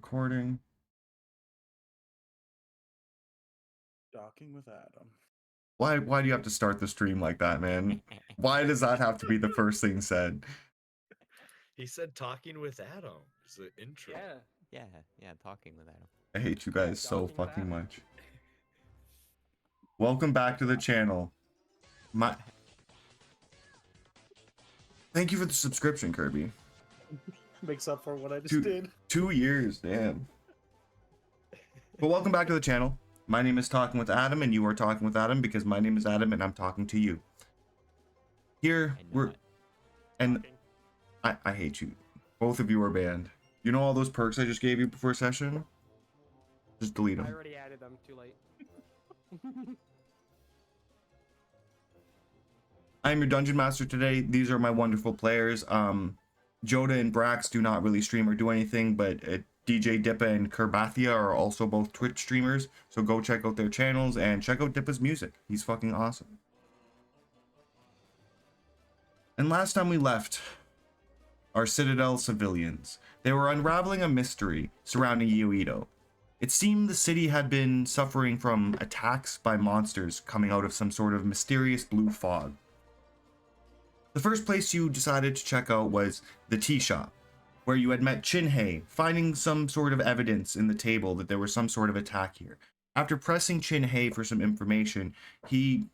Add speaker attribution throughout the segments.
Speaker 1: recording.
Speaker 2: Talking with Adam.
Speaker 1: Why do you have to start the stream like that, man? Why does that have to be the first thing said?
Speaker 3: He said talking with Adam. It's the intro.
Speaker 4: Yeah, talking with Adam.
Speaker 1: I hate you guys so
Speaker 4: talking with
Speaker 1: fucking
Speaker 4: Adam.
Speaker 1: much. Welcome back to the channel. Thank you for the subscription, Kirby.
Speaker 2: Makes up for what I just did.
Speaker 1: 2 years, damn. But welcome back to the channel. My name is Talking with Adam, and you are talking with Adam because my name is Adam, and I'm talking to you. Here we're, and I hate you. Both of you are banned. You know all those perks I just gave you before session? Just delete them.
Speaker 4: I already added them. Too late.
Speaker 1: I'm your dungeon master today. These are my wonderful players. Joda and Brax do not really stream or do anything, but DJ Dippa and Kerbathia are also both Twitch streamers. So go check out their channels and check out Dippa's music. He's fucking awesome. And last time we left our Citadel civilians, they were unraveling a mystery surrounding Yeonido. It seemed the city had been suffering from attacks by monsters coming out of some sort of mysterious blue fog. The first place you decided to check out was the tea shop, where you had met Chinhei, finding some sort of evidence in the table that there was some sort of attack here. After pressing Chinhei for some information, he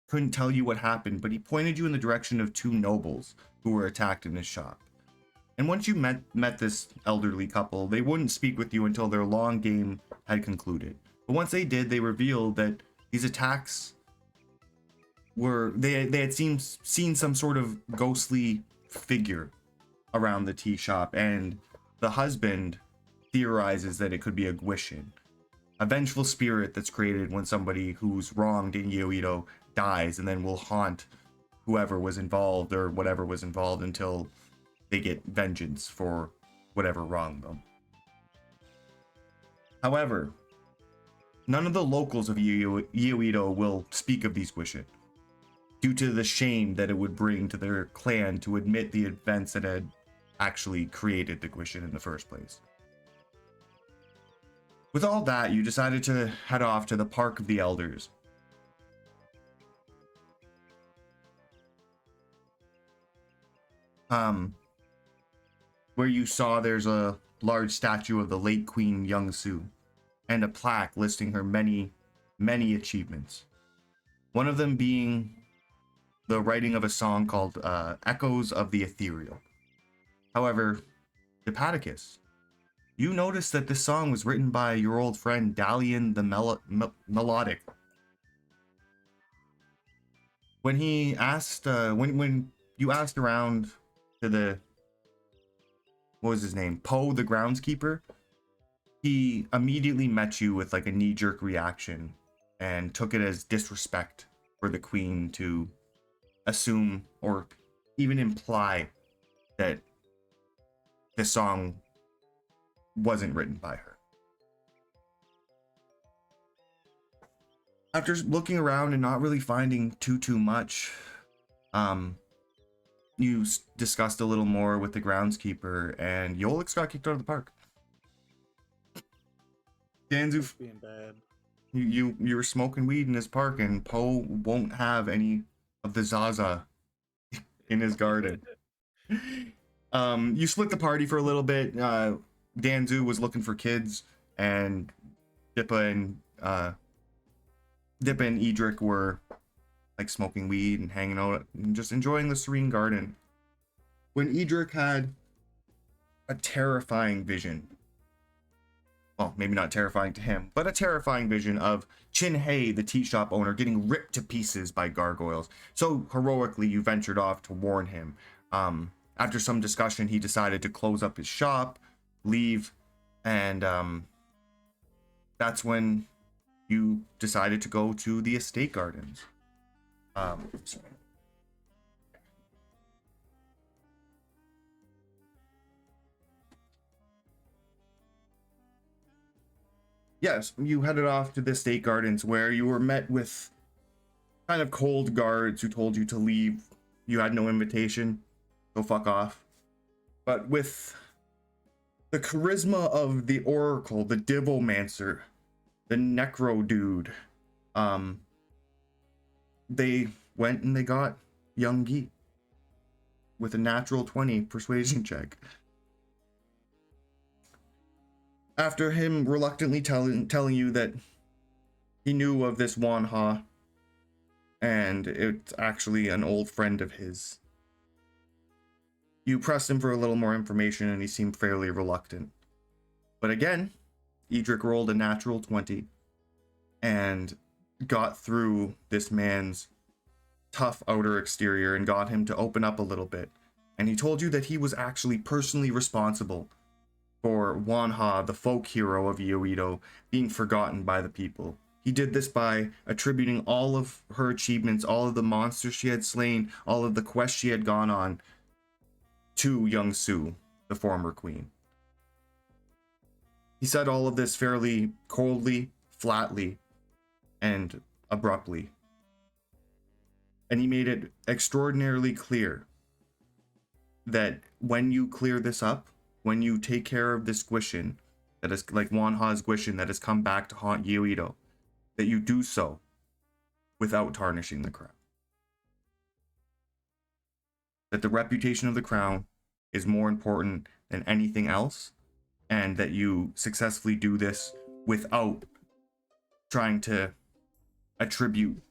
Speaker 1: couldn't tell you what happened, but he pointed you in the direction of two nobles who were attacked in his shop. And once you met this elderly couple, they wouldn't speak with you until their long game had concluded. But once they did, they revealed that these attacks were, they had seen some sort of ghostly figure around the tea shop, and the husband theorizes that it could be a Gwishin, a vengeful spirit that's created when somebody who's wronged in Yeonido dies, and then will haunt whoever was involved or whatever was involved until they get vengeance for whatever wronged them. However, none of the locals of Yeonido will speak of these Gwishin, due to the shame that it would bring to their clan to admit the events that had actually created the Gwishin in the first place. With all that, you decided to head off to the Park of the Elders. Where you saw there's a large statue of the late Queen Youngsu and a plaque listing her many achievements. One of them being the writing of a song called Echoes of the Ethereal. However, Dipaticus, you noticed that this song was written by your old friend Dalian the Melodic. When he asked, when you asked around to the, what was his name, Poe the groundskeeper, he immediately met you with like a knee-jerk reaction and took it as disrespect for the queen to assume or even imply that the song wasn't written by her. After looking around and not really finding too much, you discussed a little more with the groundskeeper, and Yolix got kicked out of the park. Danzu,
Speaker 2: Being bad.
Speaker 1: you were smoking weed in his park, and Poe won't have any of the Zaza in his garden. You split the party for a little bit. Danzu was looking for kids, and Dippa and Edric were like smoking weed and hanging out and just enjoying the serene garden. When Edric had a terrifying vision, well, maybe not terrifying to him, but a terrifying vision of Chinhei, the tea shop owner, getting ripped to pieces by gargoyles. So heroically, you ventured off to warn him. After some discussion, he decided to close up his shop, leave, and that's when you decided to go to the estate gardens. Yes, you headed off to the estate gardens, where you were met with kind of cold guards who told you to leave. You had no invitation. Go fuck off. But with The charisma of the Oracle, the Divomancer, the Necro dude. They went and they got young Gi with a natural 20 persuasion check. After him reluctantly telling you that he knew of this Wanha, and it's actually an old friend of his, you pressed him for a little more information and he seemed fairly reluctant. But again, Edric rolled a natural 20 and got through this man's tough outer exterior and got him to open up a little bit. And he told you that he was actually personally responsible for Wanha, the folk hero of Yeonido, being forgotten by the people. He did this by attributing all of her achievements, all of the monsters she had slain, all of the quests she had gone on, to young Su, the former queen. He said all of this fairly coldly, flatly, and abruptly. And he made it extraordinarily clear that when you clear this up, when you take care of this Guishin, that is like Wanha's Guishin that has come back to haunt Yeonido, that you do so without tarnishing the crown. That the reputation of the crown is more important than anything else, and that you successfully do this without trying to attribute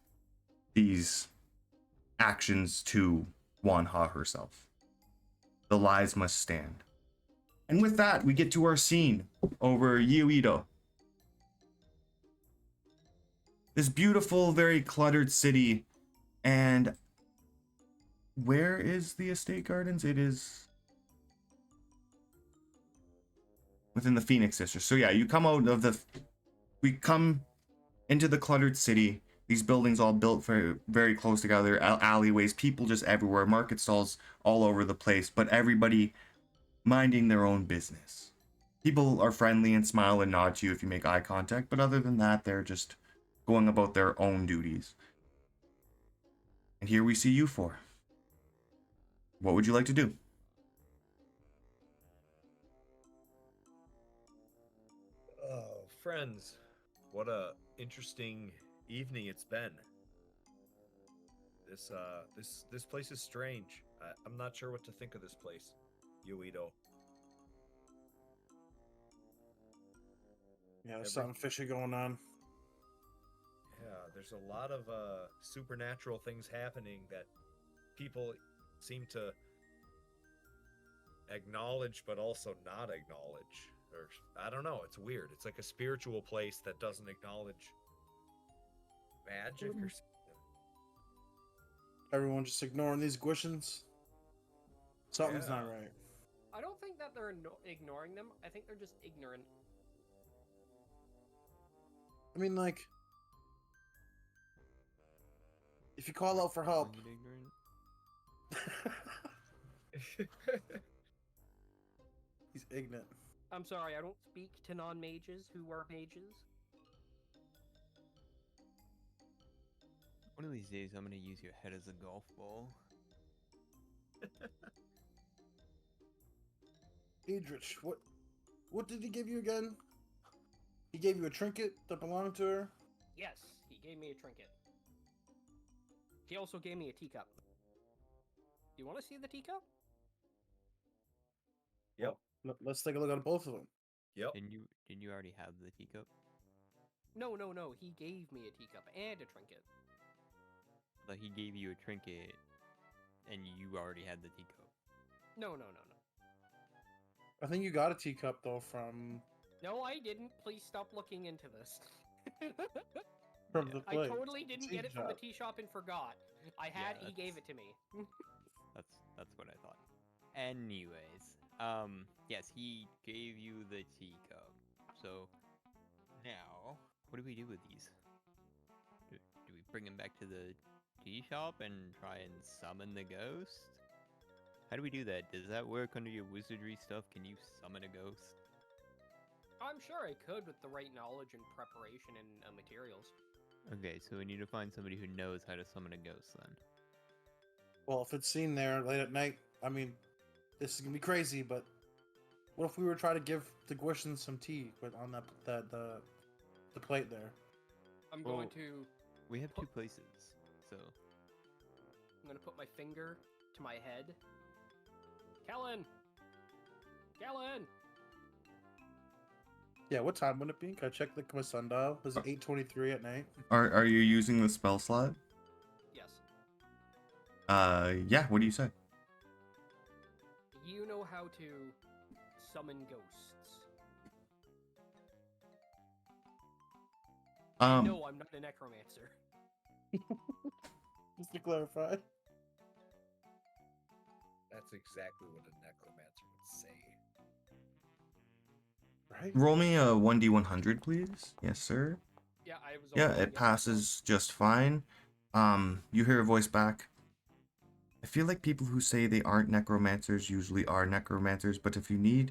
Speaker 1: these actions to Wanha herself. The lies must stand. And with that, we get to our scene over Yeonido. This beautiful, very cluttered city. And where is the estate gardens? It is within the Phoenix District. So yeah, you come out of we come into the cluttered city. These buildings all built very, very close together, alleyways, people just everywhere, market stalls all over the place, but everybody minding their own business. People are friendly and smile and nod to you if you make eye contact, but other than that, they're just going about their own duties. And here we see you four. What would you like to do?
Speaker 3: Oh, friends, what a interesting evening it's been. This place is strange. I'm not sure what to think of this place, Yeonido.
Speaker 2: Yeah, there's something fishy going on.
Speaker 3: Yeah, there's a lot of supernatural things happening that people seem to acknowledge but also not acknowledge. Or I don't know, it's weird. It's like a spiritual place that doesn't acknowledge magic or something.
Speaker 2: Everyone just ignoring these Guishins. Something's
Speaker 3: Yeah.
Speaker 2: not right.
Speaker 4: I don't think that they're ignoring them. I think they're just ignorant.
Speaker 2: I mean, like, if you call out for help,
Speaker 4: Calling it ignorant.
Speaker 2: he's ignorant.
Speaker 4: I'm sorry, I don't speak to non-mages who are mages.
Speaker 5: One of these days, I'm gonna use your head as a golf ball.
Speaker 2: Idrich, what did he give you again? He gave you a trinket that belonged to her?
Speaker 4: Yes, he gave me a trinket. He also gave me a teacup. Do you want to see the teacup?
Speaker 3: Yep.
Speaker 2: Let's take a look at both of them.
Speaker 3: Yep.
Speaker 5: Didn't you already have the teacup?
Speaker 4: No. He gave me a teacup and a trinket.
Speaker 5: Like he gave you a trinket, and you already had the teacup.
Speaker 4: No.
Speaker 2: I think you got a teacup though from
Speaker 4: No, I didn't. Please stop looking into this.
Speaker 2: the
Speaker 4: I
Speaker 2: place.
Speaker 4: totally didn't
Speaker 2: Tea
Speaker 4: get it from the
Speaker 2: shop.
Speaker 4: tea shop and forgot. I had.
Speaker 5: Yeah,
Speaker 4: He gave it to me.
Speaker 5: That's what I thought. Anyways, yes, he gave you the teacup. So now, what do we do with these? Do we bring them back to the tea shop and try and summon the ghost? How do we do that? Does that work under your wizardry stuff? Can you summon a ghost?
Speaker 4: I'm sure I could with the right knowledge and preparation and materials.
Speaker 5: Okay, so we need to find somebody who knows how to summon a ghost then.
Speaker 2: Well, if it's seen there late at night, I mean, this is gonna be crazy, but What if we were trying to give the Gwishins some tea with on the plate there?
Speaker 4: I'm
Speaker 5: Well,
Speaker 4: going to
Speaker 5: We have 2 places, so
Speaker 4: put my finger to my head. Kellen! Kellen!
Speaker 2: Yeah, what time would it be? Can I check my sundial? Is it 8:23 at night?
Speaker 1: Are you using the spell slot?
Speaker 4: Yes.
Speaker 1: Yeah. What do you say?
Speaker 4: You know how to summon ghosts. No, I'm not a necromancer.
Speaker 2: Just to clarify.
Speaker 3: That's exactly what a necromancer would say.
Speaker 2: Right?
Speaker 1: Roll me a 1d100, please. Yes, sir.
Speaker 4: Yeah, I was.
Speaker 1: Yeah,
Speaker 4: already
Speaker 1: it passes just fine. You hear a voice back. I feel like people who say they aren't necromancers usually are necromancers, but if you need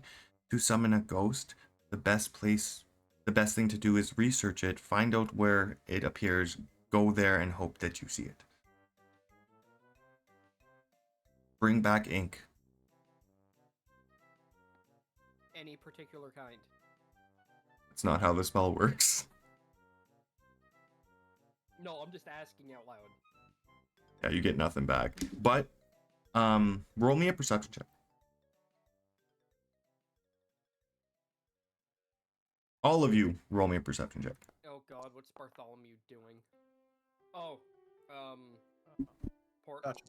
Speaker 1: to summon a ghost, the best thing to do is research it, find out where it appears, go there and hope that you see it. Bring back ink.
Speaker 4: Any particular kind.
Speaker 1: It's not how the spell works.
Speaker 4: No, I'm just asking out loud.
Speaker 1: Yeah, you get nothing back. But roll me a perception check. All of you, roll me a perception check.
Speaker 4: Oh God, what's Bartholomew doing? Oh, port.
Speaker 2: Gotcha.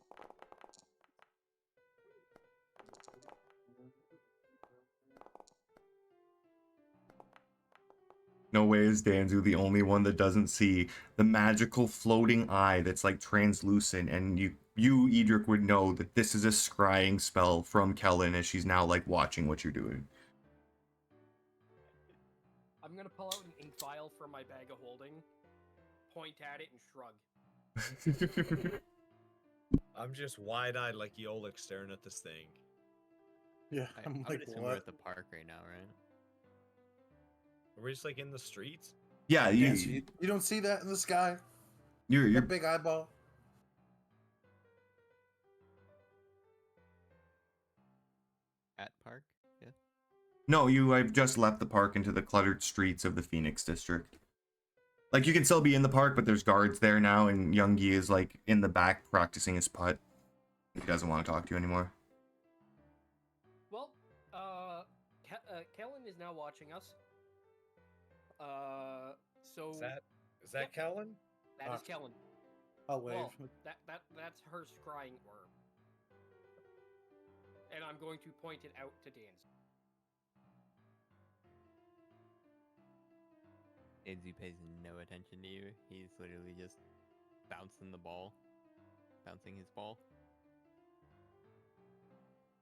Speaker 1: No way is Danzu the only one that doesn't see the magical floating eye that's like translucent, and you Edric would know that this is a scrying spell from Kellen as she's now like watching what you're doing.
Speaker 4: I'm gonna pull out an ink vial from my bag of holding, point at it, and shrug.
Speaker 3: I'm just wide-eyed like Yolik staring at this thing.
Speaker 2: Yeah,
Speaker 5: I'm
Speaker 2: I'm
Speaker 5: gonna
Speaker 2: like,
Speaker 5: assume we're
Speaker 2: what?
Speaker 5: at the park right now, right?
Speaker 3: Are we just like in the streets?
Speaker 1: Yeah,
Speaker 2: Yeah, so you don't see that in the sky?
Speaker 1: you're
Speaker 2: That big eyeball?
Speaker 5: At park? Yeah.
Speaker 1: no, I've just left the park into the cluttered streets of the Phoenix district. Like you can still be in the park, but there's guards there now, and Youngie is like in the back practicing his putt. He doesn't want to talk to you anymore.
Speaker 4: Well, Kellen is now watching us. So
Speaker 3: Is that
Speaker 4: Yep.
Speaker 3: Kellen?
Speaker 4: that is Kellen.
Speaker 2: I'll wave.
Speaker 4: Well, that's her scrying orb. And I'm going to point it out to Dan's.
Speaker 5: Idzu pays no attention to you. He's literally just bouncing his ball.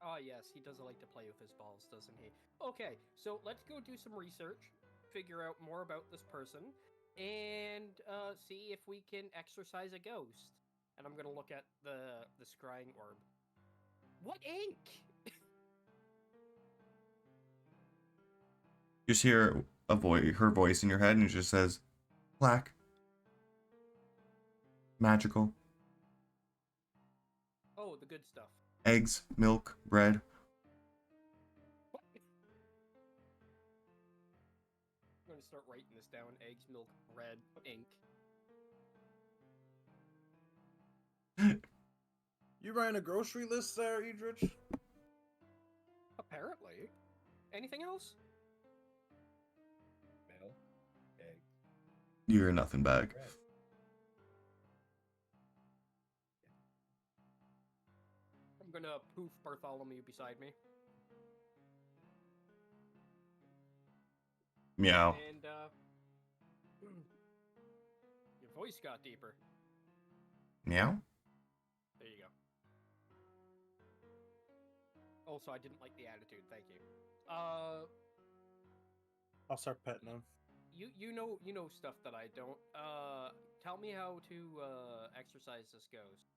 Speaker 4: Ah, yes, he does like to play with his balls, doesn't he? Okay, so let's go do some research, figure out more about this person, and see if we can exorcise a ghost. And I'm gonna look at the scrying orb. What ink?
Speaker 1: You just hear her voice in your head, and it just says, "Black, magical,
Speaker 4: Oh, the good stuff.
Speaker 1: eggs, milk, bread."
Speaker 4: What? I'm gonna start writing this down. Eggs, milk, bread, ink.
Speaker 2: You writing a grocery list there, Edrich?
Speaker 4: Apparently. Anything else?
Speaker 3: Milk, egg,
Speaker 1: You hear nothing back.
Speaker 3: bread.
Speaker 4: I'm gonna poof Bartholomew beside me.
Speaker 1: Meow.
Speaker 4: And, your voice got deeper.
Speaker 1: Meow?
Speaker 4: There you go. Also, I didn't like the attitude. Thank you.
Speaker 2: I'll start petting him.
Speaker 4: You know stuff that I don't. Tell me how to exercise this ghost.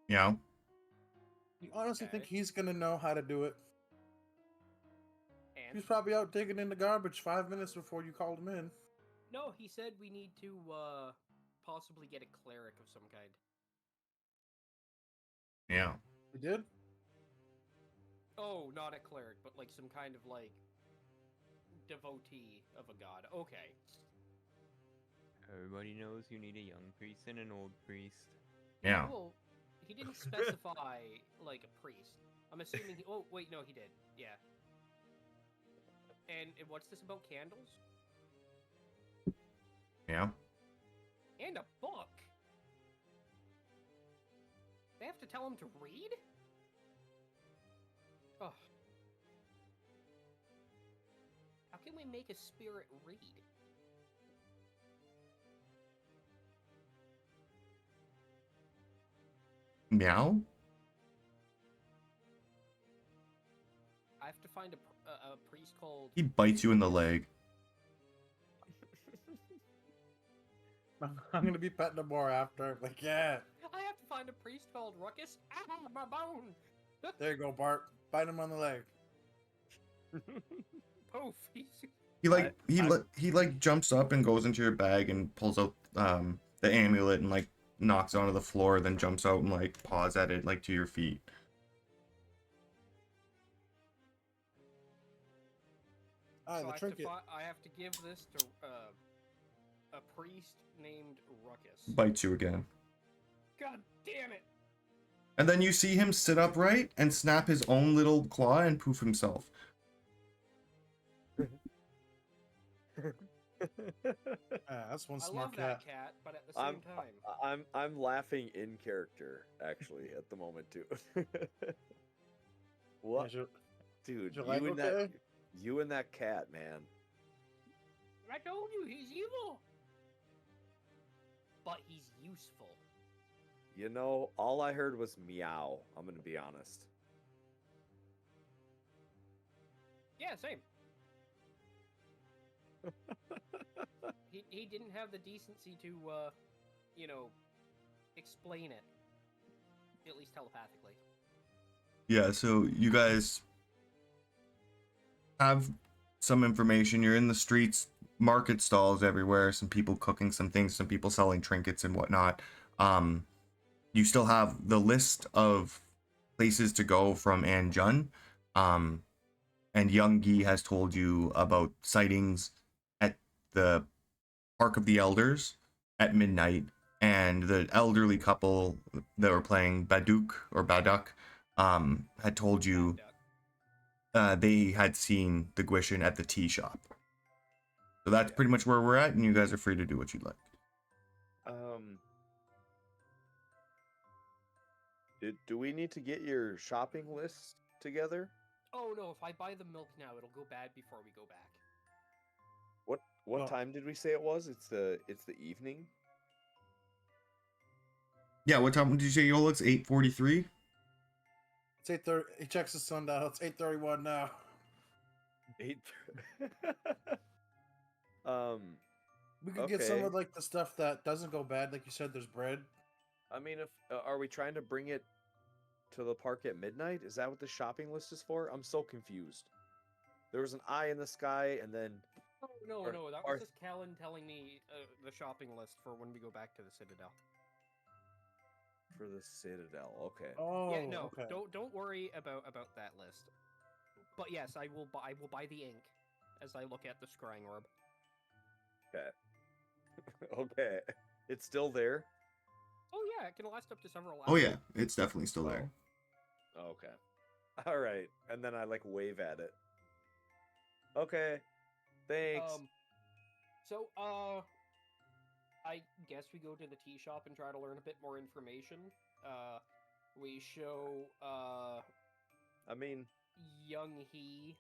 Speaker 1: Meow.
Speaker 2: You honestly think
Speaker 4: Okay.
Speaker 2: he's gonna know how to do it?
Speaker 4: And
Speaker 2: He's probably out digging in the garbage 5 minutes before you called him in.
Speaker 4: no, he said we need to possibly get a cleric of some kind.
Speaker 1: Meow.
Speaker 2: He did?
Speaker 4: Oh, not a cleric, but like some kind of like devotee of a god. Okay.
Speaker 5: Everybody knows you need a young priest and an old priest.
Speaker 1: Yeah.
Speaker 4: Well, he didn't specify like a priest. I'm assuming he. Oh wait, no, he did. Yeah. And what's this about candles?
Speaker 1: Yeah.
Speaker 4: And a book. They have to tell him to read? Oh. How can we make a spirit read?
Speaker 1: Meow?
Speaker 4: I have to find a priest called.
Speaker 1: He bites you in the leg.
Speaker 2: I'm gonna be petting him more after. Like, yeah.
Speaker 4: I have to find a priest called Ruckus. Ah, my bone.
Speaker 2: There you go, Bart. Bite him on the leg.
Speaker 4: Poof.
Speaker 1: He like jumps up and goes into your bag and pulls out the amulet and like knocks it onto the floor, then jumps out and like paws at it like to your feet.
Speaker 2: Ah,
Speaker 4: So
Speaker 2: the trinket.
Speaker 4: I have to give this to a priest named Ruckus.
Speaker 1: Bites you again.
Speaker 4: God damn it!
Speaker 1: And then you see him sit upright and snap his own little claw and poof himself.
Speaker 2: That's one
Speaker 4: I
Speaker 2: smart
Speaker 4: love
Speaker 2: cat.
Speaker 4: that cat, but at the same time,
Speaker 3: I'm laughing in character actually at the moment too. What,
Speaker 2: Is your-
Speaker 3: dude?
Speaker 2: is your leg
Speaker 3: You
Speaker 2: okay?
Speaker 3: and that cat, man.
Speaker 4: I told you he's evil. But he's useful.
Speaker 3: You know, all I heard was meow. I'm gonna be honest.
Speaker 4: Yeah, same. He didn't have the decency to, explain it. At least telepathically.
Speaker 1: Yeah, so you guys have some information. You're in the streets, market stalls everywhere, some people cooking some things, some people selling trinkets and whatnot. You still have the list of places to go from Anjun. And Young Gi has told you about sightings at the Park of the Elders at midnight, and the elderly couple that were playing Baduk had told you they had seen the Guishin at the tea shop. So that's pretty much where we're at, and you guys are free to do what you'd like.
Speaker 3: Do we need to get your shopping list together?
Speaker 4: Oh no, if I buy the milk now, it'll go bad before we go back.
Speaker 3: What
Speaker 2: Well-
Speaker 3: time did we say it was? It's the evening.
Speaker 1: Yeah, what time did you say, Yola? It's 8:43?
Speaker 2: It's 8:30. He checks his sundial. It's 8:31 now.
Speaker 3: 8.
Speaker 2: We could get some
Speaker 3: Okay.
Speaker 2: of like the stuff that doesn't go bad. Like you said, there's bread.
Speaker 3: I mean, if are we trying to bring it to the park at midnight? Is that what the shopping list is for? I'm so confused. There was an eye in the sky, and then
Speaker 4: Oh no,
Speaker 3: Or-
Speaker 4: no, that
Speaker 3: or-
Speaker 4: was just Callan telling me the shopping list for when we go back to the Citadel.
Speaker 3: for the Citadel. Okay.
Speaker 2: Oh,
Speaker 4: Yeah, no,
Speaker 2: okay.
Speaker 4: don't worry about that list. But yes, I will buy the ink as I look at the scrying orb.
Speaker 3: Okay. It's still there.
Speaker 4: Oh yeah, it can last up to several hours.
Speaker 1: Oh yeah, it's definitely still there.
Speaker 3: Oh, okay. All right. And then I like wave at it. Okay. Thanks.
Speaker 4: So I guess we go to the tea shop and try to learn a bit more information. We show
Speaker 3: I mean,
Speaker 4: Young He.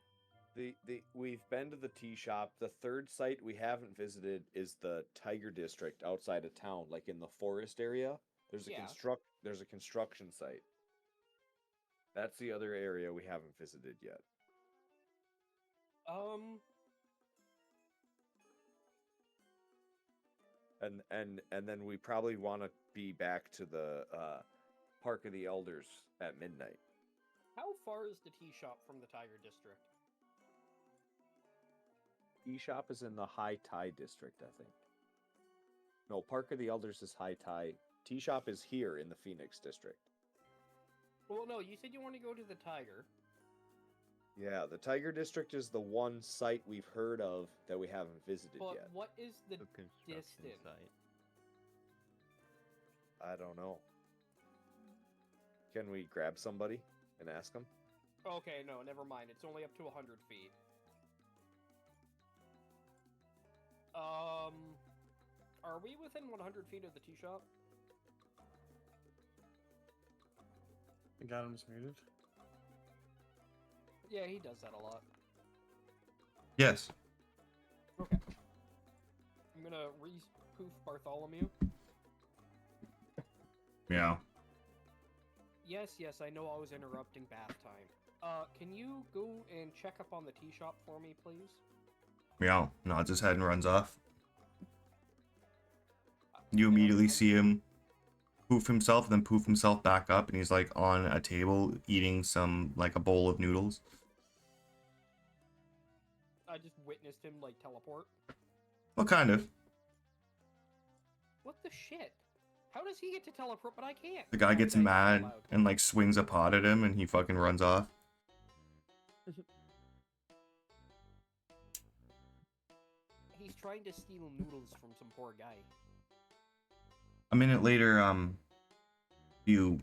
Speaker 3: we've been to the tea shop. The third site we haven't visited is the Tiger District outside of town, like in the forest area. There's a
Speaker 4: Yeah.
Speaker 3: there's a construction site. That's the other area we haven't visited yet. And then we probably want to be back to the Park of the Elders at midnight.
Speaker 4: How far is the tea shop from the Tiger District?
Speaker 3: Tea shop is in the High Tide District, I think. No, Park of the Elders is High Tide. Tea shop is here in the Phoenix District.
Speaker 4: Well, no, you said you want to go to the Tiger.
Speaker 3: Yeah, the Tiger District is the one site we've heard of that we haven't visited
Speaker 4: But
Speaker 3: yet.
Speaker 4: what is the
Speaker 5: The construction
Speaker 4: distance?
Speaker 5: site.
Speaker 3: I don't know. Can we grab somebody and ask them?
Speaker 4: Okay, no, never mind. It's only up to 100 feet. Are we within 100 feet of the tea shop?
Speaker 2: I got him muted.
Speaker 4: Yeah, he does that a lot.
Speaker 1: Yes.
Speaker 4: Okay. I'm gonna re-poof Bartholomew.
Speaker 1: Meow.
Speaker 4: Yes, I know I was interrupting bath time. Can you go and check up on the tea shop for me, please?
Speaker 1: Meow. Nods his head and runs off. You
Speaker 4: And
Speaker 1: immediately see him poof himself, then poof himself back up, and he's like on a table eating some, like a bowl of noodles.
Speaker 4: I just witnessed him, like, teleport.
Speaker 1: What kind of?
Speaker 4: What the shit? How does he get to teleport, but I can't?
Speaker 1: The guy
Speaker 4: Why
Speaker 1: gets
Speaker 4: did I say that
Speaker 1: mad
Speaker 4: loud?
Speaker 1: and like swings a pot at him, and he fucking runs off.
Speaker 4: He's trying to steal noodles from some poor guy.
Speaker 1: A minute later, you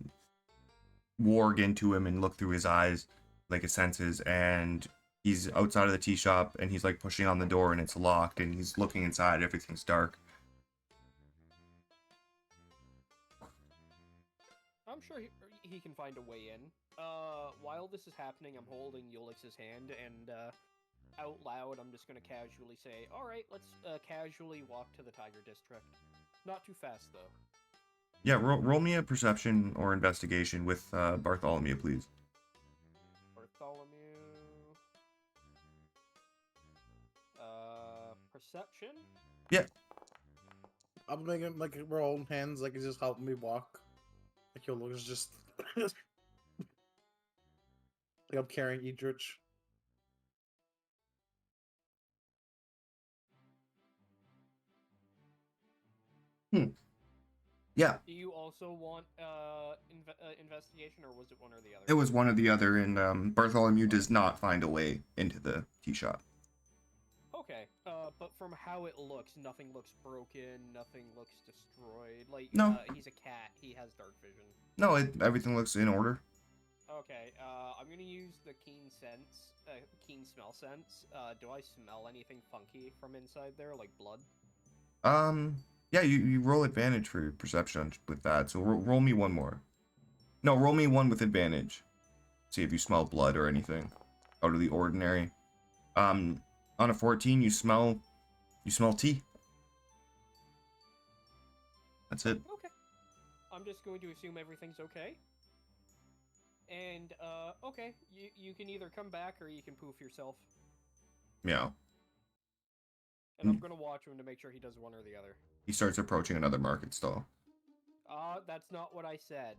Speaker 1: warg into him and look through his eyes, like his senses, and he's outside of the tea shop, and he's like pushing on the door, and it's locked, and he's looking inside. Everything's dark.
Speaker 4: I'm sure he can find a way in. While this is happening, I'm holding Yolix's hand, and out loud, I'm just gonna casually say, "Alright, let's casually walk to the Tiger District. Not too fast, though."
Speaker 1: Yeah, roll me a perception or investigation with Bartholomew, please.
Speaker 4: Bartholomew... perception?
Speaker 1: Yeah.
Speaker 2: I'm making like we're holding hands, like he's just helping me walk. Like your look is just like I'm carrying Edrich.
Speaker 1: Yeah,
Speaker 4: Do you also want investigation, or was it one or the other?
Speaker 1: it was one or the other, and Bartholomew does not find a way into the tea shop.
Speaker 4: Okay, but from how it looks, nothing looks broken, nothing looks destroyed. Like,
Speaker 1: No.
Speaker 4: He's a cat, he has dark vision.
Speaker 1: No, everything looks in order.
Speaker 4: Okay, I'm gonna use the keen smell sense. Do I smell anything funky from inside there, like blood?
Speaker 1: Yeah, you roll advantage for your perception with that, so roll me one more. No, roll me one with advantage. See if you smell blood or anything out of the ordinary. On a 14, you smell tea. That's it.
Speaker 4: Okay. I'm just going to assume everything's okay. And, okay, you can either come back or you can poof yourself.
Speaker 1: Meow.
Speaker 4: And I'm gonna watch him to make sure he does one or the other.
Speaker 1: He starts approaching another market stall.
Speaker 4: That's not what I said.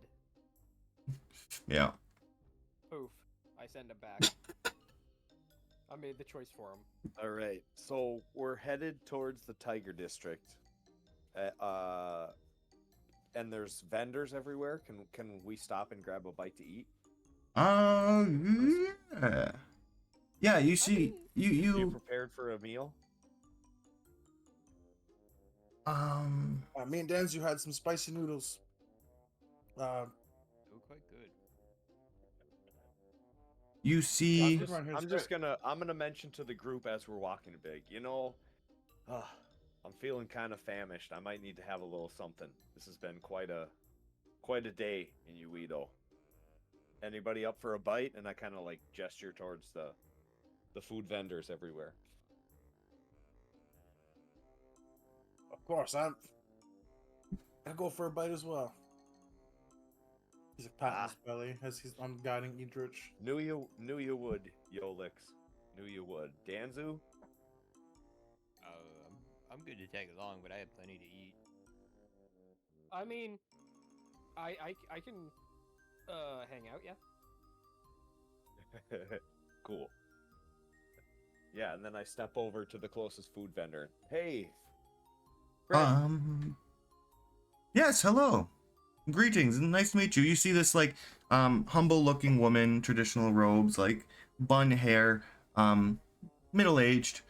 Speaker 1: Yeah.
Speaker 4: Poof. I send him back. I made the choice for him.
Speaker 3: All right, so we're headed towards the Tiger District, and there's vendors everywhere. Can we stop and grab a bite to eat?
Speaker 1: Yeah. Yeah, you see,
Speaker 3: You prepared for a meal?
Speaker 2: Me and Danzu had some spicy noodles.
Speaker 5: They were quite good.
Speaker 1: you see,
Speaker 3: I'm gonna mention to the group as we're walking big. You know, I'm feeling kind of famished. I might need to have a little something. This has been quite a day in Yeonido. Anybody up for a bite? And I kind of like gesture towards the food vendors everywhere.
Speaker 2: Of course, I go for a bite as well. He's like patting his belly as I'm guiding Edrich.
Speaker 3: Knew you would, Yolix. Knew you would. Danzu?
Speaker 5: I'm good to tag along, but I have plenty to eat.
Speaker 4: I mean, I can, hang out, yeah?
Speaker 3: Cool. Yeah, and then I step over to the closest food vendor. Hey! Fred.
Speaker 1: Yes, hello. Greetings, nice to meet you. You see this, like, humble-looking woman, traditional robes, like, bun hair, middle aged.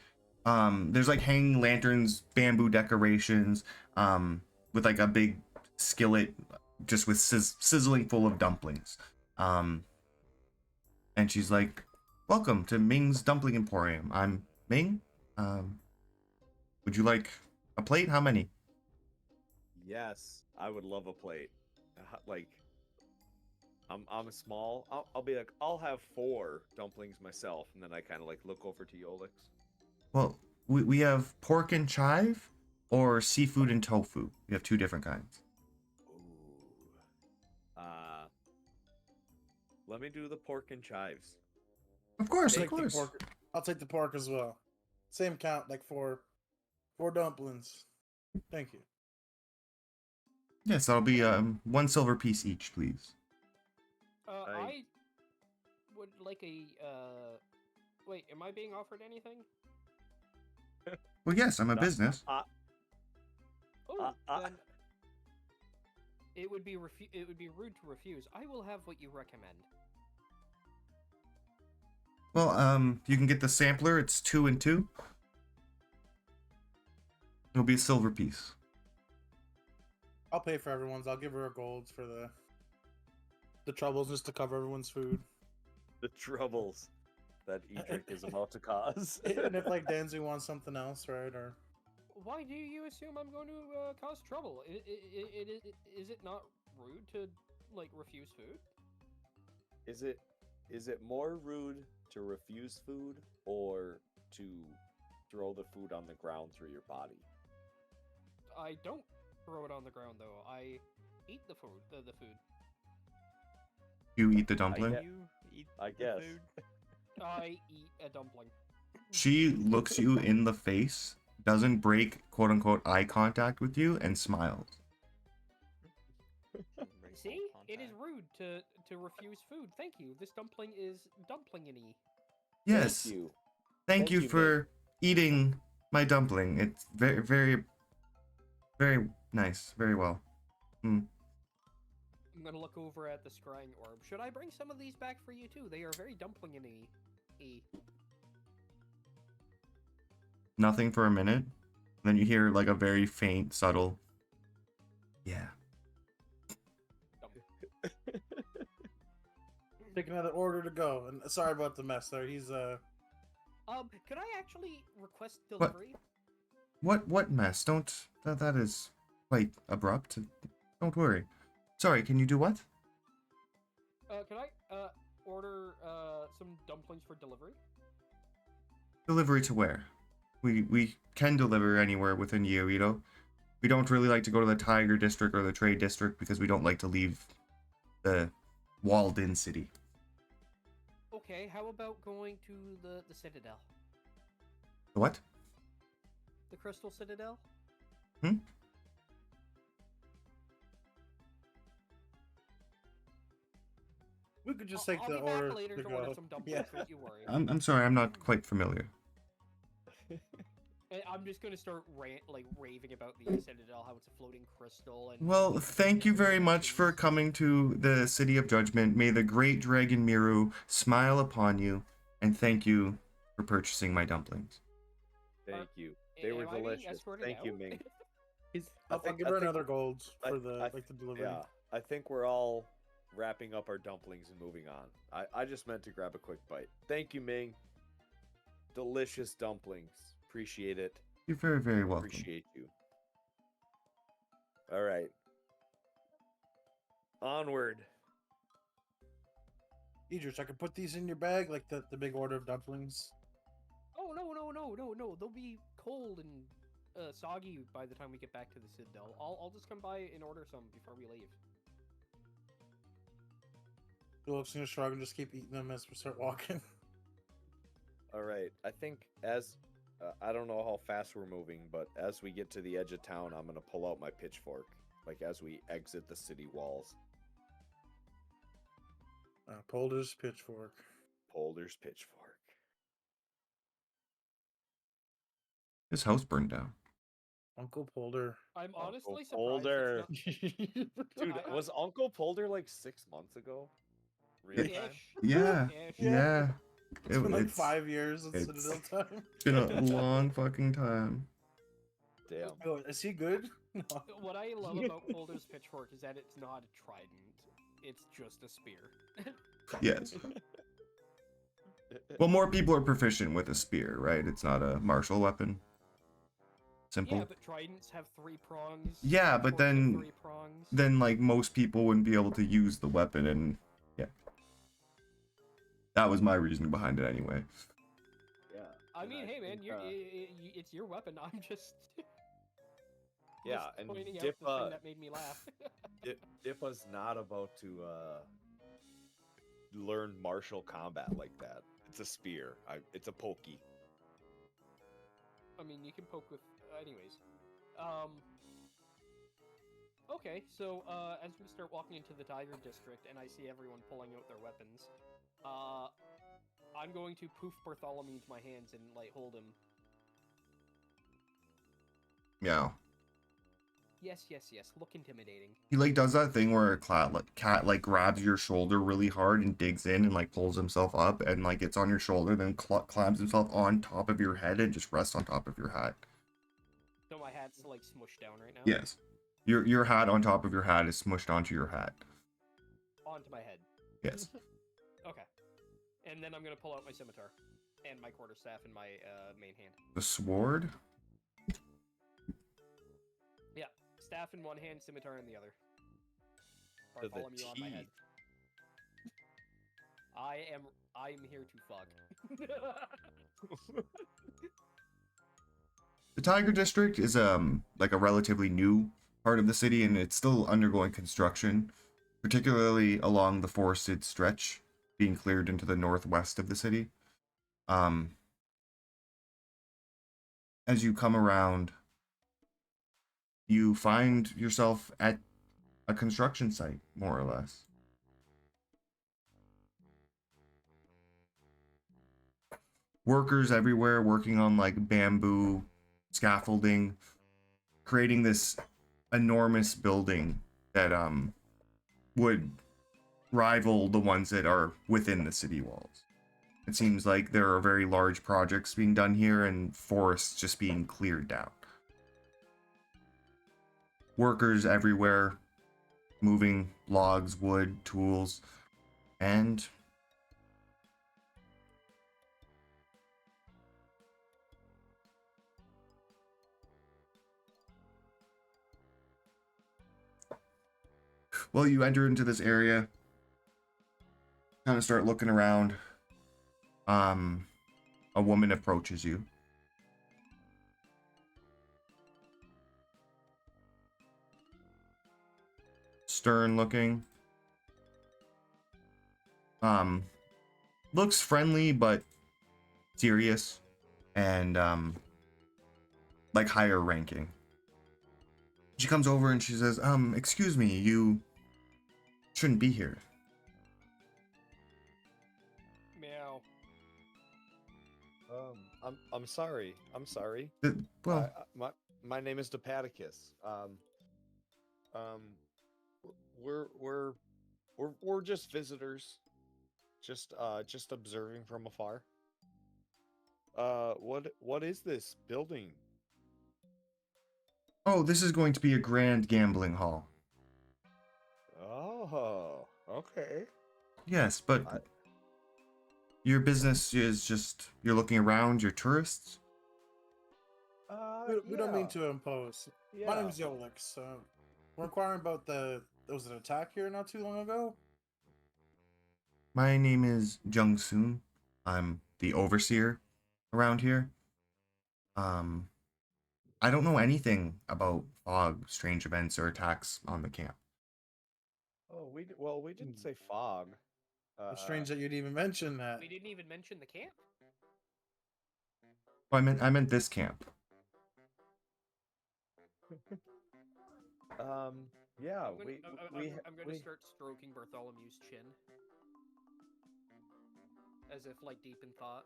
Speaker 1: There's like hanging lanterns, bamboo decorations, with like a big skillet just with sizzling full of dumplings. Um, and she's like, "Welcome to Ming's Dumpling Emporium. I'm Ming. Um, would you like a plate? How many?"
Speaker 3: Yes, I would love a plate. Like, I'm small. I'll be like, I'll have 4 dumplings myself, and then I kind of like look over to Yolix.
Speaker 1: Well, we have pork and chive or seafood and tofu. We have 2 different kinds.
Speaker 3: Ooh. Let me do the pork and chives.
Speaker 1: Of course,
Speaker 2: I'll
Speaker 1: of
Speaker 2: take the
Speaker 1: course.
Speaker 2: pork. I'll take the pork as well. Same count, like four dumplings. Thank you.
Speaker 1: Yes, that'll be 1 silver piece each, please.
Speaker 4: I would like a. Wait, am I being offered anything?
Speaker 1: Well, yes, I'm a
Speaker 3: No,
Speaker 1: business.
Speaker 4: Oh, then it would be it would be rude to refuse. I will have what you recommend.
Speaker 1: Well, you can get the sampler. It's 2 and 2. It'll be a silver piece.
Speaker 2: I'll pay for everyone's. I'll give her a gold for the troubles just to cover everyone's food.
Speaker 3: The troubles that Edric is about to cause.
Speaker 2: And if like Danzy wants something else, right? Or
Speaker 4: Why do you assume I'm going to cause trouble? Is it not rude to like refuse food?
Speaker 3: Is it more rude to refuse food or to throw the food on the ground through your body?
Speaker 4: I don't throw it on the ground though. I eat the food. The food.
Speaker 1: You eat the dumpling?
Speaker 3: get-
Speaker 5: You eat
Speaker 3: I
Speaker 5: the
Speaker 3: guess.
Speaker 5: food?
Speaker 4: I eat a dumpling.
Speaker 1: She looks you in the face, doesn't break quote unquote eye contact with you, and smiles.
Speaker 5: Doesn't break
Speaker 4: See,
Speaker 5: eye
Speaker 4: it is
Speaker 5: contact.
Speaker 4: rude to refuse food. Thank you. This dumpling is dumpling-y.
Speaker 1: Yes.
Speaker 3: Thank you.
Speaker 1: Thank
Speaker 3: Thank
Speaker 1: you
Speaker 3: you,
Speaker 1: for eating my dumpling. It's very, very, very nice. Very well.
Speaker 4: I'm gonna look over at the scrying orb. Should I bring some of these back for you too? They are very dumpling-y.
Speaker 1: Nothing for a minute. Then you hear like a very faint, subtle. Yeah.
Speaker 2: take another order to go. And sorry about the mess there. He's
Speaker 4: Could I actually request
Speaker 1: What?
Speaker 4: delivery?
Speaker 1: What mess? Don't that is quite abrupt. Don't worry. Sorry, can you do what?
Speaker 4: Can I order some dumplings for delivery?
Speaker 1: Delivery to where? We can deliver anywhere within Yeonido. We don't really like to go to the Tiger District or the Trade District because we don't like to leave the walled-in city.
Speaker 4: Okay, how about going to the Citadel?
Speaker 1: The what?
Speaker 4: The Crystal Citadel?
Speaker 2: we could just
Speaker 4: I'll
Speaker 2: take the
Speaker 4: be back
Speaker 2: order
Speaker 4: later
Speaker 2: to
Speaker 4: to order
Speaker 2: go.
Speaker 4: some dumplings, don't you worry.
Speaker 1: I'm sorry, I'm not quite familiar.
Speaker 4: And I'm just gonna start raving about the Citadel, how it's a floating crystal, and
Speaker 1: Well, thank you very much for coming to the City of Judgment. May the great dragon Miru smile upon you, and thank you for purchasing my dumplings.
Speaker 3: Thank you. They were
Speaker 4: Am I being
Speaker 3: delicious.
Speaker 4: escorted
Speaker 3: Thank you,
Speaker 4: out?
Speaker 3: Ming.
Speaker 2: I'll
Speaker 3: think-
Speaker 2: give
Speaker 3: I
Speaker 2: her
Speaker 3: think-
Speaker 2: another gold for
Speaker 3: I
Speaker 2: the delivery.
Speaker 3: Yeah, I think we're all wrapping up our dumplings and moving on. I just meant to grab a quick bite. Thank you, Ming. Delicious dumplings. Appreciate it.
Speaker 1: You're very, very welcome.
Speaker 3: Appreciate you. All right. Onward.
Speaker 2: Idris, I could put these in your bag, like the big order of dumplings.
Speaker 4: Oh no! They'll be cold and soggy by the time we get back to the Citadel. I'll just come by and order some before we leave.
Speaker 2: Philip's gonna shrug and just keep eating them as we start walking.
Speaker 3: All right. I think as I don't know how fast we're moving, but as we get to the edge of town, I'm gonna pull out my pitchfork, like as we exit the city walls.
Speaker 2: Polder's pitchfork.
Speaker 3: Polder's pitchfork.
Speaker 1: His house burned down.
Speaker 2: Uncle Polder.
Speaker 4: I'm
Speaker 3: Uncle
Speaker 4: honestly surprised.
Speaker 3: Polder.
Speaker 4: It's
Speaker 3: Dude,
Speaker 4: I-
Speaker 3: was Uncle Polder like 6 months ago? Real
Speaker 4: not-
Speaker 3: time?
Speaker 4: Ish.
Speaker 1: Yeah,
Speaker 4: Ish.
Speaker 1: yeah.
Speaker 2: It's been like
Speaker 1: it's
Speaker 2: 5 years since
Speaker 1: it's-
Speaker 2: Citadel time.
Speaker 1: been a long fucking time.
Speaker 3: Damn.
Speaker 2: Oh, is he good? No.
Speaker 4: What I love about Boulder's pitchfork is that it's not a trident. It's just a spear.
Speaker 1: Yes. Well, more people are proficient with a spear, right? It's not a martial weapon. Simple.
Speaker 4: Yeah, but tridents have 3 prongs.
Speaker 1: Yeah, but
Speaker 4: pitchforks have
Speaker 1: then-
Speaker 4: 3 prongs.
Speaker 1: Then, like, most people wouldn't be able to use the weapon, and yeah. That was my reasoning behind it anyway.
Speaker 3: Yeah.
Speaker 4: I
Speaker 3: and
Speaker 4: mean, hey man,
Speaker 3: think,
Speaker 4: it's your weapon. I'm just
Speaker 3: yeah,
Speaker 4: just
Speaker 3: and
Speaker 4: pointing out the
Speaker 3: Dippa,
Speaker 4: thing that made me laugh.
Speaker 3: Dippa's not about to learn martial combat like that. It's a spear. It's a pokey.
Speaker 4: I mean, you can poke with. Anyways, okay, so as we start walking into the Tiger District, and I see everyone pulling out their weapons, I'm going to poof Bartholomew into my hands and like hold him.
Speaker 1: Yeah.
Speaker 4: Yes, yes, yes. Look intimidating.
Speaker 1: He like does that thing where a cat like grabs your shoulder really hard and digs in and like pulls himself up and like it's on your shoulder, then climbs himself on top of your head and just rests on top of your hat.
Speaker 4: So my hat's like smushed down right now.
Speaker 1: Yes. Your hat on top of your hat is smushed onto your hat.
Speaker 4: Onto my head.
Speaker 1: Yes.
Speaker 4: Okay. And then I'm gonna pull out my scimitar and my quarterstaff in my main hand.
Speaker 1: The sword?
Speaker 4: Staff in one hand, scimitar in the other.
Speaker 3: To the
Speaker 4: Bartholomew on my head.
Speaker 3: teeth.
Speaker 4: I'm here to fuck.
Speaker 1: The Tiger District is like a relatively new part of the city and it's still undergoing construction, particularly along the forested stretch being cleared into the northwest of the city. As you come around, you find yourself at a construction site, more or less. Workers everywhere working on like bamboo scaffolding, creating this enormous building that would rival the ones that are within the city walls. It seems like there are very large projects being done here and forests just being cleared down. Workers everywhere, moving logs, wood, tools, and well, you enter into this area, kind of start looking around. A woman approaches you. Stern looking. Looks friendly but serious and like higher ranking. She comes over and she says, excuse me, you shouldn't be here.
Speaker 4: Meow.
Speaker 3: I'm sorry. I'm sorry.
Speaker 1: Well,
Speaker 3: My name is Depaticus. We're just visitors, just observing from afar. What is this building?
Speaker 1: oh, this is going to be a grand gambling hall.
Speaker 3: Oh, okay.
Speaker 1: Yes, but your business is just, you're looking around, you're tourists?
Speaker 2: We don't mean to impose.
Speaker 3: Yeah.
Speaker 2: My name's Yolix. We're inquiring about there was an attack here not too long ago.
Speaker 1: My name is Jung Soon. I'm the overseer around here. I don't know anything about fog, strange events, or attacks on the camp.
Speaker 3: Oh, we didn't say fog.
Speaker 2: It's strange that you'd even mention that.
Speaker 4: We didn't even mention the camp.
Speaker 1: Oh, I meant this camp.
Speaker 3: Yeah,
Speaker 4: I'm gonna start stroking Bartholomew's chin, as if like deep in thought.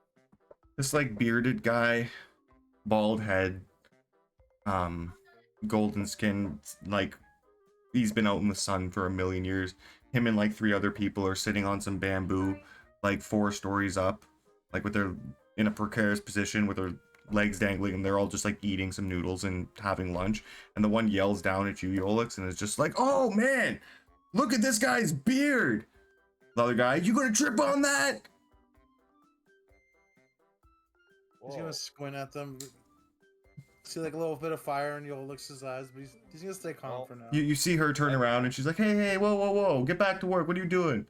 Speaker 1: This like bearded guy, bald head, golden skin, like he's been out in the sun for a million years. Him and like 3 other people are sitting on some bamboo, like 4 stories up, like with their in a precarious position with their legs dangling, and they're all just like eating some noodles and having lunch. And the one yells down at you, Yolix, and is just like, "Oh man, look at this guy's beard." The other guy, "You gonna trip on that?"
Speaker 2: He's
Speaker 3: Whoa.
Speaker 2: gonna squint at them. See like a little bit of fire in Yolix's eyes, but he's gonna stay calm
Speaker 3: Well,
Speaker 2: for now.
Speaker 1: You see her turn around, and she's like, "Hey, whoa, whoa, whoa, get back to work. What are you doing?"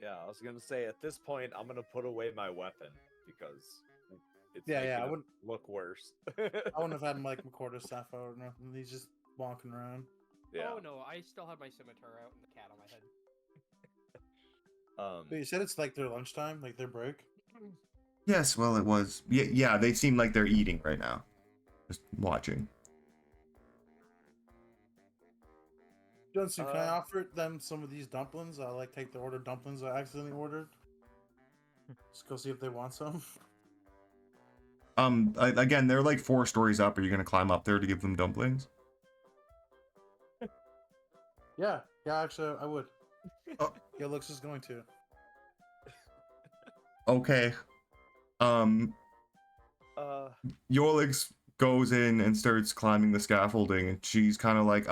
Speaker 3: Yeah, I was gonna say at this point I'm gonna put away my weapon because it's
Speaker 2: Yeah,
Speaker 3: making
Speaker 2: I
Speaker 3: it
Speaker 2: wouldn't-
Speaker 3: look worse.
Speaker 2: I wouldn't have had like McCorda staff out or nothing. He's just walking around.
Speaker 3: Yeah.
Speaker 4: Oh no, I still have my scimitar out and the cat on my head.
Speaker 2: But you said it's like their lunchtime, like their break.
Speaker 1: Yes, well, it was. Yeah, they seem like they're eating right now. Just watching.
Speaker 2: Johnson, can I
Speaker 3: Uh,
Speaker 2: offer them some of these dumplings? I like take the order dumplings I accidentally ordered. Just go see if they want some.
Speaker 1: Again, they're like 4 stories up. Are you gonna climb up there to give them dumplings?
Speaker 2: Yeah, actually, I would.
Speaker 1: Oh.
Speaker 2: Yolix is going to.
Speaker 1: Okay. Yolix goes in and starts climbing the scaffolding, and she's kind of like,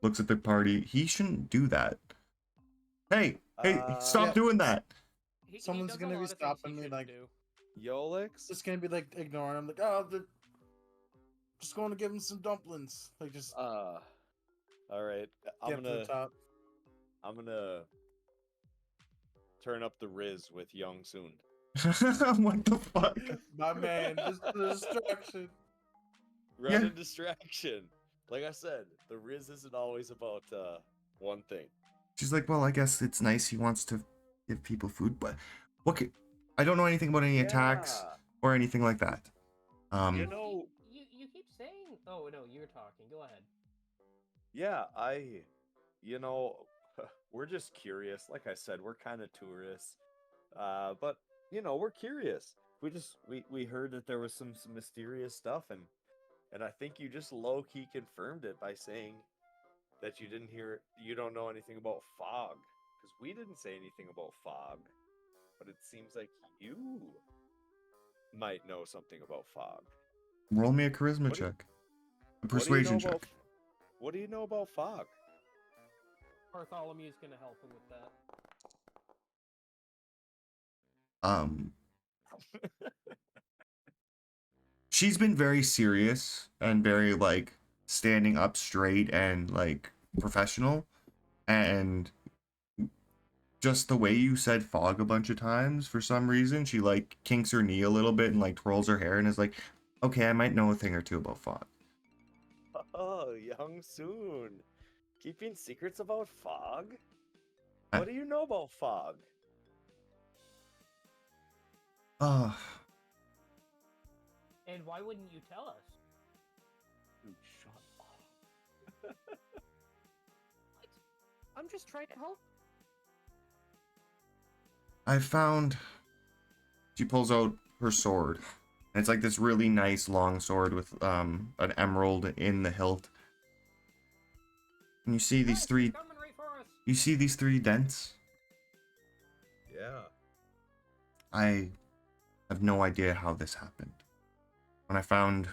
Speaker 1: looks at the party. He shouldn't do that. Hey, stop
Speaker 2: Yeah.
Speaker 1: doing that.
Speaker 2: Someone's
Speaker 4: does a
Speaker 2: gonna be
Speaker 4: lot of things he
Speaker 2: stopping me,
Speaker 4: shouldn't
Speaker 2: like-
Speaker 4: do.
Speaker 3: Yolix?
Speaker 2: Just gonna be like ignoring him, like, oh, they're just going to give him some dumplings. Like, just
Speaker 3: All right.
Speaker 2: get to the top.
Speaker 3: I'm gonna turn up the Riz with Young Soon.
Speaker 1: What the fuck?
Speaker 2: My man, just the distraction.
Speaker 3: Run
Speaker 1: Yeah.
Speaker 3: and distraction. Like I said, the Riz isn't always about one thing.
Speaker 1: She's like, well, I guess it's nice he wants to give people food, but I don't know anything about any attacks
Speaker 3: Yeah.
Speaker 1: or anything like that.
Speaker 3: You know,
Speaker 4: You keep saying. Oh no, you're talking. Go ahead.
Speaker 3: yeah, we're just curious. Like I said, we're kind of tourists. But we're curious. We heard that there was some mysterious stuff, and I think you just low key confirmed it by saying that you don't know anything about fog, because we didn't say anything about fog, but it seems like you might know something about fog.
Speaker 1: Roll me a charisma
Speaker 3: What do you-
Speaker 1: check. A persuasion check.
Speaker 3: What do you know about fog?
Speaker 4: Bartholomew's gonna help him with that.
Speaker 1: She's been very serious and very like standing up straight and like professional, and just the way you said fog a bunch of times, for some reason she like kinks her knee a little bit and like twirls her hair and is like, okay, I might know a thing or two about fog.
Speaker 3: Oh, Young Soon. Keeping secrets about fog?
Speaker 1: I-
Speaker 3: What do you know about fog?
Speaker 4: And why wouldn't you tell us?
Speaker 3: Dude, shut up.
Speaker 4: I'm just trying to help.
Speaker 1: I found. She pulls out her sword. And it's like this really nice long sword with an emerald in the hilt. And you see these
Speaker 4: Yes,
Speaker 1: three.
Speaker 4: he's coming right for us.
Speaker 1: You see these 3 dents?
Speaker 3: Yeah.
Speaker 1: I have no idea how this happened. When I found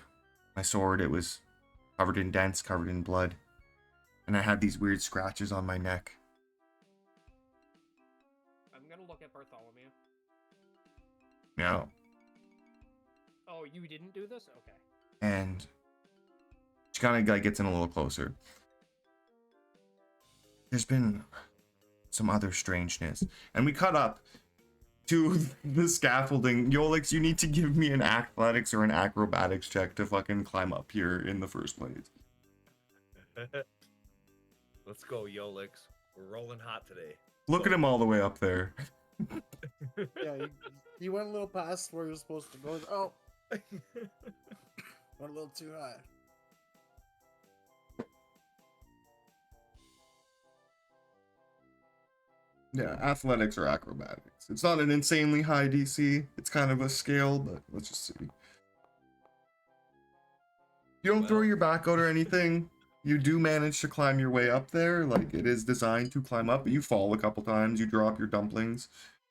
Speaker 1: my sword, it was covered in dents, covered in blood. And I had these weird scratches on my neck.
Speaker 4: I'm gonna look at Bartholomew.
Speaker 1: Yeah.
Speaker 4: Oh, you didn't do this? Okay.
Speaker 1: And she kind of like gets in a little closer. There's been some other strangeness. And we cut up to the scaffolding. Yolix, you need to give me an athletics or an acrobatics check to fucking climb up here in the first place.
Speaker 3: Let's go, Yolix. We're rolling hot today.
Speaker 1: Look at him all the way up there.
Speaker 2: Yeah, you went a little past where you're supposed to go. Oh, went a little too high.
Speaker 1: Yeah, athletics or acrobatics. It's not an insanely high DC. It's kind of a scale, but let's just see. You don't throw
Speaker 3: Well-
Speaker 1: your back out or anything. You do manage to climb your way up there. Like, it is designed to climb up, but you fall a couple times. You drop your dumplings.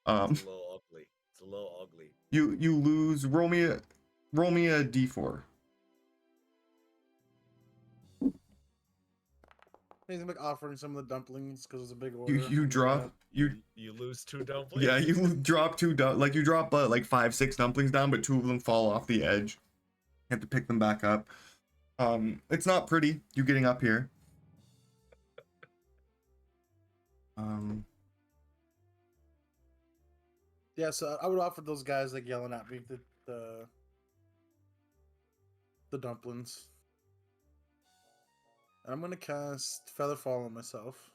Speaker 3: It's a little ugly. a little ugly.
Speaker 1: You lose. Roll me a d4.
Speaker 2: Anything like offering some of the dumplings because it's a big order.
Speaker 1: You drop you
Speaker 3: You lose 2 dumplings.
Speaker 1: yeah you drop you drop like 5-6 dumplings down, but 2 of them fall off the edge. You have to pick them back up. It's not pretty. You getting up here.
Speaker 2: Yeah, so I would offer those guys like yelling at me the dumplings. And I'm gonna cast Feather Fall on myself.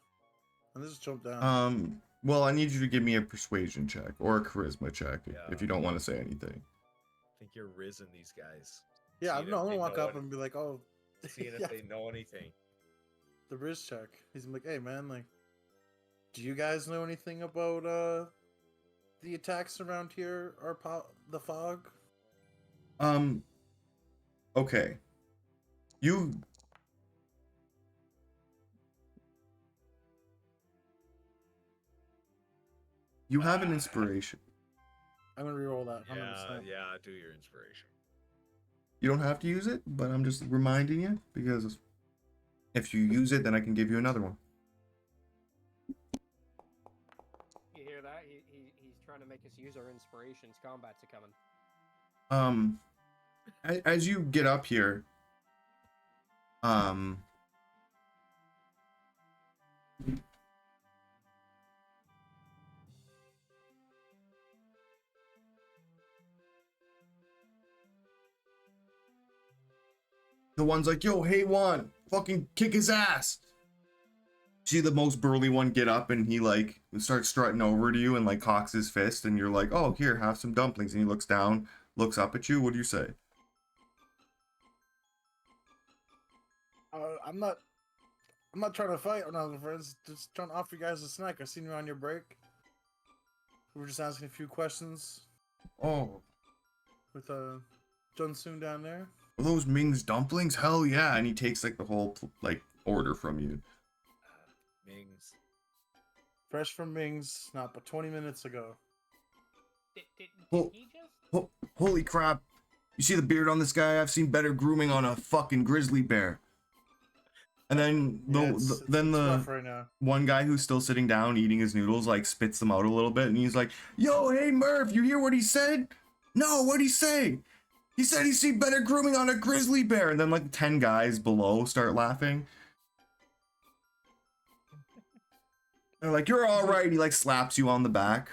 Speaker 2: And just jump down.
Speaker 1: Well, I need you to give me a persuasion check or a charisma check if
Speaker 3: Yeah.
Speaker 1: you don't want to say anything.
Speaker 3: I think you're rizzing these guys.
Speaker 2: Yeah, I'm
Speaker 3: Seeing if
Speaker 2: gonna
Speaker 3: they
Speaker 2: walk
Speaker 3: know
Speaker 2: up and be like, oh,
Speaker 3: Seeing if
Speaker 2: yeah,
Speaker 3: they know anything.
Speaker 2: the Riz check. He's like, hey man, like, do you guys know anything about the attacks around here or the fog?
Speaker 1: Okay. You have an inspiration.
Speaker 2: I'm gonna reroll that. 100%.
Speaker 3: Yeah, do your inspiration.
Speaker 1: You don't have to use it, but I'm just reminding you because if you use it, then I can give you another one.
Speaker 4: You hear that? He's trying to make us use our inspirations. Combats are coming.
Speaker 1: As you get up here, the one's like, yo, hey Juan, fucking kick his ass. See the most burly one get up and he like starts strutting over to you and like cocks his fist and you're like, oh, here, have some dumplings. And he looks down, looks up at you. What do you say?
Speaker 2: I'm not trying to fight or nothing, friends. Just trying to offer you guys a snack. I seen you on your break. We were just asking a few questions
Speaker 1: Oh,
Speaker 2: with Junsoon down there.
Speaker 1: are those Ming's dumplings? Hell yeah. And he takes like the whole like order from you.
Speaker 3: Mings.
Speaker 2: Fresh from Ming's, not but 20 minutes ago.
Speaker 4: Did
Speaker 1: Oh.
Speaker 4: he just?
Speaker 1: Oh, holy crap. You see the beard on this guy? I've seen better grooming on a fucking grizzly bear. And then
Speaker 2: It's rough right now.
Speaker 1: one guy who's still sitting down eating his noodles like spits them out a little bit and he's like, yo, hey Murph, you hear what he said? No, what'd he say? He said he's seen better grooming on a grizzly bear. And then like 10 guys below start laughing. They're like, you're all right. He like slaps you on the back.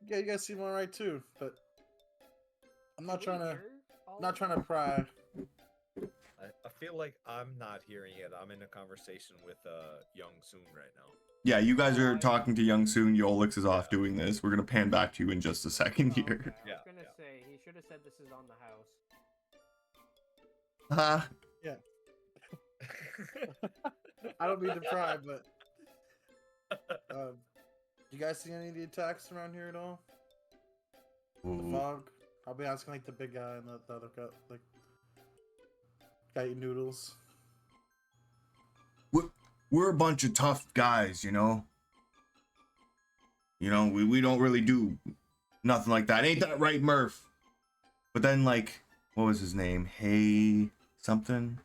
Speaker 2: Yeah, you guys seem alright too, but I'm not
Speaker 4: Did we
Speaker 2: trying to
Speaker 4: hear all
Speaker 2: not
Speaker 4: of
Speaker 2: trying
Speaker 4: that?
Speaker 2: to pry.
Speaker 3: I feel like I'm not hearing it. I'm in a conversation with Young Soon right now.
Speaker 1: Yeah, you guys are
Speaker 4: Oh, I-
Speaker 1: talking to Young Soon. Yolix is off doing this. We're gonna pan back to you in just a second
Speaker 4: Oh, okay.
Speaker 1: here.
Speaker 4: I was
Speaker 3: Yeah,
Speaker 4: gonna
Speaker 3: yeah.
Speaker 4: say he should have said this is on the house.
Speaker 1: Ah,
Speaker 2: I don't mean to pry, but you guys see any of the attacks around here at all? The
Speaker 1: ooh.
Speaker 2: fog. I'll be asking like the big guy and the other guy, like guy eating noodles.
Speaker 1: We're a bunch of tough guys, you know. We don't really do nothing like that. Ain't that right, Murph? But then like, what was his name? Hey something.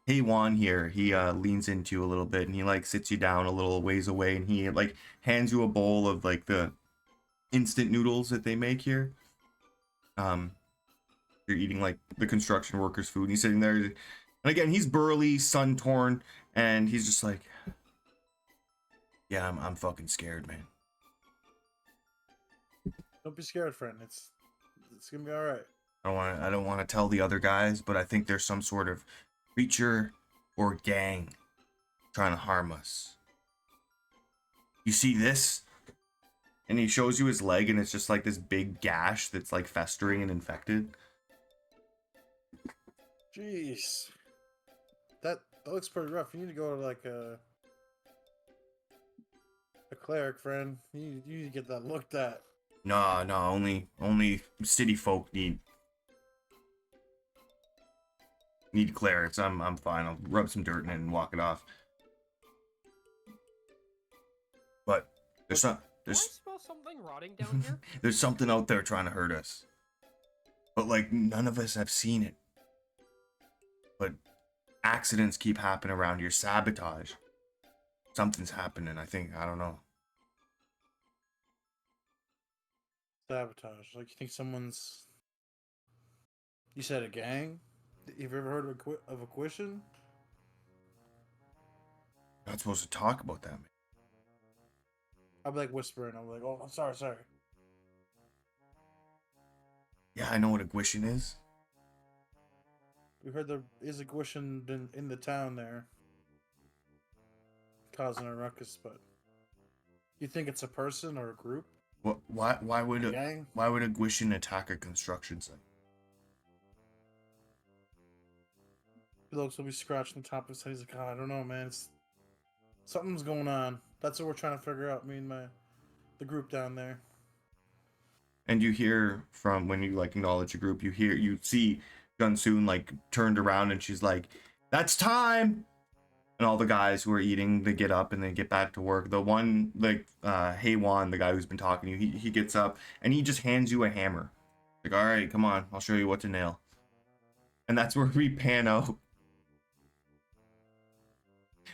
Speaker 1: Hey Juan here. He leans into you a little bit and he like sits you down a little ways away and he like hands you a bowl of like the instant noodles that they make here. You're eating like the construction workers' food and he's sitting there and again he's burly, sun torn, and he's just like, yeah, I'm fucking scared, man.
Speaker 2: Don't be scared, friend. It's gonna be all right.
Speaker 1: I don't want to tell the other guys, but I think there's some sort of creature or gang trying to harm us. You see this? And he shows you his leg and it's just like this big gash that's like festering and infected.
Speaker 2: Jeez, that looks pretty rough. You need to go to like a cleric, friend. You need to get that looked at.
Speaker 1: No, only city folk need clerics. I'm fine. I'll rub some dirt in it and walk it off. But There's not.
Speaker 4: Do I
Speaker 1: There's
Speaker 4: smell something rotting down here?
Speaker 1: there's something out there trying to hurt us. But like none of us have seen it. But accidents keep happening around here. Sabotage. Something's happening. I think. I don't know.
Speaker 2: Sabotage. Like, you think someone's. You said a gang? You've ever heard of a question?
Speaker 1: Not supposed to talk about that. Man.
Speaker 2: I'll be like whispering. I'm like, oh, I'm sorry, sorry.
Speaker 1: Yeah, I know what a guishin is.
Speaker 2: We heard there is a question in the town there, causing a ruckus. But you think it's a person or a group?
Speaker 1: What? Why would
Speaker 2: A
Speaker 1: a
Speaker 2: gang?
Speaker 1: why would a guishin attack a construction site?
Speaker 2: He looks will be scratching the top of his head. He's like, oh, I don't know, man. Something's going on. That's what we're trying to figure out. Me and the group down there.
Speaker 1: And you hear from when you like acknowledge a group, you see Gunsoon like turned around and she's like, "That's time!" And all the guys who are eating, they get up and they get back to work. The one like Haywan, the guy who's been talking to you, he gets up and he just hands you a hammer. Like, all right, come on, I'll show you what to nail. And that's where we pan out.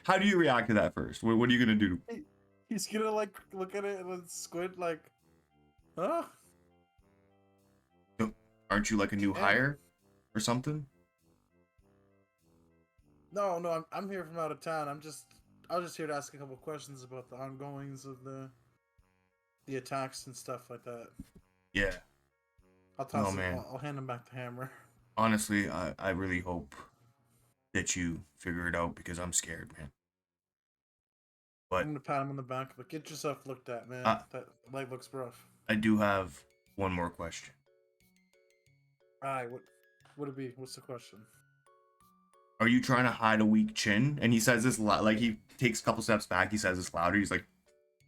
Speaker 1: How do you react to that first? What are you gonna do?
Speaker 2: He's gonna like look at it and then squint like, huh?
Speaker 1: Aren't you like a new
Speaker 2: Yeah.
Speaker 1: hire or something?
Speaker 2: No, I'm here from out of town. I was just here to ask a couple questions about the ongoings of the attacks and stuff like that.
Speaker 1: Yeah.
Speaker 2: I'll toss
Speaker 1: Oh, man.
Speaker 2: I'll hand him back the hammer.
Speaker 1: Honestly, I really hope that you figure it out because I'm scared, man. But
Speaker 2: I'm gonna pat him on the back, but get yourself looked at, man. That leg looks rough.
Speaker 1: I do have one more question.
Speaker 2: Alright, what would it be? What's the question?
Speaker 1: Are you trying to hide a weak chin? And he says this like he takes a couple steps back. He says this louder. He's like,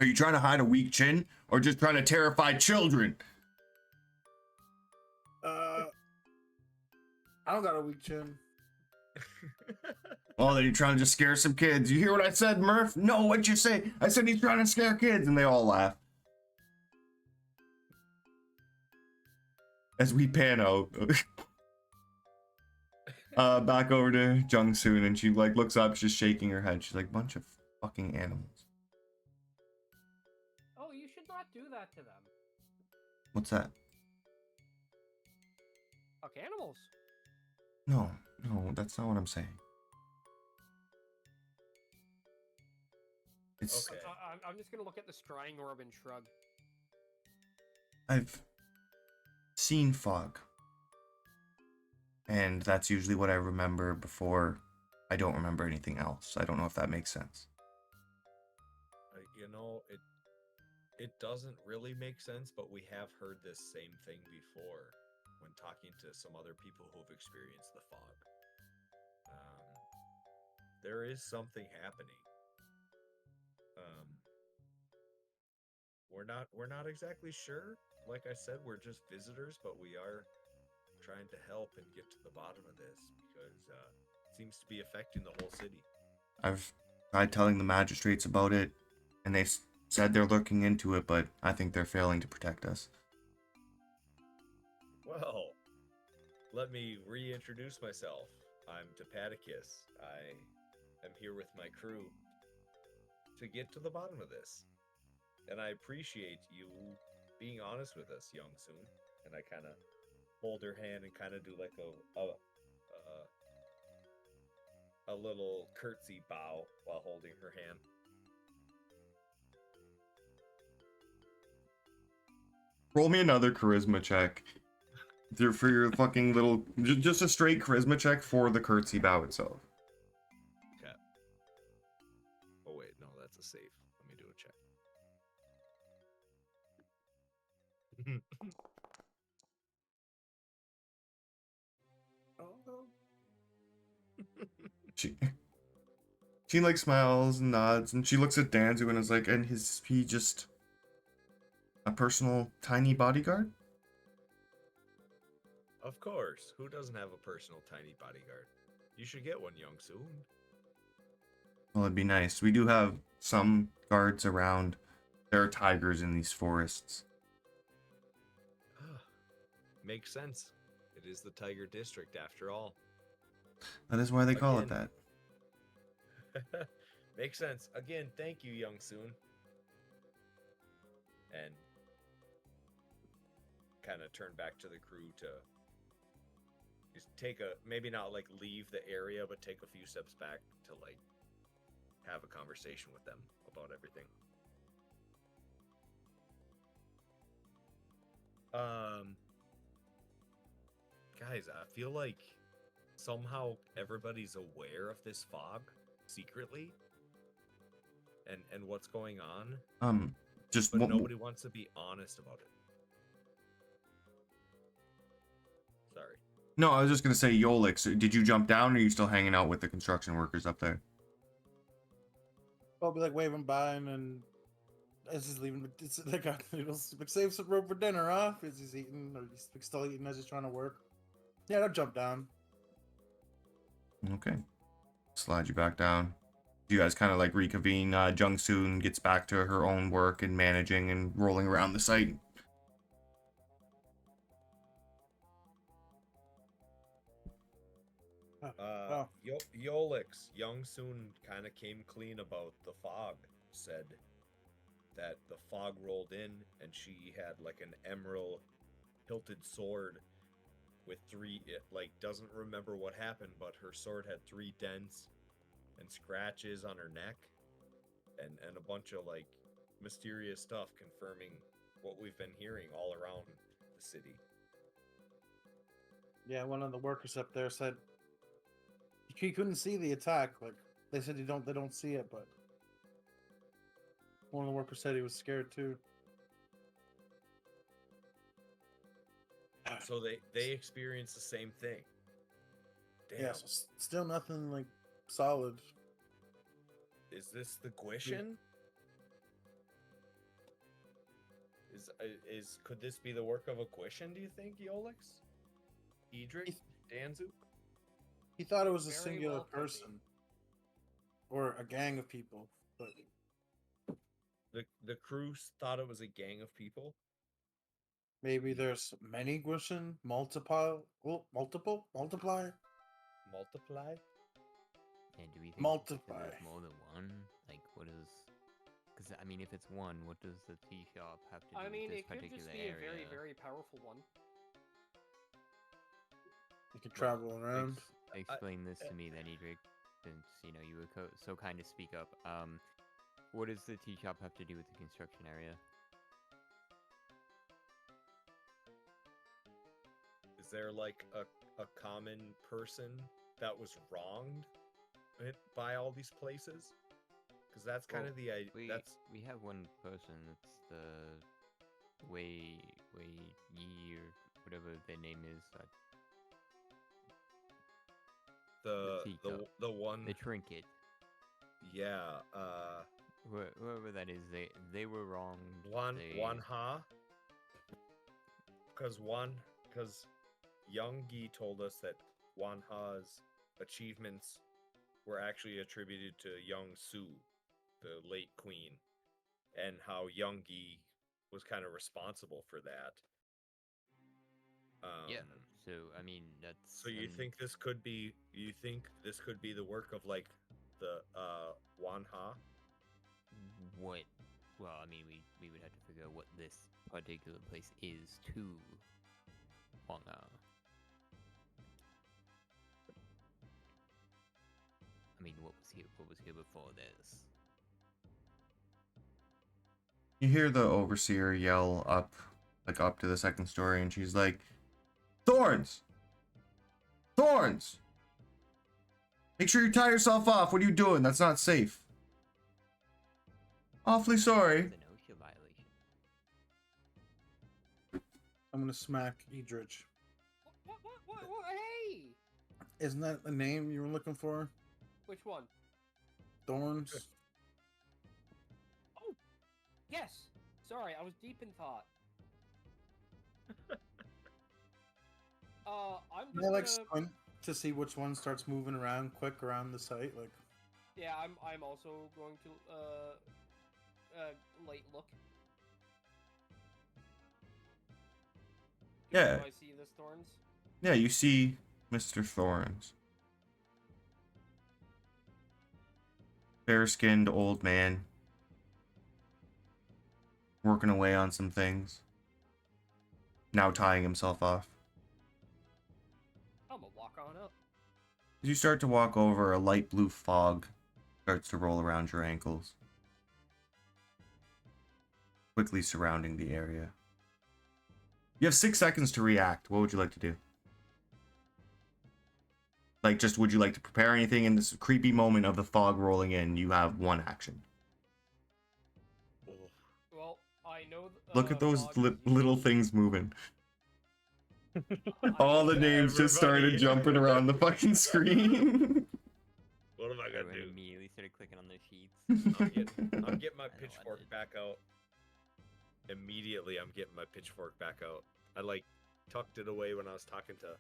Speaker 1: "Are you trying to hide a weak chin or just trying to terrify children?"
Speaker 2: I don't got a weak chin.
Speaker 1: Oh, then you're trying to just scare some kids. You hear what I said, Murph? No, what'd you say? I said he's trying to scare kids, and they all laugh. As we pan out. Back over to Jungsoon, and she like looks up, she's shaking her head. She's like, bunch of fucking animals.
Speaker 4: Oh, you should not do that to them.
Speaker 1: What's that?
Speaker 4: Fuck animals.
Speaker 1: No, that's not what I'm saying. It's
Speaker 3: Okay.
Speaker 4: I'm just gonna look at the scrying orb and shrug.
Speaker 1: I've seen fog. And that's usually what I remember before I don't remember anything else. I don't know if that makes sense.
Speaker 6: You know, it doesn't really make sense, but we have heard this same thing before when talking to some other people who've experienced the fog. There is something happening. We're not exactly sure. Like I said, we're just visitors, but we are trying to help and get to the bottom of this because it seems to be affecting the whole city.
Speaker 1: I've tried telling the magistrates about it, and they've said they're looking into it, but I think they're failing to protect us.
Speaker 6: Well, let me reintroduce myself. I'm Topaticus. I am here with my crew to get to the bottom of this. And I appreciate you being honest with us, Youngsoon. And I kind of hold her hand and kind of do like a little curtsy bow while holding her hand.
Speaker 1: Roll me another charisma check. For your fucking little... Just a straight charisma check for the curtsy bow itself.
Speaker 6: Okay. Oh wait, no, that's a save. Let me do a check.
Speaker 1: She like smiles and nods, and she looks at Danzu and is like, and he just a personal tiny bodyguard?
Speaker 6: Of course. Who doesn't have a personal tiny bodyguard? You should get one, Youngsoon.
Speaker 1: Well, it'd be nice. We do have some guards around, There are tigers in these forests.
Speaker 6: Makes sense. It is the Tiger District after all.
Speaker 1: That is why they call it
Speaker 6: Again.
Speaker 1: that.
Speaker 6: Makes sense. Again, thank you, Young Soon. And kind of turn back to the crew to just take a, maybe not like leave the area, but take a few steps back to like have a conversation with them about everything. Guys, I feel like somehow everybody's aware of this fog secretly and what's going on,
Speaker 1: Just
Speaker 6: but
Speaker 1: one,
Speaker 6: nobody wants to be honest about it. Sorry.
Speaker 1: no, I was just gonna say, Yolix, did you jump down, or are you still hanging out with the construction workers up there?
Speaker 2: I'll be like waving by, and then as he's leaving, it's like save some room for dinner, huh? As he's eating, or he's still eating as he's trying to work. Yeah, I'll jump down.
Speaker 1: Okay. Slide you back down. You guys kind of like reconvene. Jung Soon gets back to her own work and managing and rolling around the site.
Speaker 2: Oh.
Speaker 6: Yolix, Young Soon kind of came clean about the fog. Said that the fog rolled in and she had like an emerald hilted sword with three. It like doesn't remember what happened, but her sword had 3 dents and scratches on her neck, and a bunch of like mysterious stuff confirming what we've been hearing all around the city.
Speaker 2: Yeah, one of the workers up there said he couldn't see the attack. Like they said, they don't see it, but one of the workers said he was scared too.
Speaker 6: So they experienced the same thing. Damn.
Speaker 2: Yeah, so still nothing like solid.
Speaker 6: Is this the Guishin? Is could this be the work of a Guishin, do you think, Yolix? Edric? Danzuk?
Speaker 2: He thought it was a
Speaker 4: Very
Speaker 2: singular
Speaker 4: well could be.
Speaker 2: person or a gang of people, but
Speaker 6: The crew thought it was a gang of people?
Speaker 2: maybe there's many Guishin, multiply.
Speaker 5: Yeah,
Speaker 6: Multiply?
Speaker 5: do we think
Speaker 2: Multiply.
Speaker 5: there's more than one? Like, what is? Because I mean, if it's one, what does the tea shop have to do
Speaker 4: I mean,
Speaker 5: with this
Speaker 4: it could
Speaker 5: particular
Speaker 4: just be a
Speaker 5: area?
Speaker 4: very, very powerful one.
Speaker 2: You can travel around.
Speaker 5: Explain this to me then, Edric, since you know you were so kind to speak up. What does the tea shop have to do with the construction area?
Speaker 6: Is there like a common person that was wronged by all these places? Because that's kind of the idea.
Speaker 5: We have one person. That's the Wei Yi or whatever their name is.
Speaker 6: The one.
Speaker 5: The trinket.
Speaker 6: Yeah.
Speaker 5: Whoever that is, they were wrong.
Speaker 6: Wanha. Because Young Gi told us that Wanha's achievements were actually attributed to Young Su, the late queen, and how Young Gi was kind of responsible for that.
Speaker 5: Yeah. So I mean, that's.
Speaker 6: So you think this could be? You think this could be the work of like the Wanha?
Speaker 5: What? Well, I mean, we would have to figure out what this particular place is to Huanga. I mean, what was here? What was here before this?
Speaker 1: You hear the overseer yell up, like up to the second story, and she's like, "Thorns! Thorns! Make sure you tie yourself off. What are you doing? That's not safe." Awfully sorry.
Speaker 5: It's an OSHA violation.
Speaker 2: I'm gonna smack Edrich.
Speaker 4: What? Hey!
Speaker 2: Isn't that the name you were looking for?
Speaker 4: Which one?
Speaker 2: Thorns.
Speaker 4: Oh, yes. Sorry, I was deep in thought. I'm
Speaker 2: I
Speaker 4: just
Speaker 2: like
Speaker 4: gonna...
Speaker 2: squint to see which one starts moving around quick around the site. Like,
Speaker 4: Yeah, I'm also going to light look?
Speaker 1: Yeah.
Speaker 4: Do I see this Thorns?
Speaker 1: Yeah, you see Mr. Thorns. Fair-skinned old man. Working away on some things. Now tying himself off.
Speaker 4: I'm gonna walk on up.
Speaker 1: As you start to walk over, a light blue fog starts to roll around your ankles, quickly surrounding the area. You have 6 seconds to react. What would you like to do? Like, just would you like to prepare anything in this creepy moment of the fog rolling in? You have 1 action.
Speaker 4: Well, I know.
Speaker 1: Look at those
Speaker 4: fog is
Speaker 1: little
Speaker 4: usually-
Speaker 1: things moving.
Speaker 4: I
Speaker 1: All the
Speaker 4: know-
Speaker 1: names just started
Speaker 6: Everybody.
Speaker 1: jumping around the fucking screen.
Speaker 6: What am I gonna
Speaker 5: Everyone
Speaker 6: do?
Speaker 5: immediately started clicking on their sheets.
Speaker 6: I'm getting my
Speaker 5: I know I
Speaker 6: pitchfork
Speaker 5: did.
Speaker 6: back out. Immediately, I'm getting my pitchfork back out. I like tucked it away when I was talking to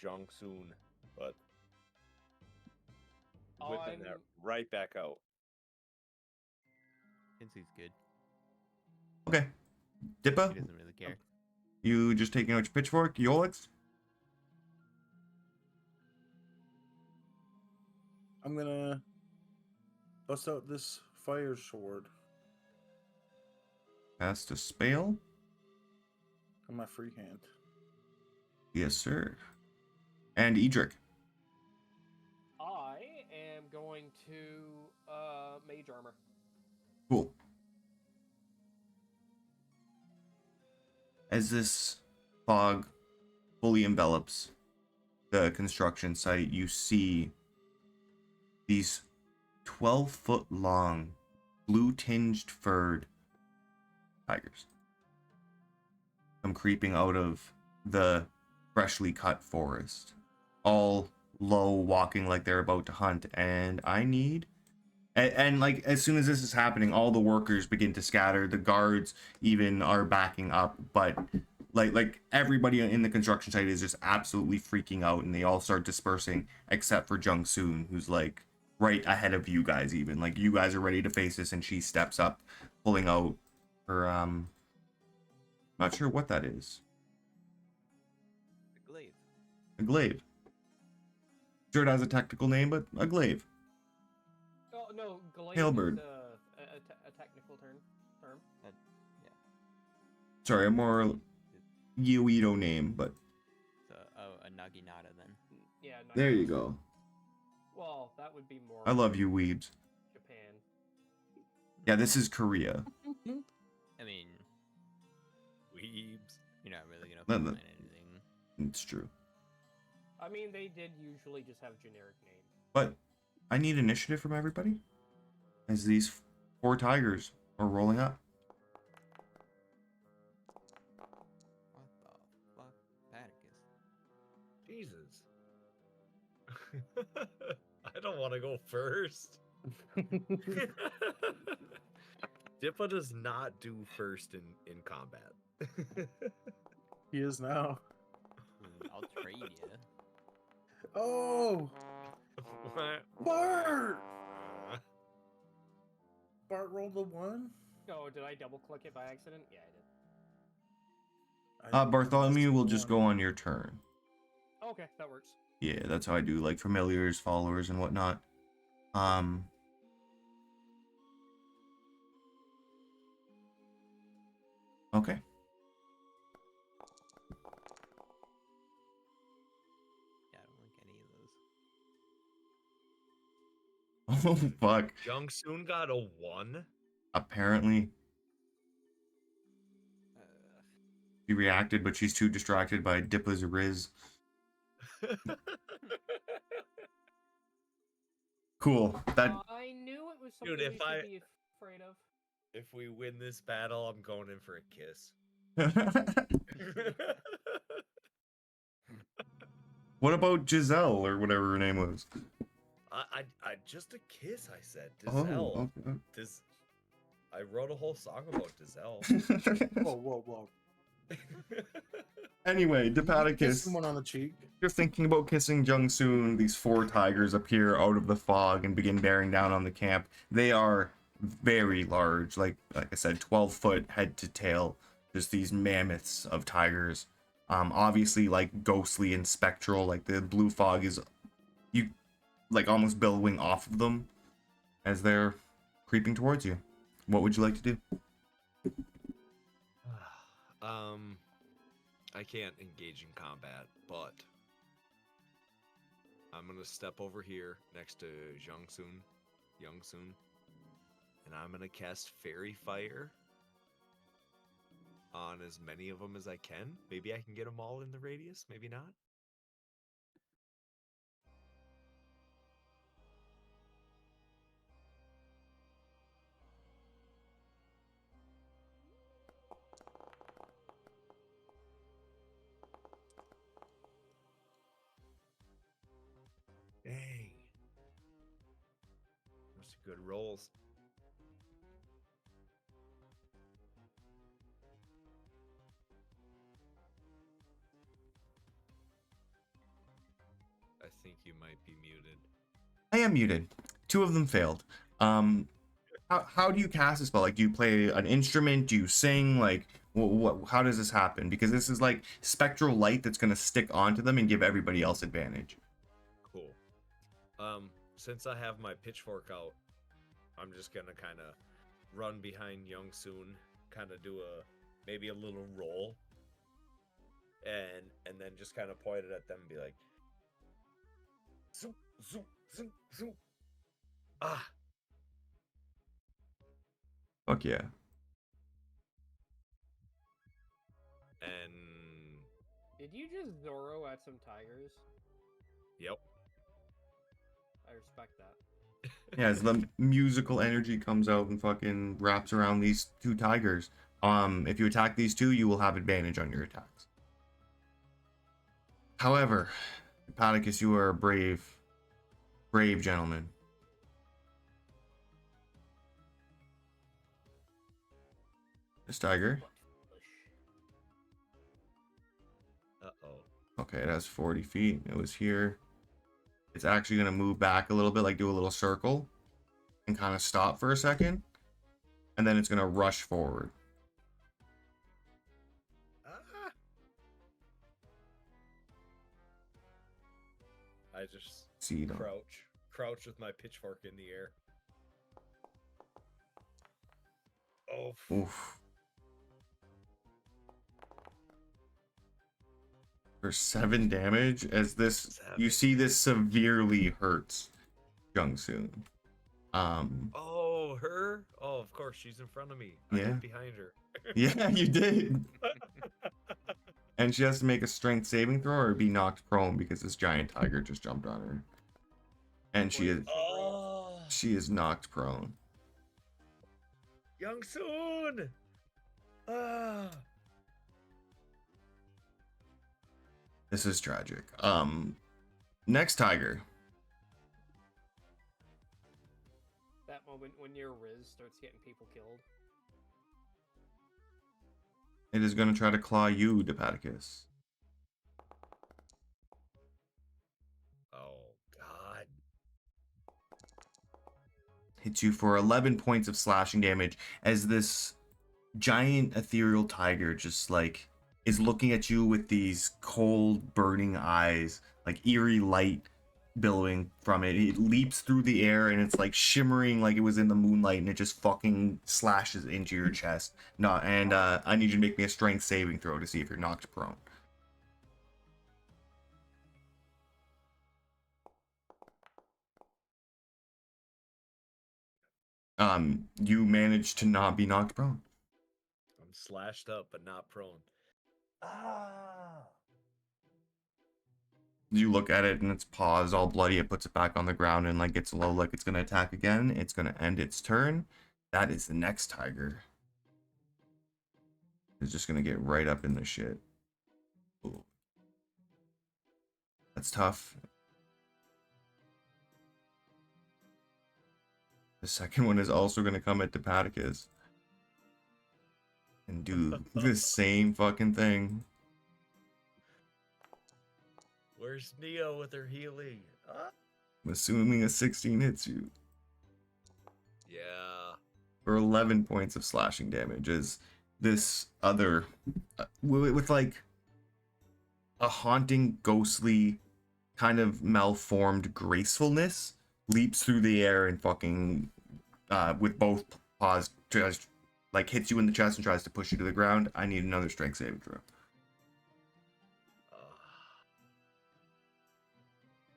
Speaker 3: Jung Soon, but whipping that right back out.
Speaker 5: Kinsu's good.
Speaker 1: Okay.
Speaker 5: He
Speaker 1: Dippa,
Speaker 5: doesn't really care.
Speaker 1: you just taking out your pitchfork? Yolix?
Speaker 2: I'm gonna bust out this fire sword
Speaker 1: Cast a spell?
Speaker 2: in my free hand.
Speaker 1: Yes, sir. And Edric.
Speaker 4: I am going to mage armor.
Speaker 1: Cool. As this fog fully envelops the construction site, you see these 12-foot long, blue-tinged furred tigers come creeping out of the freshly cut forest, all low, walking like they're about to hunt. And I need and like as soon as this is happening, all the workers begin to scatter. The guards even are backing up, but like everybody in the construction site is just absolutely freaking out, and they all start dispersing except for Jung Soon, who's like right ahead of you guys. Even like you guys are ready to face this, and she steps up, pulling out her not sure what that is.
Speaker 5: The glaive.
Speaker 1: A glaive. Sure, it has a technical name, but a glaive.
Speaker 4: Oh no, glaive
Speaker 1: Halberd.
Speaker 4: is a technical term.
Speaker 1: Sorry, a more Yeonido name, but
Speaker 5: So, a naginata then.
Speaker 4: Yeah. not-
Speaker 1: there you go.
Speaker 4: Well, that would be more.
Speaker 1: I love you, weebs.
Speaker 4: Japan.
Speaker 1: Yeah, this is Korea.
Speaker 5: I mean,
Speaker 6: weebs.
Speaker 5: you're not really gonna
Speaker 1: No, no.
Speaker 5: find anything.
Speaker 1: It's true.
Speaker 4: I mean, they did usually just have generic names.
Speaker 1: But I need initiative from everybody as these 4 tigers are rolling up.
Speaker 5: What the fuck, Paticus?
Speaker 6: Jesus. I don't want to go first. Dippa does not do first in combat.
Speaker 2: He is now.
Speaker 5: I'll trade you.
Speaker 2: Oh, Bart! Bart rolled a 1.
Speaker 4: Oh, did I double click it by accident? Yeah, I did.
Speaker 1: Bartholomew will just go on your turn.
Speaker 4: Okay, that works.
Speaker 1: Yeah, that's how I do like familiars, followers, and whatnot. Okay.
Speaker 5: Yeah, I don't like any of those.
Speaker 1: Oh fuck.
Speaker 6: Jung Soon got a 1.
Speaker 1: Apparently
Speaker 5: Uh,
Speaker 1: she reacted, but she's too distracted by Dippa's Riz. Cool. That
Speaker 4: I knew it was something
Speaker 6: Dude,
Speaker 4: we
Speaker 6: if
Speaker 4: should
Speaker 6: I-
Speaker 4: be afraid of.
Speaker 6: If we win this battle, I'm going in for a kiss.
Speaker 1: What about Giselle or whatever her name was?
Speaker 6: I just a kiss. I said,
Speaker 1: Oh,
Speaker 6: Giselle.
Speaker 1: okay.
Speaker 6: I wrote a whole song about Giselle.
Speaker 2: Whoa, whoa, whoa.
Speaker 1: Anyway,
Speaker 2: Kissing
Speaker 1: Dipaticus,
Speaker 2: one on the cheek.
Speaker 1: you're thinking about kissing Jung Soon. These 4 tigers appear out of the fog and begin bearing down on the camp. They are very large, like I said, 12-foot head to tail. Just these mammoths of tigers. Obviously like ghostly and spectral. Like the blue fog is you like almost billowing off of them as they're creeping towards you. What would you like to do?
Speaker 6: I can't engage in combat, but I'm gonna step over here next to Young Soon, and I'm gonna cast Fairy Fire on as many of them as I can. Maybe I can get them all in the radius, maybe not. Dang. Those are good rolls. I think you might be muted.
Speaker 1: I am muted. 2 of them failed. How do you cast a spell? Like, do you play an instrument? Do you sing? Like, what? How does this happen? Because this is like spectral light that's gonna stick onto them and give everybody else advantage.
Speaker 6: Cool. Since I have my pitchfork out, I'm just gonna kind of run behind Young Soon, kind of do maybe a little roll, and then just kind of point it at them and be like, zoom, zoom, zoom, zoom. Ah,
Speaker 1: Fuck yeah.
Speaker 6: and
Speaker 4: Did you just Zorro at some tigers?
Speaker 6: yep.
Speaker 4: I respect that.
Speaker 1: Yeah, as the musical energy comes out and fucking wraps around these 2 tigers. If you attack these 2, you will have advantage on your attacks. However, Paticus, you are a brave gentleman. This tiger.
Speaker 6: Uh-oh.
Speaker 1: Okay, it has 40 feet. It was here. It's actually going to move back a little bit, like do a little circle and kind of stop for a second. And then it's going to rush forward.
Speaker 6: Ah. I just
Speaker 1: See, you don't.
Speaker 6: crouch with my pitchfork in the air. Oh,
Speaker 1: Oof. For 7 damage, as this, you see this severely hurts Jung Soon.
Speaker 6: Oh, her? Oh, of course, she's in front of me. I
Speaker 1: Yeah.
Speaker 6: hid behind her.
Speaker 1: Yeah, you did. And she has to make a strength saving throw or be knocked prone because this giant tiger just jumped on her. And she
Speaker 6: Oh,
Speaker 1: is knocked prone.
Speaker 6: Young Soon. Ah.
Speaker 1: This is tragic. Next tiger.
Speaker 4: That moment when your Riz starts getting people killed.
Speaker 1: It is going to try to claw you, Dipaticus.
Speaker 6: Oh God.
Speaker 1: Hits you for 11 points of slashing damage as this giant ethereal tiger just like is looking at you with these cold burning eyes, like eerie light billowing from it. It leaps through the air and it's like shimmering like it was in the moonlight, and it just fucking slashes into your chest. I need you to make me a strength saving throw to see if you're knocked prone. You managed to not be knocked prone.
Speaker 6: I'm slashed up, but not prone. Ah.
Speaker 1: You look at it and its paw is all bloody. It puts it back on the ground and like gets low, like it's gonna attack again. It's gonna end its turn. That is the next tiger. It's just gonna get right up in the shit. Ooh. That's tough. The second one is also gonna come at Dipaticus. and do the same fucking thing.
Speaker 6: Where's Neo with her healing?
Speaker 1: I'm assuming a 16 hits you
Speaker 6: Yeah.
Speaker 1: for 11 points of slashing damage as this other, with like a haunting, ghostly, kind of malformed gracefulness, leaps through the air and fucking, with both paws, tries, like hits you in the chest and tries to push you to the ground. I need another strength saving throw.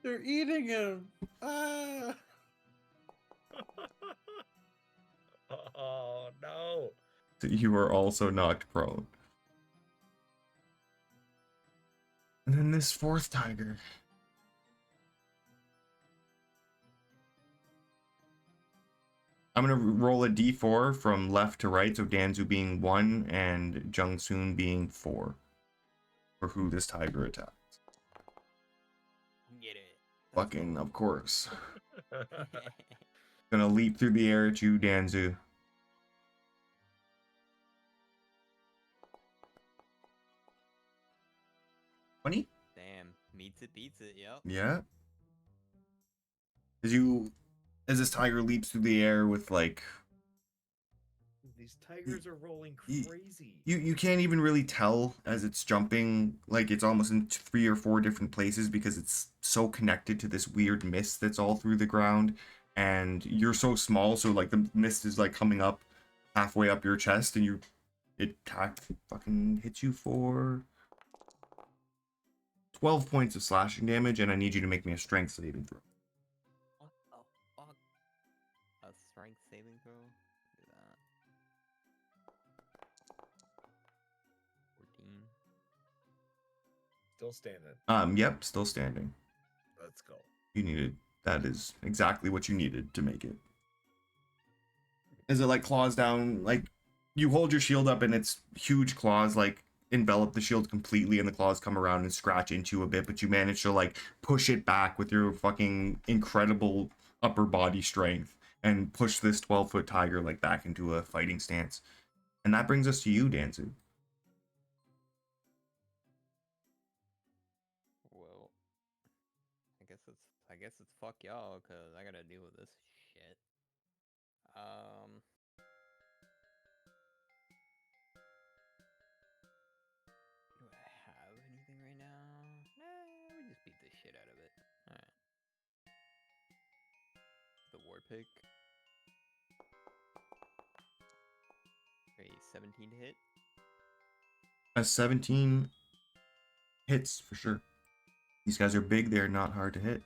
Speaker 2: They're eating him. Ah.
Speaker 6: Oh no.
Speaker 1: So you are also knocked prone. And then this fourth tiger. I'm gonna roll a d4 from left to right, so Danzu being 1 and Jungsoon being 4 for who this tiger attacks.
Speaker 5: Get it.
Speaker 1: Fucking, of course. Gonna leap through the air at you, Danzu. Funny?
Speaker 5: Damn. Meets it, beats it. Yep.
Speaker 1: Yeah. As this tiger leaps through the air with like,
Speaker 6: These tigers are rolling
Speaker 1: y-
Speaker 6: crazy.
Speaker 1: you can't even really tell as it's jumping, like it's almost in 3 or 4 different places because it's so connected to this weird mist that's all through the ground, and you're so small, so like the mist is like coming up halfway up your chest, and fucking hits you for 12 points of slashing damage, and I need you to make me a strength saving throw.
Speaker 5: What the fuck? A strength saving throw? Do that. 14.
Speaker 6: Still standing.
Speaker 1: Yep, still standing.
Speaker 6: Let's go.
Speaker 1: That is exactly what you needed to make it. As it like claws down, like you hold your shield up and its huge claws like envelop the shield completely, and the claws come around and scratch into you a bit, but you manage to like push it back with your fucking incredible upper body strength and push this 12-foot tiger like back into a fighting stance. And that brings us to you, Danzu.
Speaker 5: Well, I guess it's fuck y'all, cause I gotta deal with this shit. Do I have anything right now? Nah, we just beat the shit out of it. Alright. The war pick. A 17 to hit.
Speaker 1: A 17 hits for sure. These guys are big, they're not hard to hit.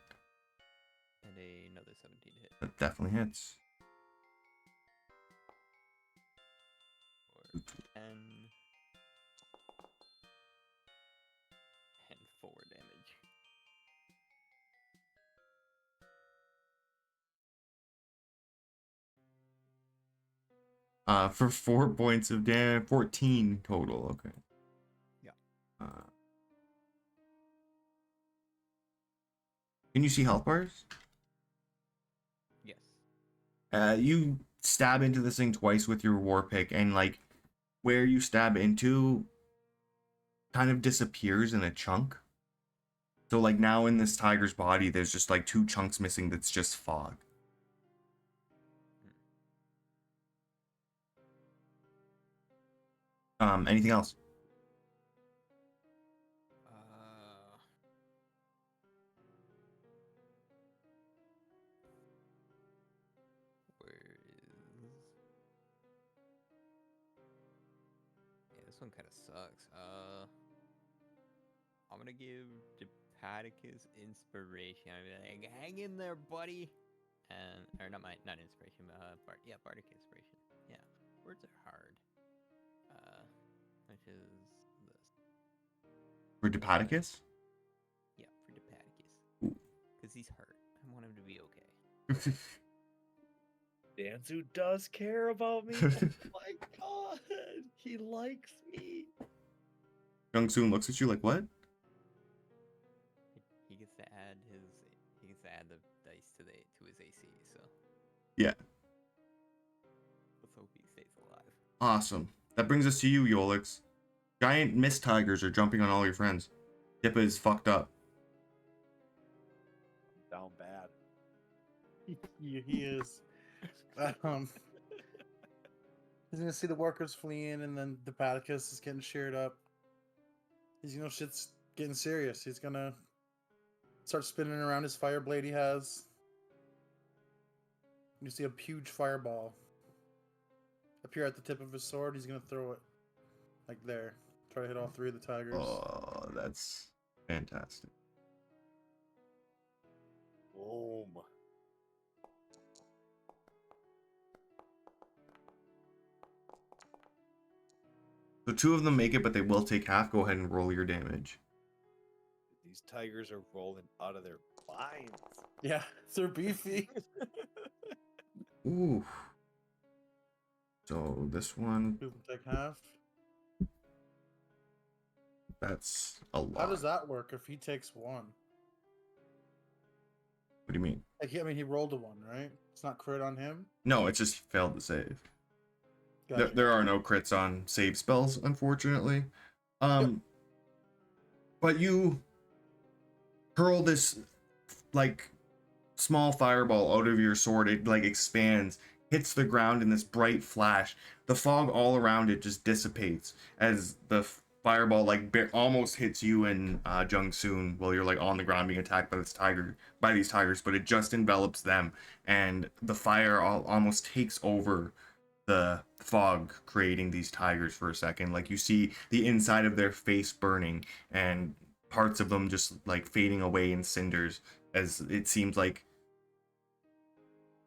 Speaker 5: And another 17 to hit.
Speaker 1: That definitely hits.
Speaker 5: Or 10. And 4 damage.
Speaker 1: For 4 points of damage, 14 total. Okay.
Speaker 5: Yeah.
Speaker 1: Can you see health bars?
Speaker 5: Yes.
Speaker 1: You stab into this thing twice with your war pick, and like where you stab into kind of disappears in a chunk. So like now in this tiger's body, there's just like 2 chunks missing that's just fog. Anything else?
Speaker 5: Where is... Yeah, this one kind of sucks. I'm gonna give Depaticus inspiration. I'm gonna be like, hang in there, buddy. And or not inspiration. Bardic inspiration. Yeah, words are hard. Which is this.
Speaker 1: For Depaticus?
Speaker 5: Yeah, for Depaticus. Because he's hurt. I want him to be okay.
Speaker 6: Danzu does care about me. Oh my god. He likes me.
Speaker 1: Jungsoon looks at you like, what?
Speaker 5: He gets to add the dice to his AC. So
Speaker 1: Yeah.
Speaker 5: let's hope he stays alive.
Speaker 1: Awesome. That brings us to you, Yolix. Giant mist tigers are jumping on all your friends. Dippa is fucked up.
Speaker 3: Down bad.
Speaker 2: He is. Um, he's gonna see the workers fleeing, and then the Paticus is getting sheared up. He's shit's getting serious. He's gonna start spinning around his fire blade he has. You see a huge fireball appear at the tip of his sword. He's gonna throw it like there. Try to hit all three of the tigers.
Speaker 1: Oh, that's fantastic.
Speaker 3: Boom.
Speaker 1: So 2 of them make it, but they will take half. Go ahead and roll your damage.
Speaker 3: These tigers are rolling out of their minds.
Speaker 2: Yeah, they're beefy.
Speaker 1: Ooh. So this one,
Speaker 2: Two of them take half.
Speaker 1: that's a lot.
Speaker 2: How does that work if he takes one?
Speaker 1: What do you mean?
Speaker 2: Like, he rolled a one, right? It's not crit on him.
Speaker 1: No, it's just failed to save.
Speaker 2: Gotcha.
Speaker 1: There are no crits on save spells, unfortunately. But you hurl this like small fireball out of your sword. It like expands, hits the ground in this bright flash. The fog all around it just dissipates as the fireball like almost hits you and Jung Soon while you're like on the ground being attacked by these tigers, but it just envelops them, and the fire almost takes over the fog, creating these tigers for a second. Like you see the inside of their face burning and parts of them just like fading away in cinders, as it seems like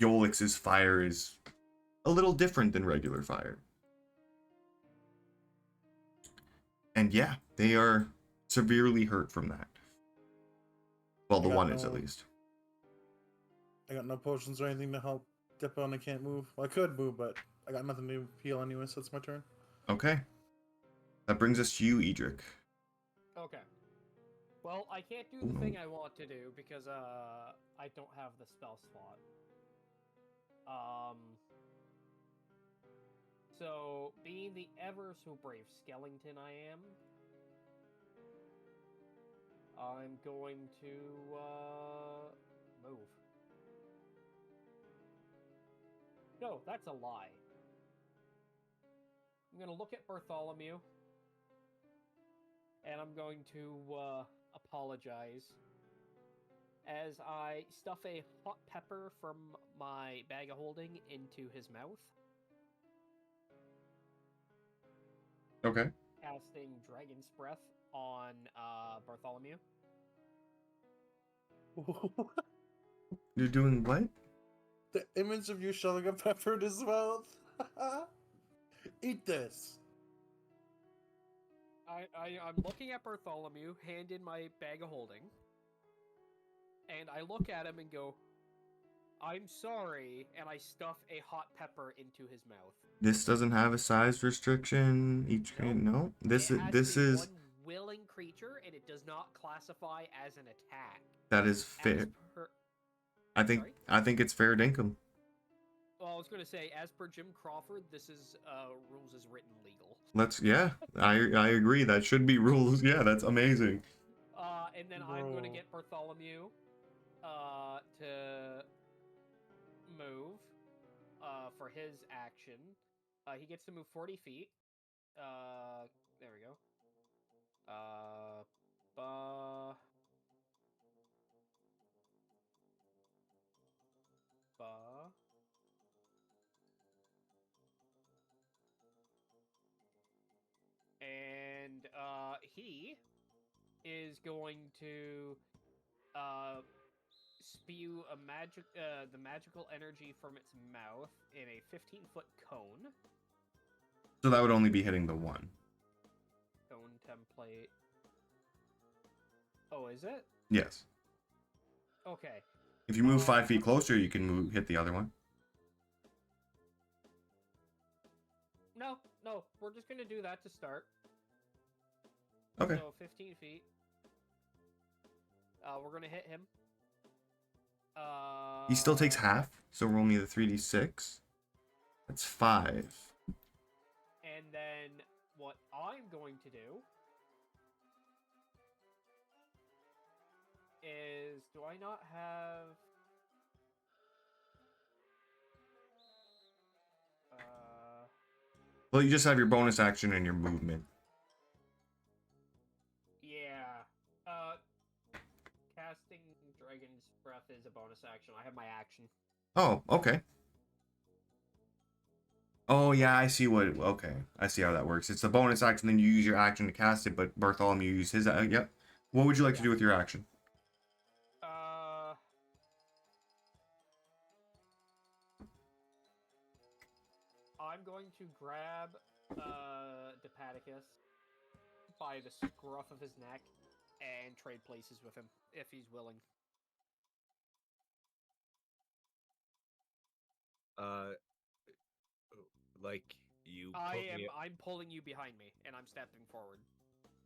Speaker 1: Yolix's fire is a little different than regular fire. And yeah, they are severely hurt from that. Well, the
Speaker 2: I got
Speaker 1: one is at
Speaker 2: no-
Speaker 1: least.
Speaker 2: I got no potions or anything to help Dippo, and I can't move. Well, I could move, but I got nothing to heal anyway, so it's my turn.
Speaker 1: Okay. That brings us to you, Edric.
Speaker 4: Okay. Well, I can't do
Speaker 1: Oh,
Speaker 4: the
Speaker 1: no.
Speaker 4: thing I want to do because I don't have the spell slot. So being the ever so brave skeleton I am, I'm going to move. No, that's a lie. I'm gonna look at Bartholomew, and I'm going to apologize as I stuff a hot pepper from my bag of holding into his mouth,
Speaker 1: Okay.
Speaker 4: casting Dragon's Breath on Bartholomew.
Speaker 1: You're doing what?
Speaker 2: The image of you shoving a pepper in his mouth. Eat this.
Speaker 4: I'm looking at Bartholomew, hand in my bag of holding, and I look at him and go, "I'm sorry," and I stuff a hot pepper into his mouth.
Speaker 1: This doesn't have a size restriction. Each no. This
Speaker 4: It has
Speaker 1: this
Speaker 4: to be
Speaker 1: is
Speaker 4: one willing creature, and it does not classify as an attack.
Speaker 1: that is
Speaker 4: As
Speaker 1: fair.
Speaker 4: per,
Speaker 1: I think it's fair dinkum.
Speaker 4: well, I was going to say, as per Jim Crawford, this is rules as written legal.
Speaker 1: I agree. That should be rules. Yeah, that's amazing.
Speaker 4: And then I'm going to
Speaker 2: Bro.
Speaker 4: get Bartholomew to move for his action. He gets to move 40 feet. There we go. Ba. And he is going to spew the magical energy from its mouth in a 15-foot cone.
Speaker 1: So that would only be hitting the one.
Speaker 4: Cone template. Oh, is it?
Speaker 1: Yes.
Speaker 4: Okay.
Speaker 1: If you move 5 feet closer, you can hit the other one.
Speaker 4: No, we're just gonna do that to start.
Speaker 1: Okay.
Speaker 4: So 15 feet. We're gonna hit him.
Speaker 1: He still takes half, so roll me the 3d6. That's 5.
Speaker 4: And then what I'm going to do is, do I not have...
Speaker 1: Well, you just have your bonus action and your movement.
Speaker 4: Yeah. Casting Dragon's Breath is a bonus action. I have my action.
Speaker 1: Oh, okay. Oh, yeah, I see what... Okay, I see how that works. It's a bonus action, then you use your action to cast it, but Bartholomew used his... yep. What would you like to do with your action?
Speaker 4: I'm going to grab Depaticus by the scruff of his neck and trade places with him, if he's willing.
Speaker 6: Like you put me.
Speaker 4: I'm pulling you behind me, and I'm stepping forward.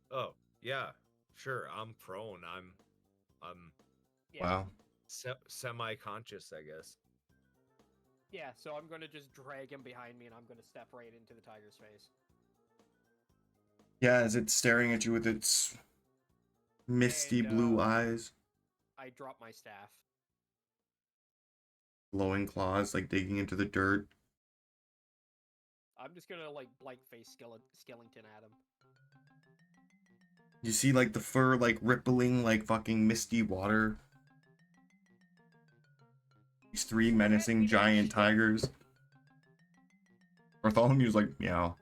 Speaker 6: Oh yeah, sure. I'm prone. I'm
Speaker 4: Yeah.
Speaker 1: Wow.
Speaker 6: semi-conscious, I guess.
Speaker 4: Yeah, so I'm going to just drag him behind me, and I'm going to step right into the tiger's face.
Speaker 1: Yeah, as it's staring at you with its misty blue eyes.
Speaker 4: I drop my staff.
Speaker 1: Glowing claws, like digging into the dirt.
Speaker 4: I'm just going to, like, blank face Skellington at him.
Speaker 1: You see, like, the fur, like, rippling, like, fucking misty water. These three menacing giant tigers. Bartholomew's like, meow.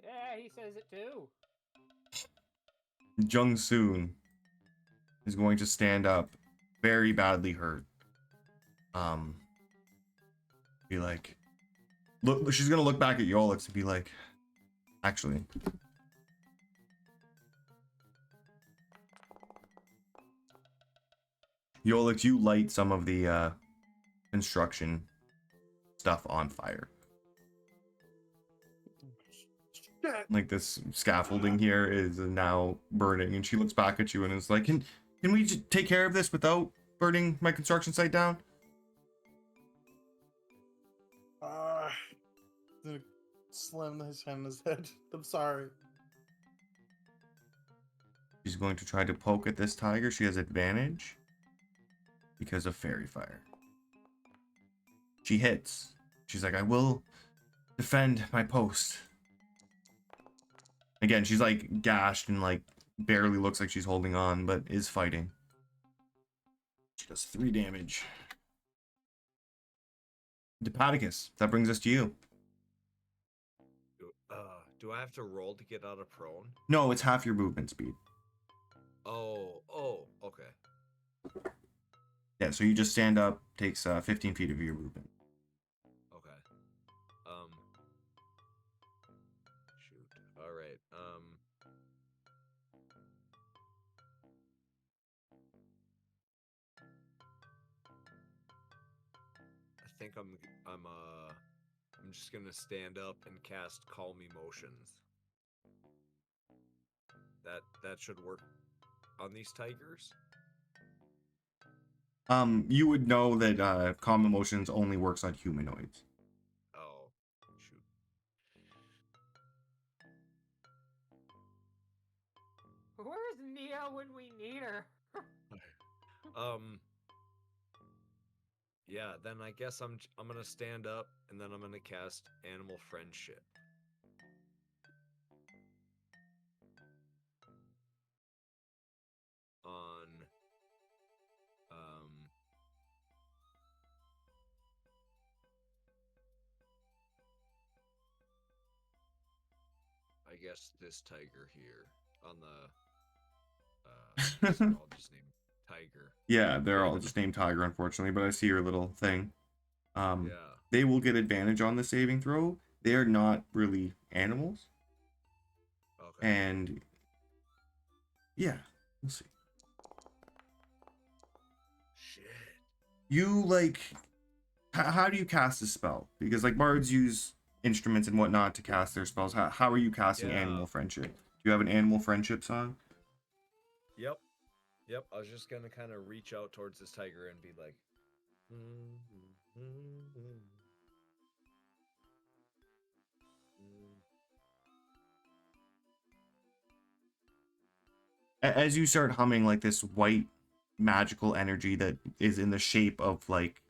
Speaker 4: Yeah, he says it too.
Speaker 1: Jung Soon is going to stand up, very badly hurt. Be like, look, she's gonna look back at Yolix and be like, actually. Yolix, you light some of the construction stuff on fire. Like this scaffolding here is now burning, and she looks back at you and is like, can we just take care of this without burning my construction site down?
Speaker 2: Gonna slam his hand on his head. I'm sorry.
Speaker 1: She's going to try to poke at this tiger. She has advantage because of fairy fire. She hits. She's like, I will defend my post. Again, she's like gashed and like barely looks like she's holding on, but is fighting. She does 3 damage. Depaticus, that brings us to you.
Speaker 6: Do I have to roll to get out of prone?
Speaker 1: No, it's half your movement speed.
Speaker 6: Oh, okay.
Speaker 1: Yeah, so you just stand up, takes 15 feet of your movement.
Speaker 6: Okay. Shoot. All right. I think I'm just gonna stand up and cast Calm Emotions. That should work on these tigers.
Speaker 1: You would know that calm emotions only works on humanoids.
Speaker 6: Oh, shoot.
Speaker 4: Where's Nia when we need her?
Speaker 6: Yeah, then I guess I'm gonna stand up and then I'm gonna cast Animal Friendship. On I guess this tiger here on the they're all just named Tiger.
Speaker 1: Yeah, they're all just named Tiger, unfortunately, but I see your little thing.
Speaker 6: Yeah.
Speaker 1: They will get advantage on the saving throw. They are not really animals.
Speaker 6: Okay.
Speaker 1: And yeah, we'll see.
Speaker 6: Shit.
Speaker 1: You like, how do you cast a spell? Because like bards use instruments and whatnot to cast their spells. How are you casting Animal Friendship? Do you have an Animal Friendship song?
Speaker 6: Yep. I was just gonna kind of reach out towards this tiger and be like,
Speaker 1: As you start humming, like this white magical energy that is in the shape of like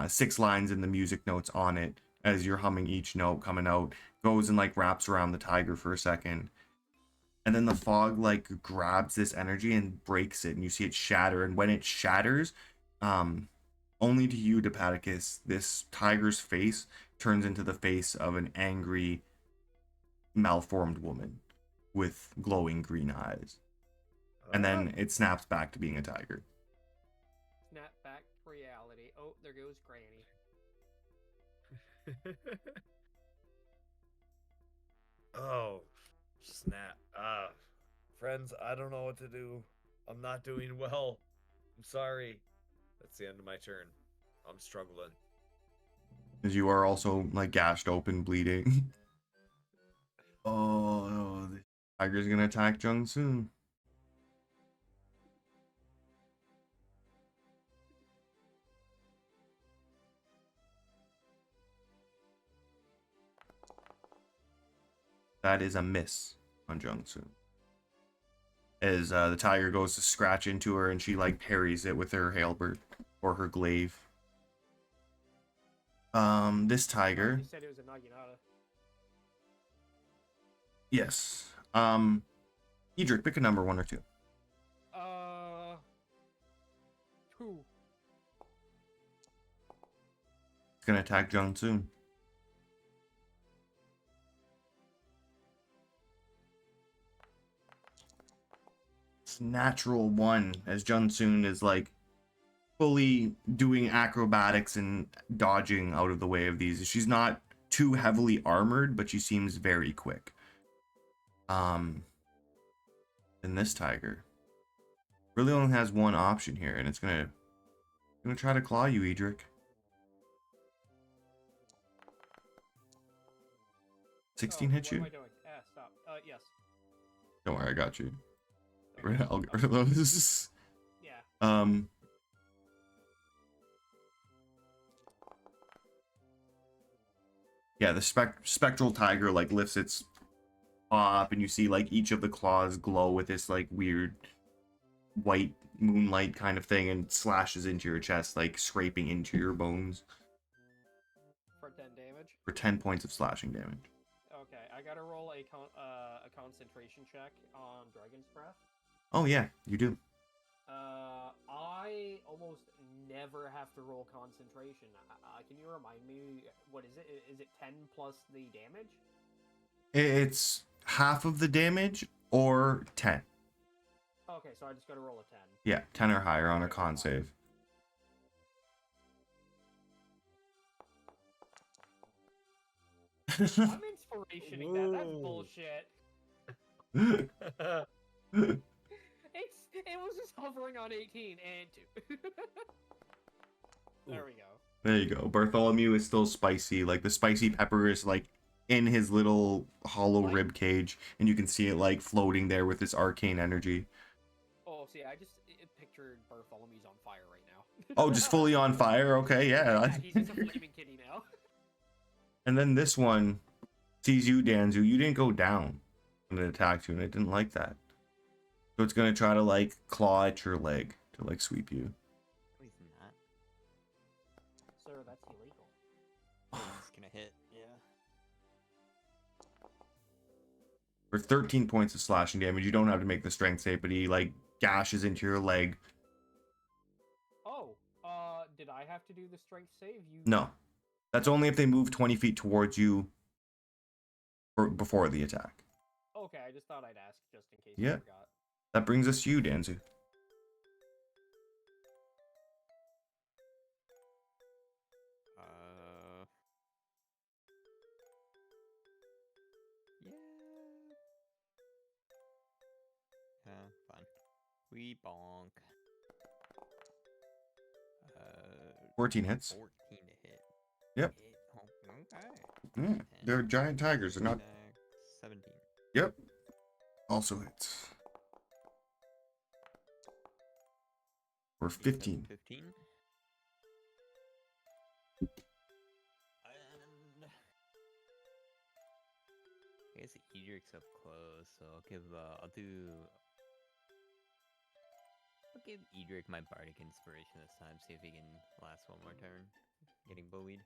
Speaker 1: 6 lines in the music notes on it, as you're humming each note coming out, goes and like wraps around the tiger for a second, and then the fog like grabs this energy and breaks it, and you see it shatter. And when it shatters, only to you, Dipaticus, this tiger's face turns into the face of an angry, malformed woman with glowing green eyes, and then it snaps back to being a tiger.
Speaker 4: Snap back to reality. Oh, there goes Granny.
Speaker 6: Oh, snap. Friends, I don't know what to do. I'm not doing well. I'm sorry. That's the end of my turn. I'm struggling.
Speaker 1: As you are also like gashed open, bleeding. Oh, the tiger's gonna attack Jung soon. That is a miss on Jung soon. As the tiger goes to scratch into her, and she like parries it with her halberd or her glaive. This tiger.
Speaker 4: You said it was a Naginata.
Speaker 1: Yes. Edric, pick a number, 1 or 2.
Speaker 4: 2.
Speaker 1: It's gonna attack Jung soon. It's natural 1, as Junsoon is like fully doing acrobatics and dodging out of the way of these. She's not too heavily armored, but she seems very quick. And this tiger really only has one option here, and it's gonna try to claw you, Edric. 16 hit
Speaker 4: what
Speaker 1: you.
Speaker 4: am I doing? Stop. Yes.
Speaker 1: Don't worry, I got you.
Speaker 4: Okay.
Speaker 1: I'll get rid of those.
Speaker 4: Yeah.
Speaker 1: Yeah, the spectral tiger like lifts its paw up, and you see like each of the claws glow with this like weird white moonlight kind of thing, and slashes into your chest, like scraping into your bones
Speaker 4: For 10 damage.
Speaker 1: for 10 points of slashing damage.
Speaker 4: Okay, I gotta roll a concentration check on Dragon's Breath.
Speaker 1: Oh yeah, you do.
Speaker 4: I almost never have to roll concentration. Can you remind me, what is it? Is it 10 plus the damage?
Speaker 1: It's half of the damage or 10.
Speaker 4: Okay, so I just gotta roll a 10.
Speaker 1: Yeah, 10 or higher on a
Speaker 4: Okay,
Speaker 1: con
Speaker 4: fine.
Speaker 1: save.
Speaker 4: I'm inspirationing that. That's
Speaker 6: Whoa.
Speaker 4: bullshit. It was just hovering on 18 and 2. There we go.
Speaker 1: There you go. Bartholomew is still spicy. Like the spicy pepper is like in his little hollow
Speaker 4: What?
Speaker 1: rib cage, and you can see it like floating there with this arcane energy.
Speaker 4: Oh, see, I just pictured Bartholomew's on fire right now.
Speaker 1: Oh, just fully on fire. Okay, yeah.
Speaker 4: Yeah, he's just a flaming kitty now.
Speaker 1: And then this one sees you, Danzu. You didn't go down when it attacked you, and it didn't like that. So it's gonna try to like claw at your leg to like sweep you.
Speaker 5: No, he's not.
Speaker 4: Sir, that's illegal.
Speaker 5: He's gonna hit. Yeah.
Speaker 1: For 13 points of slashing damage, you don't have to make the strength save, but he like gashes into your leg.
Speaker 4: Oh, did I have to do the strength save? You
Speaker 1: No, that's only if they move 20 feet towards you before the attack.
Speaker 4: Okay, I just thought I'd ask just in case
Speaker 1: Yeah.
Speaker 4: I forgot.
Speaker 1: That brings us to you, Danzu.
Speaker 5: Yeah. Fun. We bonk.
Speaker 1: 14 hits.
Speaker 5: 14 to hit.
Speaker 1: Yep.
Speaker 5: Hit. Oh, okay.
Speaker 1: Yeah, they're giant tigers. They're not.
Speaker 5: Attack, 17.
Speaker 1: Yep. Also hits. Or 15.
Speaker 5: 15. And I guess Edric's up close, so I'll do give Edric my bardic inspiration this time. See if he can last one more turn. Getting bullied.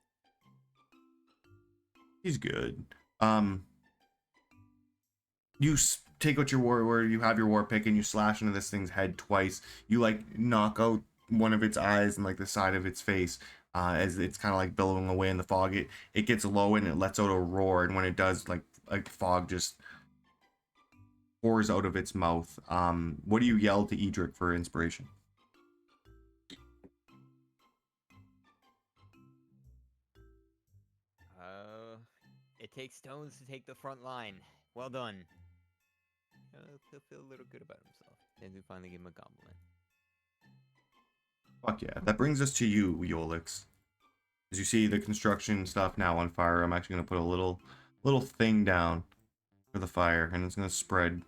Speaker 1: He's good. You take out your war, where you have your war pick, and you slash into this thing's head twice. You like knock out one of its eyes and like the side of its face, as it's kind of like billowing away in the fog. It gets low and it lets out a roar, and when it does, like fog just pours out of its mouth. What do you yell to Edric for inspiration?
Speaker 5: It takes stones to take the front line. Well done. He'll feel a little good about himself. Then we finally give him a compliment.
Speaker 1: Fuck yeah. That brings us to you, Yolix. As you see the construction stuff now on fire, I'm actually gonna put a little thing down for the fire, and it's gonna spread.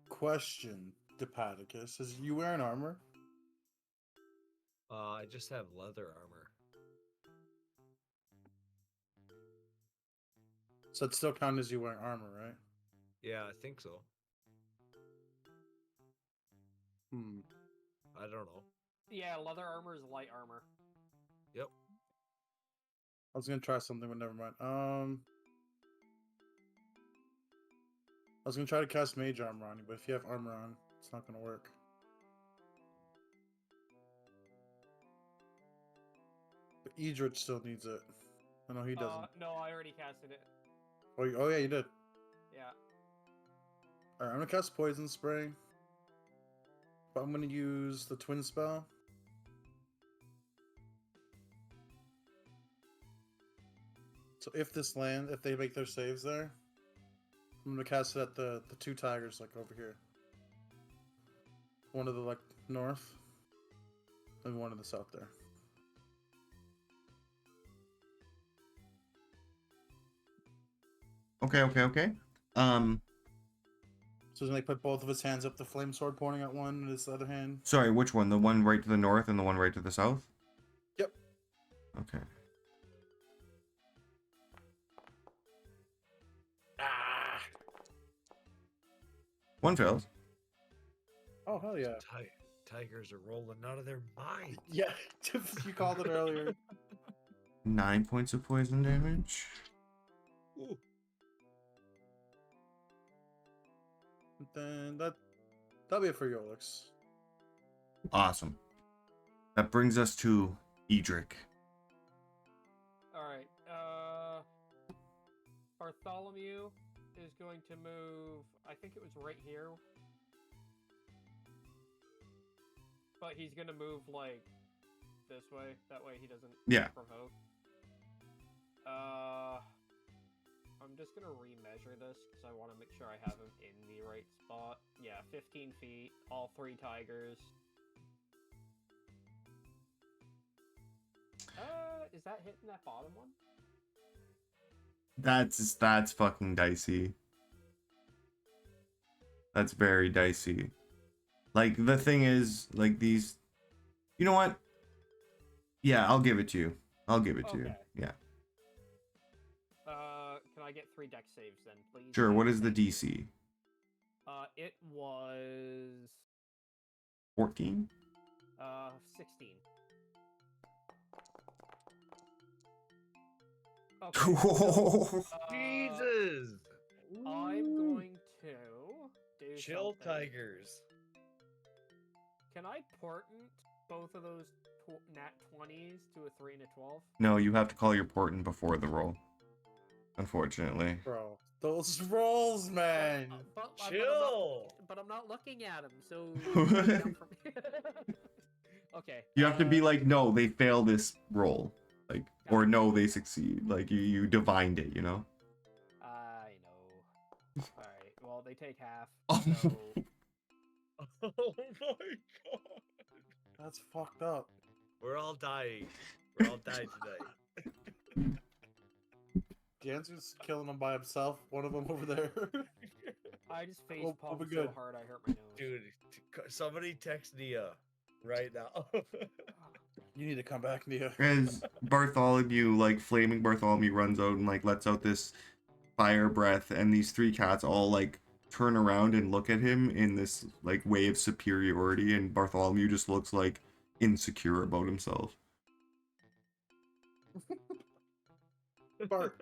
Speaker 2: Question, Dipaticus, is you wearing armor?
Speaker 6: I just have leather armor.
Speaker 2: So it still count as you wearing armor, right?
Speaker 6: Yeah, I think so. I don't know.
Speaker 4: Yeah, leather armor is light armor.
Speaker 6: Yep.
Speaker 2: I was gonna try something, but never mind. I was gonna try to cast mage armor on you, but if you have armor on, it's not gonna work. But Edrich still needs it. I know he doesn't.
Speaker 4: No, I already casted it.
Speaker 2: Oh yeah, you did.
Speaker 4: Yeah.
Speaker 2: Alright, I'm gonna cast poison spray. But I'm gonna use the twin spell. So if they make their saves there, I'm gonna cast it at the two tigers like over here. One to the like north, and one to the south there.
Speaker 1: Okay.
Speaker 2: So then they put both of his hands up, the flame sword pointing at one, and his other hand.
Speaker 1: Sorry, which one? The one right to the north and the one right to the south?
Speaker 2: Yep.
Speaker 1: Okay. One fails.
Speaker 2: Oh hell yeah!
Speaker 6: Tigers are rolling out of their mind.
Speaker 2: Yeah, you called it earlier.
Speaker 1: 9 points of poison damage.
Speaker 6: Ooh.
Speaker 2: Then that'll be it for Yolix.
Speaker 1: Awesome. That brings us to Edric.
Speaker 4: Alright, Bartholomew is going to move, I think it was right here. But he's gonna move, like, this way. That way he doesn't provoke. I'm just gonna remeasure this, because I want to make sure I have him in the right spot. Yeah, 15 feet, all three tigers. Is that hitting that bottom one?
Speaker 1: That's fucking dicey. That's very dicey. Like, the thing is, like, these... You know what? Yeah, I'll give it to you. I'll give it to you. Yeah.
Speaker 4: Can I get 3 dex saves then, please?
Speaker 1: Sure, what is the DC?
Speaker 4: It was...
Speaker 1: 14?
Speaker 4: 16. Okay.
Speaker 6: Jesus!
Speaker 4: I'm going to do
Speaker 6: Chill,
Speaker 4: something.
Speaker 6: tigers.
Speaker 4: Can I portent both of those nat 20s to a 3 and a 12?
Speaker 1: No, you have to call your portent before the roll. Unfortunately.
Speaker 2: Bro, those rolls, man.
Speaker 6: Chill.
Speaker 4: But I'm not looking at them, so... Okay.
Speaker 1: You have to be like, no, they fail this roll. Like, or no, they succeed. Like, you divined it, you know?
Speaker 4: I know. Alright, well, they take half,
Speaker 1: Oh.
Speaker 4: so...
Speaker 6: Oh my god.
Speaker 2: That's fucked up.
Speaker 6: We're all dying. We're all dying tonight.
Speaker 2: Jansen's killing him by himself. One of them over there.
Speaker 4: I just face
Speaker 2: We'll
Speaker 4: palmed
Speaker 2: be
Speaker 4: so
Speaker 2: good.
Speaker 4: hard I hurt my nose.
Speaker 6: Dude, somebody text Nia right now.
Speaker 2: You need to come back, Nia.
Speaker 1: As Bartholomew, like, flaming Bartholomew runs out and, like, lets out this fire breath, and these three cats all like turn around and look at him in this like way of superiority, and Bartholomew just looks like insecure about himself.
Speaker 2: Bart,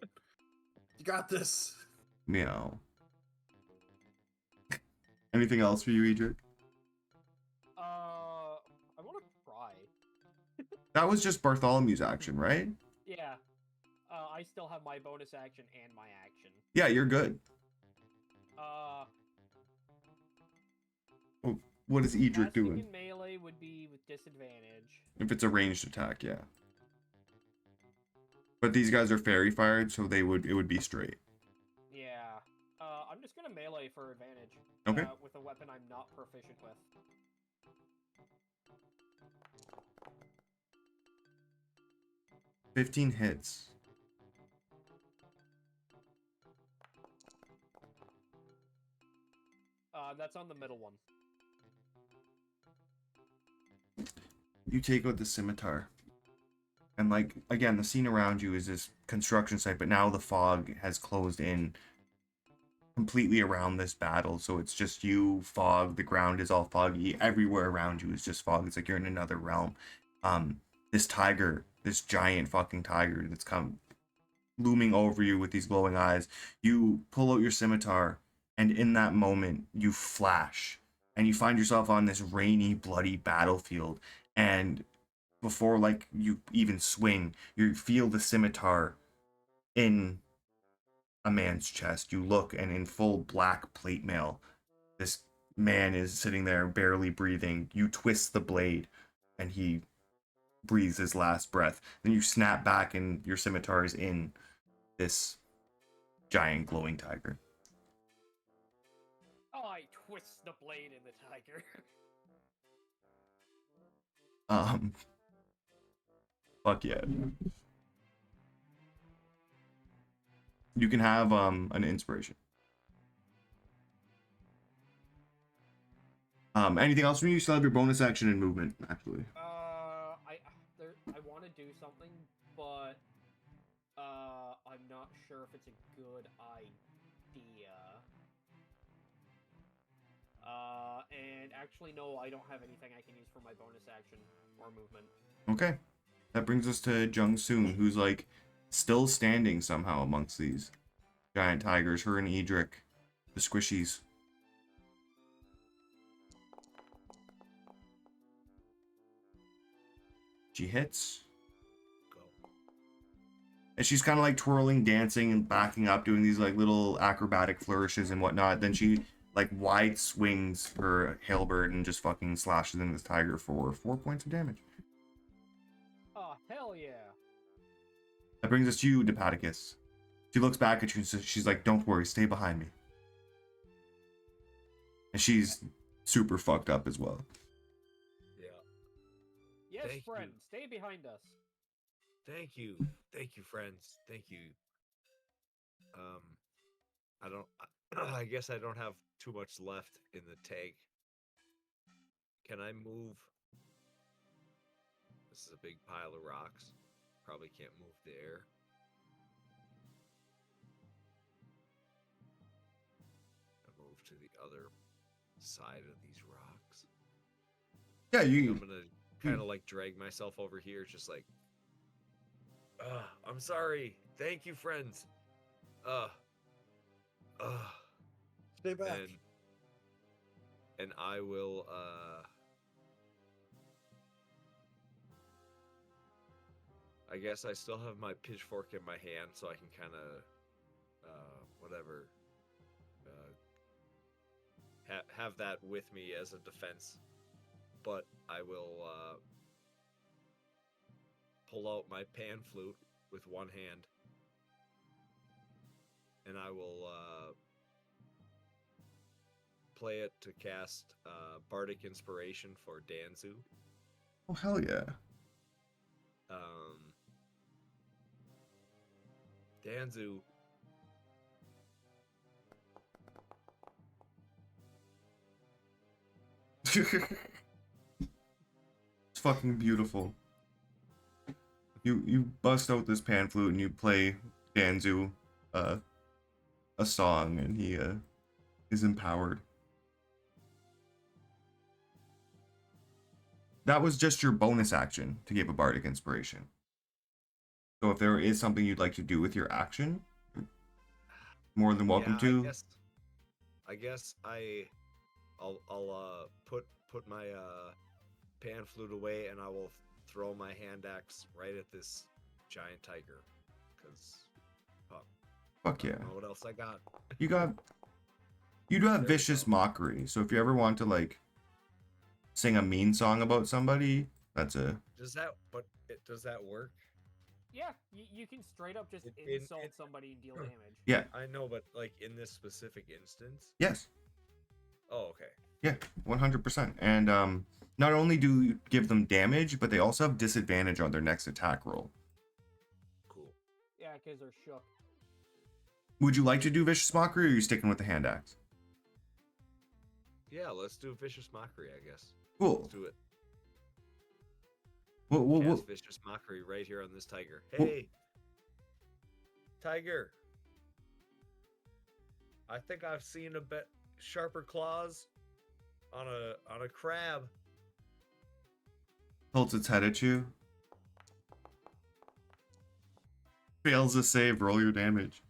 Speaker 2: you got this.
Speaker 1: Meow. Anything else for you, Edric?
Speaker 4: I want to try.
Speaker 1: That was just Bartholomew's action, right?
Speaker 4: Yeah. I still have my bonus action and my action.
Speaker 1: Yeah, you're good. What is Edric
Speaker 4: Casting
Speaker 1: doing?
Speaker 4: in melee would be with disadvantage.
Speaker 1: If it's a ranged attack, yeah. But these guys are fairy fired, so it would be straight.
Speaker 4: Yeah. I'm just gonna melee for advantage.
Speaker 1: Okay.
Speaker 4: With a weapon I'm not proficient with.
Speaker 1: 15 hits.
Speaker 4: That's on the middle one.
Speaker 1: You take out the scimitar. And like, again, the scene around you is this construction site, but now the fog has closed in completely around this battle. So it's just you, fog, the ground is all foggy. Everywhere around you is just fog. It's like you're in another realm. This tiger, this giant fucking tiger that's come looming over you with these glowing eyes. You pull out your scimitar, and in that moment, you flash. And you find yourself on this rainy, bloody battlefield. And before like you even swing, you feel the scimitar in a man's chest. You look, and in full black plate mail, this man is sitting there barely breathing. You twist the blade, and he breathes his last breath. Then you snap back, and your scimitar is in this giant glowing tiger.
Speaker 4: Oh, I twist the blade in the tiger.
Speaker 1: Fuck yeah. You can have an inspiration. Anything else from you? You still have your bonus action and movement, actually.
Speaker 4: I want to do something, but I'm not sure if it's a good idea. And actually, no, I don't have anything I can use for my bonus action or movement.
Speaker 1: Okay. That brings us to Jung Soon, who's like still standing somehow amongst these giant tigers. Her and Edric, the squishies. She hits.
Speaker 6: Go.
Speaker 1: And she's kind of like twirling, dancing, and backing up, doing these like little acrobatic flourishes and whatnot. Then she like wide swings her halberd and just fucking slashes into this tiger for 4 points of damage.
Speaker 4: Oh, hell yeah.
Speaker 1: That brings us to you, Dipaticus. She looks back at you and she's like, "Don't worry, stay behind me." And she's super fucked up as well.
Speaker 6: Yeah.
Speaker 4: Yes,
Speaker 6: Thank you.
Speaker 4: friend, stay behind us.
Speaker 6: Thank you. Thank you, friends. Thank you. I guess I don't have too much left in the tank. Can I move? This is a big pile of rocks. Probably can't move there. I move to the other side of these rocks.
Speaker 1: Yeah,
Speaker 6: I'm
Speaker 1: you.
Speaker 6: gonna kind of like drag myself over here, just like, I'm sorry. Thank you, friends.
Speaker 2: Stay back.
Speaker 6: And I will, I guess I still have my pitchfork in my hand, so I can kind of, whatever, have that with me as a defense. But I will pull out my pan flute with one hand, and I will play it to cast Bardic Inspiration for Danzu.
Speaker 1: Oh, hell yeah.
Speaker 6: Danzu.
Speaker 1: It's fucking beautiful. You bust out this pan flute and you play Danzu, a song and he is empowered. That was just your bonus action to give a bardic inspiration. So if there is something you'd like to do with your action, you're more than welcome
Speaker 6: Yeah,
Speaker 1: to.
Speaker 6: I'll put my pan flute away, and I will throw my hand axe right at this giant tiger. Cause
Speaker 1: Fuck
Speaker 6: I
Speaker 1: yeah.
Speaker 6: don't know what else I got.
Speaker 1: You do have
Speaker 6: There we
Speaker 1: vicious
Speaker 6: go.
Speaker 1: mockery. So if you ever want to like sing a mean song about somebody, that's a
Speaker 6: Does that work?
Speaker 4: Yeah, you can straight up just
Speaker 6: In-
Speaker 4: insult
Speaker 6: in-
Speaker 4: somebody and deal damage.
Speaker 1: yeah.
Speaker 6: I know, but like in this specific instance.
Speaker 1: Yes.
Speaker 6: Oh, okay.
Speaker 1: Yeah, 100%. And not only do you give them damage, but they also have disadvantage on their next attack roll.
Speaker 6: Cool.
Speaker 4: Yeah, because they're shook.
Speaker 1: Would you like to do vicious mockery, or are you sticking with the hand axe?
Speaker 6: Yeah, let's do vicious mockery, I guess.
Speaker 1: Cool.
Speaker 6: Let's do it.
Speaker 1: Well,
Speaker 6: Cast vicious mockery right here on this tiger. Hey, tiger. I think I've seen a bit sharper claws on a crab.
Speaker 1: holds its head at you. Fails to save, roll your damage.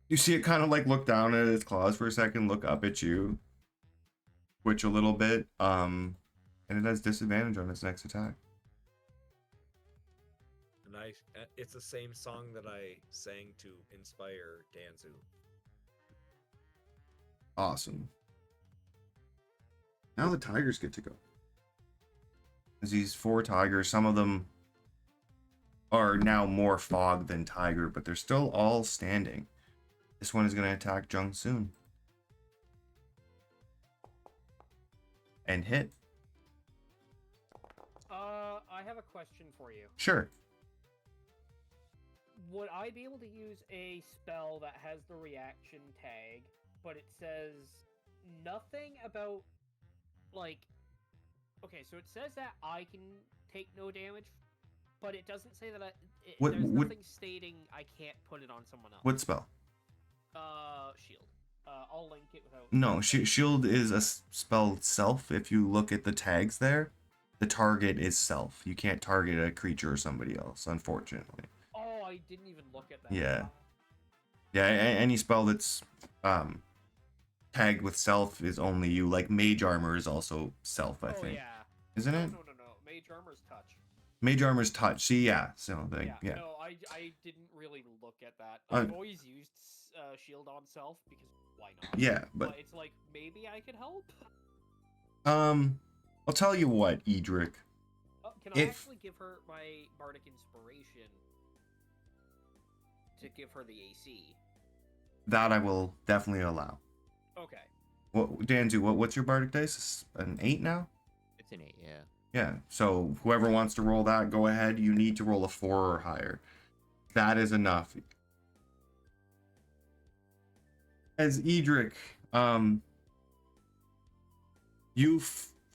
Speaker 1: You see it kind of like look down at its claws for a second, look up at you, twitch a little bit, and it has disadvantage on its next attack.
Speaker 6: And it's the same song that I sang to inspire Danzu.
Speaker 1: Awesome. Now the tigers get to go. As these 4 tigers, some of them are now more fog than tiger, but they're still all standing. This one is going to attack Jung Soon. And hit.
Speaker 4: I have a question for you.
Speaker 1: Sure.
Speaker 4: Would I be able to use a spell that has the reaction tag, but it says nothing about, like... Okay, so it says that I can take no damage, but it doesn't say that there's nothing stating I can't put it on someone else.
Speaker 1: What spell?
Speaker 4: Shield. I'll link it without...
Speaker 1: No, shield is a spell itself. If you look at the tags there, the target is self. You can't target a creature or somebody else, unfortunately.
Speaker 4: Oh, I didn't even look at that.
Speaker 1: Yeah. Yeah, any spell that's tagged with self is only you. Like Mage Armor is also self, I think.
Speaker 4: Yeah.
Speaker 1: Isn't it?
Speaker 4: No. Mage Armor's touch.
Speaker 1: Mage Armor's touch. See, yeah. So, yeah.
Speaker 4: No, I didn't really look at that. I've always used shield on self because why not?
Speaker 1: Yeah,
Speaker 4: but it's like maybe I could help.
Speaker 1: I'll tell you what, Edric.
Speaker 4: Can I actually give her my bardic inspiration to give her the AC?
Speaker 1: That I will definitely allow.
Speaker 4: Okay.
Speaker 1: What, Danzu? What's your bardic dice? It's an 8 now.
Speaker 5: It's an 8, yeah.
Speaker 1: Yeah. So whoever wants to roll that, go ahead. You need to roll a 4 or higher. That is enough. As Edric, you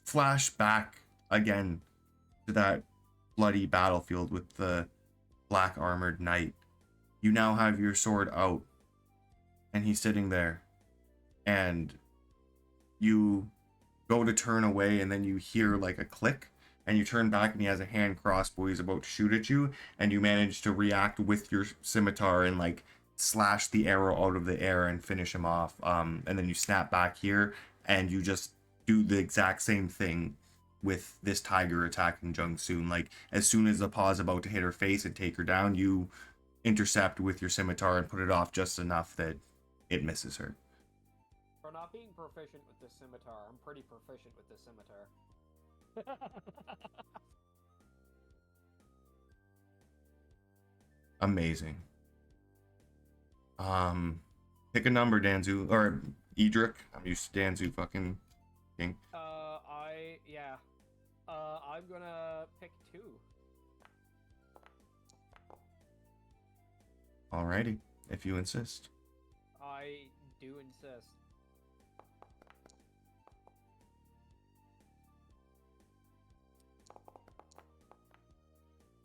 Speaker 1: flash back again to that bloody battlefield with the black armored knight. You now have your sword out, and he's sitting there, and you go to turn away, and then you hear like a click, and you turn back, and he has a hand crossbow. He's about to shoot at you, and you manage to react with your scimitar and like slash the arrow out of the air and finish him off. And then you snap back here, and you just do the exact same thing with this tiger attacking Jung Soon. Like as soon as the paw's about to hit her face and take her down, you intercept with your scimitar and put it off just enough that it misses her.
Speaker 4: For not being proficient with the scimitar, I'm pretty proficient with the scimitar.
Speaker 1: Amazing. Pick a number, Danzu, or Edric. I'm used to Danzu fucking king.
Speaker 4: I'm gonna pick 2.
Speaker 1: Alrighty, if you insist.
Speaker 4: I do insist.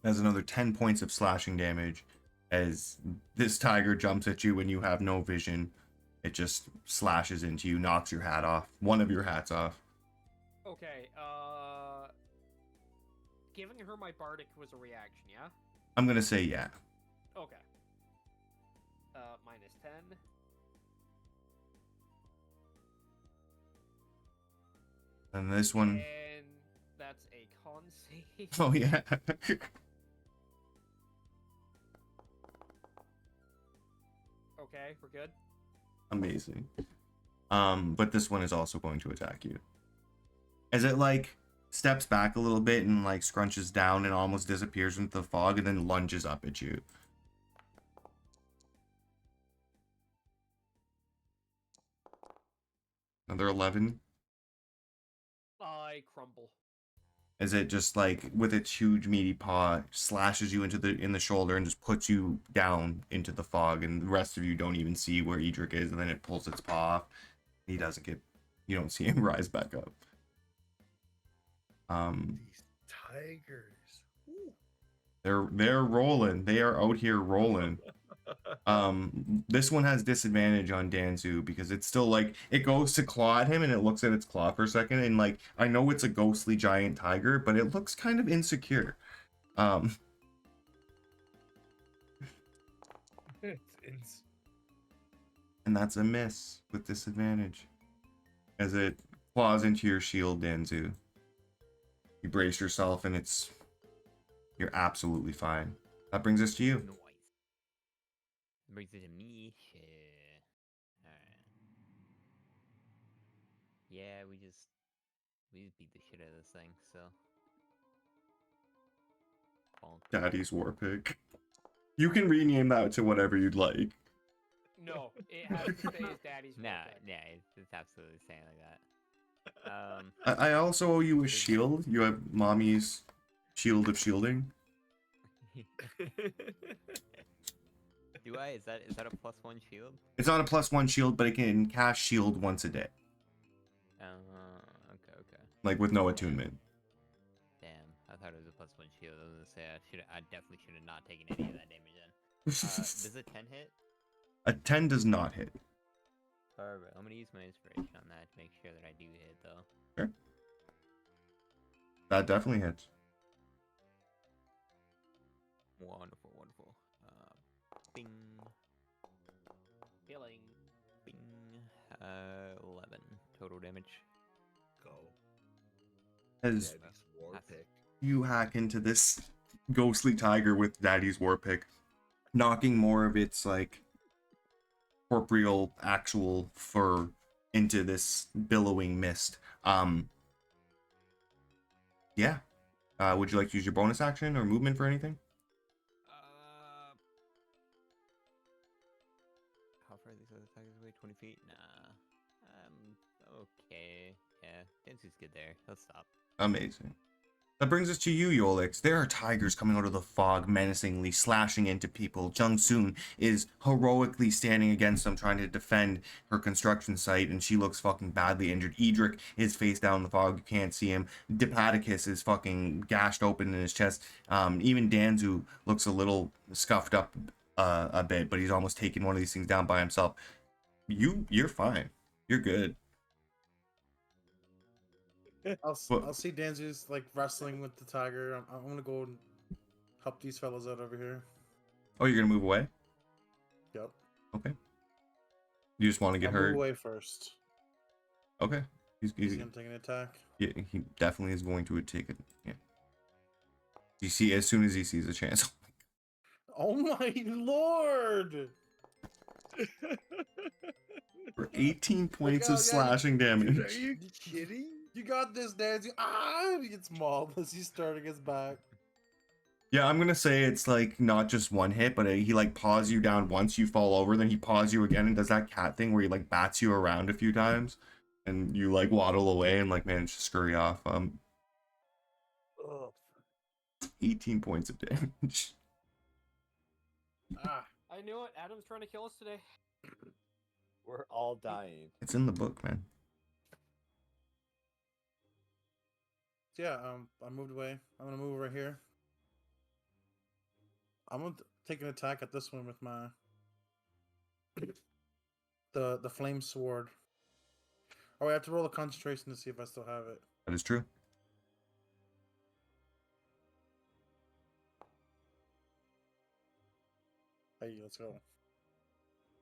Speaker 1: Has another 10 points of slashing damage as this tiger jumps at you when you have no vision. It just slashes into you, knocks your hat off. One of your hats off.
Speaker 4: Okay, giving her my bardic was a reaction, yeah?
Speaker 1: I'm gonna say yeah.
Speaker 4: Okay. Minus 10.
Speaker 1: And this one,
Speaker 4: And that's a con save.
Speaker 1: oh yeah.
Speaker 4: Okay, we're good.
Speaker 1: Amazing. But this one is also going to attack you. As it like steps back a little bit and like scrunches down and almost disappears into the fog and then lunges up at you. Another 11.
Speaker 4: I crumble.
Speaker 1: As it just like with its huge meaty paw slashes you in the shoulder and just puts you down into the fog, and the rest of you don't even see where Edric is, and then it pulls its paw off. You don't see him rise back up.
Speaker 6: These tigers. Ooh.
Speaker 1: They're rolling. They are out here rolling. This one has disadvantage on Danzu because it's still like it goes to claw at him and it looks at its claw for a second, and like I know it's a ghostly giant tiger, but it looks kind of insecure.
Speaker 6: It's
Speaker 1: And that's a miss with disadvantage as it claws into your shield, Danzu. You brace yourself and you're absolutely fine. That brings us to you.
Speaker 5: Noise. Brings it to me. Shit. Alright. Yeah, we just beat the shit out of this thing, so. Bonk.
Speaker 1: Daddy's War Pig. You can rename that to whatever you'd like.
Speaker 4: No, it has to stay as daddy's.
Speaker 5: Nah,
Speaker 4: birthday.
Speaker 5: yeah, it's absolutely saying like that.
Speaker 1: I also owe you a shield. You have mommy's shield of shielding.
Speaker 5: Do I? Is that a +1 shield?
Speaker 1: It's not a +1 shield, but it can cast shield once a day,
Speaker 5: Okay.
Speaker 1: like with no attunement.
Speaker 5: Damn, I thought it was a +1 shield. I was gonna say I definitely should have not taken any of that damage then. Does a 10 hit?
Speaker 1: A 10 does not hit.
Speaker 5: Alright, I'm gonna use my inspiration on that to make sure that I do hit though.
Speaker 1: Sure. That definitely hits.
Speaker 5: Wonderful. Bing.
Speaker 4: Healing.
Speaker 5: Bing. 11 total damage.
Speaker 6: go.
Speaker 1: As
Speaker 6: Daddy's war
Speaker 5: That's-
Speaker 6: pick.
Speaker 1: you hack into this ghostly tiger with Daddy's War Pick, knocking more of its like corporeal actual fur into this billowing mist. Yeah. Would you like to use your bonus action or movement for anything?
Speaker 5: How far are these other tigers away? 20 feet? Nah. Okay. Yeah, Dansu's good there. He'll stop.
Speaker 1: Amazing. That brings us to you, Yolix. There are tigers coming out of the fog, menacingly slashing into people. Jung-soon is heroically standing against them, trying to defend her construction site, and she looks fucking badly injured. Edric is face down in the fog. You can't see him. Dipaticus is fucking gashed open in his chest. Even Danzu looks a little scuffed up a bit, but he's almost taken one of these things down by himself. You're fine. You're good.
Speaker 2: I'll
Speaker 1: Well-
Speaker 2: see Danzu's like wrestling with the tiger. I'm gonna go and help these fellas out over here.
Speaker 1: Oh, you're gonna move away?
Speaker 2: Yep.
Speaker 1: Okay. You just want to get
Speaker 2: I'll
Speaker 1: hurt?
Speaker 2: move away first.
Speaker 1: Okay. He's
Speaker 2: He's gonna take an attack.
Speaker 1: Yeah, he definitely is going to take it. Yeah. You see, as soon as he sees a chance.
Speaker 2: Oh my lord!
Speaker 1: For 18 points of
Speaker 2: God, yeah,
Speaker 1: slashing
Speaker 6: Dude,
Speaker 1: damage.
Speaker 6: are you kidding?
Speaker 2: You got this, Danzu. Ah! He gets mauled as he's starting his back.
Speaker 1: Yeah, I'm gonna say it's like not just one hit, but he like paws you down once, you fall over, then he paws you again and does that cat thing where he like bats you around a few times, and you like waddle away and like manage to scurry off.
Speaker 6: Ugh.
Speaker 1: 18 points of damage.
Speaker 2: Ah!
Speaker 4: I knew it. Adam's trying to kill us today.
Speaker 3: We're all dying.
Speaker 1: It's in the book, man.
Speaker 2: So yeah, I moved away. I'm gonna move right here. I'm gonna take an attack at this one with my the flame sword. Oh, I have to roll a concentration to see if I still have it.
Speaker 1: That is true.
Speaker 2: Hey, let's go.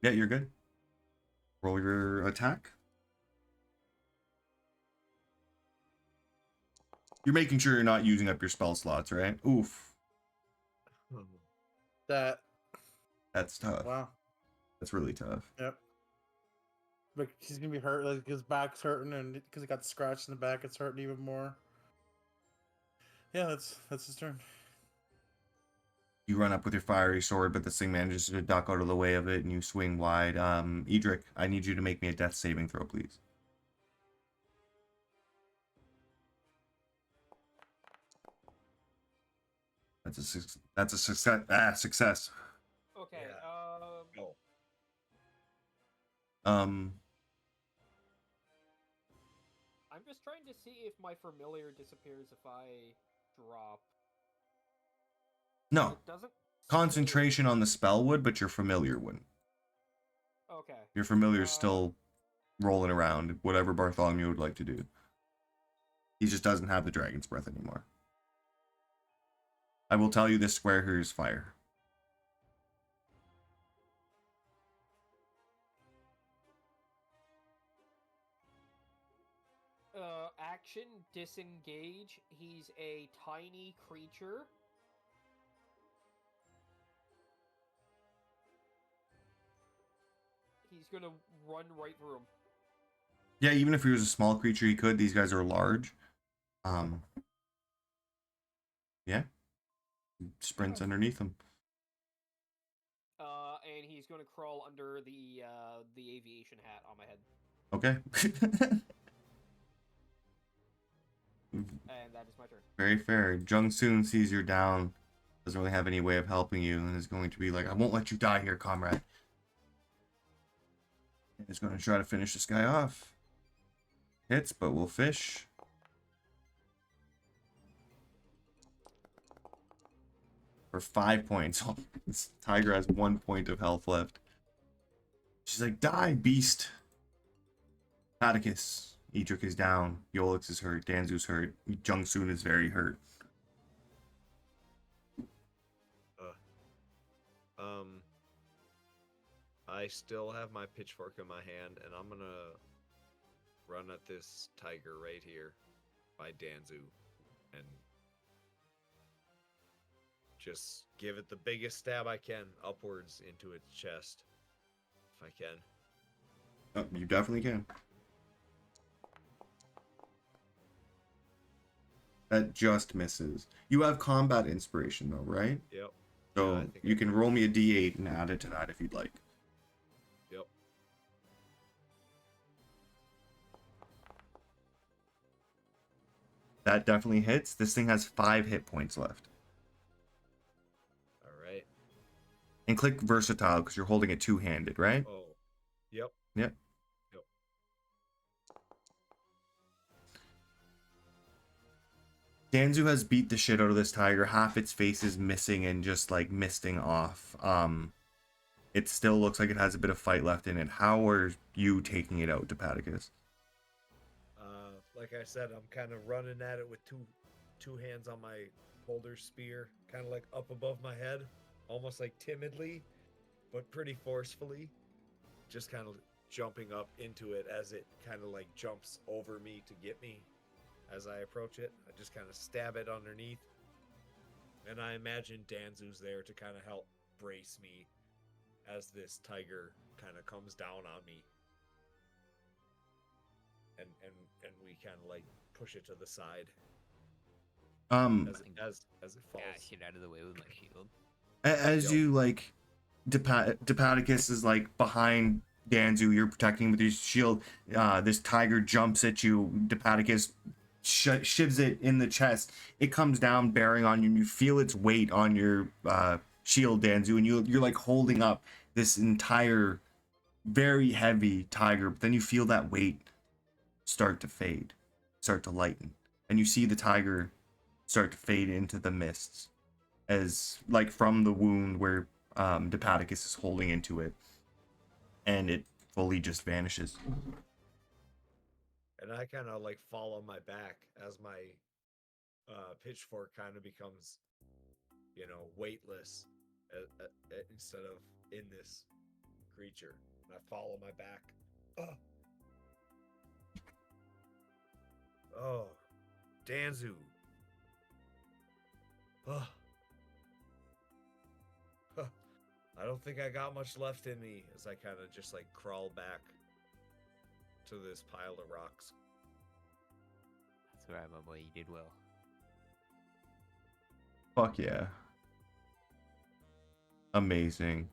Speaker 1: Yeah, you're good. Roll your attack. You're making sure you're not using up your spell slots, right? Oof.
Speaker 2: That
Speaker 1: That's tough.
Speaker 2: wow.
Speaker 1: That's really tough.
Speaker 2: Yep. But he's gonna be hurt. Like his back's hurting, and because he got scratched in the back, it's hurting even more. Yeah, that's his turn.
Speaker 1: You run up with your fiery sword, but this thing manages to duck out of the way of it, and you swing wide. Edric, I need you to make me a death saving throw, please. That's a success. Success.
Speaker 4: Okay.
Speaker 6: Yeah. Oh.
Speaker 1: Um,
Speaker 4: I'm just trying to see if my familiar disappears if I drop.
Speaker 1: no.
Speaker 4: It doesn't.
Speaker 1: Concentration on the spell would, but your familiar wouldn't.
Speaker 4: Okay.
Speaker 1: Your familiar's still rolling around, whatever Bartholomew would like to do. He just doesn't have the dragon's breath anymore. I will tell you this square here is fire.
Speaker 4: Action disengage. He's a tiny creature. He's gonna run right through him.
Speaker 1: Yeah, even if he was a small creature, he could. These guys are large. Yeah. Sprints underneath him.
Speaker 4: And he's gonna crawl under the aviation hat on my head.
Speaker 1: Okay.
Speaker 4: And that is my turn.
Speaker 1: Very fair. Jung Soon sees you're down. Doesn't really have any way of helping you, and is going to be like, I won't let you die here, comrade. And is going to try to finish this guy off. Hits, but will fish. For 5 points. This tiger has 1 point of health left. She's like, die, beast. Atticus. Edric is down. Yolix is hurt. Danzu's hurt. Jung Soon is very hurt.
Speaker 6: I still have my pitchfork in my hand, and I'm gonna run at this tiger right here by Danzu, and just give it the biggest stab I can upwards into its chest, if I can.
Speaker 1: Oh, you definitely can. That just misses. You have combat inspiration though, right?
Speaker 6: Yep.
Speaker 1: So
Speaker 6: Yeah, I think
Speaker 1: you
Speaker 6: I
Speaker 1: can
Speaker 6: do.
Speaker 1: roll me a d8 and add it to that if you'd like.
Speaker 6: Yep.
Speaker 1: That definitely hits. This thing has 5 hit points left.
Speaker 6: All right.
Speaker 1: And click versatile because you're holding it two-handed, right?
Speaker 6: Oh. Yep.
Speaker 1: Yep.
Speaker 6: Yep.
Speaker 1: Danzu has beat the shit out of this tiger. Half its face is missing and just like misting off. It still looks like it has a bit of fight left in it. How are you taking it out, Dipaticus?
Speaker 6: Like I said, I'm kind of running at it with two hands on my boulder spear, kind of like up above my head, almost like timidly, but pretty forcefully. Just kind of jumping up into it as it kind of like jumps over me to get me. As I approach it, I just kind of stab it underneath. And I imagine Danzu's there to kind of help brace me as this tiger kind of comes down on me. And we kind of like push it to the side as it falls.
Speaker 5: Yeah, get out of the way with my shield.
Speaker 1: As
Speaker 6: Yep.
Speaker 1: you like, Dipaticus is like behind Danzu. You're protecting with your shield. This tiger jumps at you. Dipaticus shivs it in the chest. It comes down, bearing on you, and you feel its weight on your shield, Danzu, and you're like holding up this entire very heavy tiger. But then you feel that weight start to fade, start to lighten, and you see the tiger start to fade into the mists as like from the wound where Dipaticus is holding into it, and it fully just vanishes.
Speaker 6: And I kind of like fall on my back as my pitchfork kind of becomes, weightless instead of in this creature. And I fall on my back. Oh, Danzu. Oh. I don't think I got much left in me as I kind of just like crawl back to this pile of rocks.
Speaker 5: That's right, my boy. You did well.
Speaker 1: Fuck yeah. Amazing.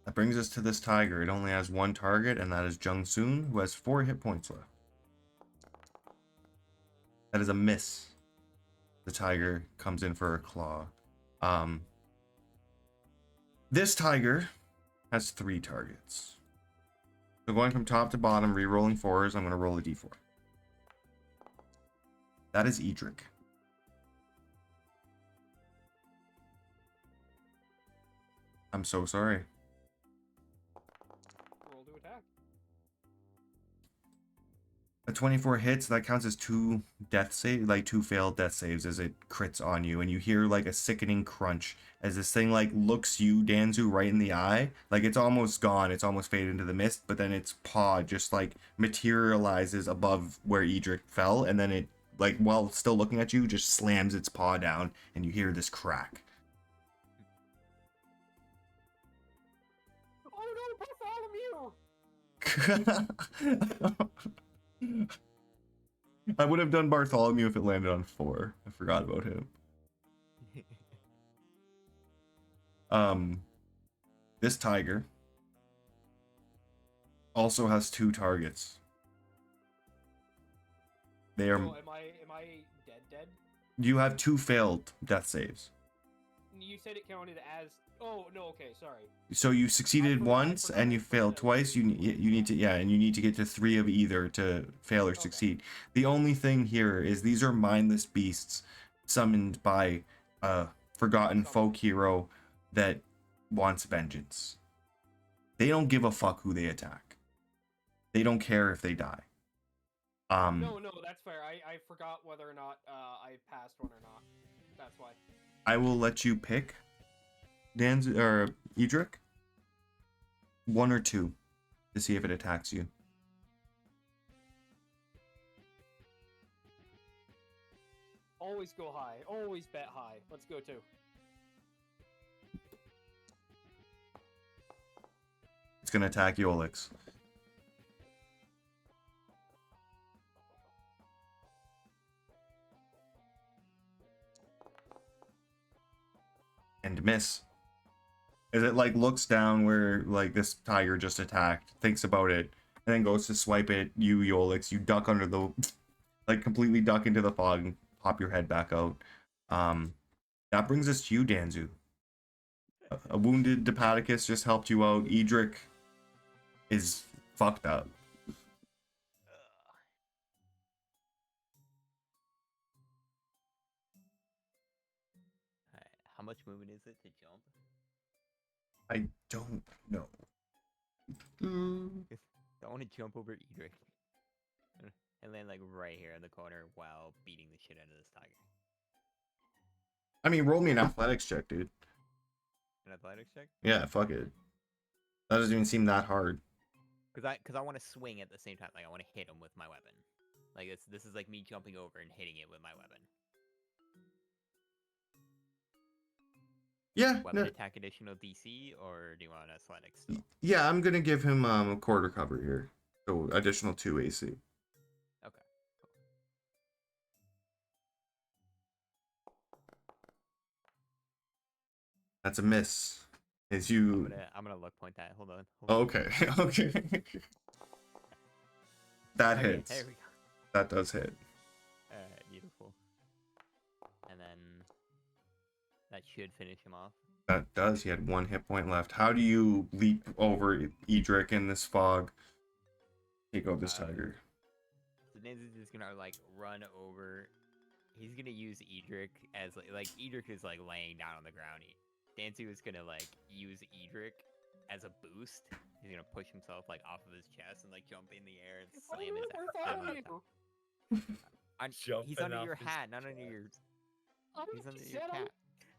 Speaker 1: That brings us to this tiger. It only has one target, and that is Jung Soon, who has 4 hit points left. That is a miss. The tiger comes in for a claw. This tiger has 3 targets. So going from top to bottom, re-rolling 4s, I'm going to roll a d4. That is Edric. I'm so sorry.
Speaker 4: Roll to attack.
Speaker 1: A 24 hits, that counts as 2 death save, like 2 failed death saves as it crits on you, and you hear like a sickening crunch as this thing like looks you, Danzu, right in the eye. Like it's almost gone, it's almost faded into the mist, but then its paw just like materializes above where Edric fell, and then it, like while still looking at you, just slams its paw down, and you hear this crack.
Speaker 4: Oh no, Bartholomew!
Speaker 1: I would have done Bartholomew if it landed on 4. I forgot about him. This tiger also has 2 targets. They are.
Speaker 4: Oh, am I dead?
Speaker 1: You have 2 failed death saves.
Speaker 4: You said it counted as. Oh no, okay, sorry.
Speaker 1: So you succeeded
Speaker 4: forgot-
Speaker 1: once and you failed
Speaker 4: that.
Speaker 1: twice. You need to, and you need to get to 3 of either to fail or
Speaker 4: Okay.
Speaker 1: succeed. The only thing here is these are mindless beasts summoned by a forgotten folk hero that wants vengeance. They don't give a fuck who they attack. They don't care if they die.
Speaker 4: No, that's fair. I forgot whether or not I passed one or not. That's why.
Speaker 1: I will let you pick Dan's or Edric 1 or 2 to see if it attacks you.
Speaker 4: Always go high. Always bet high. Let's go 2.
Speaker 1: It's gonna attack Yolix. And miss. As it like looks down where like this tiger just attacked, thinks about it, and then goes to swipe at you, Yolix. You duck under the, like completely duck into the fog and pop your head back out. That brings us to you, Danzu. A wounded Dipaticus just helped you out. Edric is fucked up.
Speaker 5: Alright, how much movement is it to jump?
Speaker 1: I don't know.
Speaker 5: I want to jump over Edric and land like right here in the corner while beating the shit out of this tiger.
Speaker 1: I mean, roll me an athletics check, dude.
Speaker 5: An athletics check?
Speaker 1: Yeah, fuck it. That doesn't even seem that hard.
Speaker 5: Cause I want to swing at the same time. Like I want to hit him with my weapon. Like this is like me jumping over and hitting it with my weapon.
Speaker 1: Yeah,
Speaker 5: Weapon
Speaker 1: no,
Speaker 5: attack additional DC, or do you want athletics still?
Speaker 1: yeah, I'm gonna give him a quarter cover here. So additional 2 AC.
Speaker 5: Okay. Cool.
Speaker 1: That's a miss. As you
Speaker 5: I'm gonna luck point that. Hold on.
Speaker 1: okay, okay. That
Speaker 5: Okay,
Speaker 1: hits.
Speaker 5: there we go.
Speaker 1: That does hit.
Speaker 5: Alright, beautiful. And then that should finish him off.
Speaker 1: That does. He had 1 hit point left. How do you leap over Edric in this fog? Take out this tiger.
Speaker 5: So Nancy's just gonna like run over he's gonna use Edric as like Edric is like laying down on the ground. Dancy was gonna like use Edric as a boost. He's gonna push himself like off of his chest and like jump in the air and slam his ass. He's under
Speaker 6: Jumping
Speaker 5: your
Speaker 6: off his
Speaker 5: hat, not under
Speaker 6: chest.
Speaker 5: your.
Speaker 4: I
Speaker 5: He's under your
Speaker 4: said
Speaker 5: cap.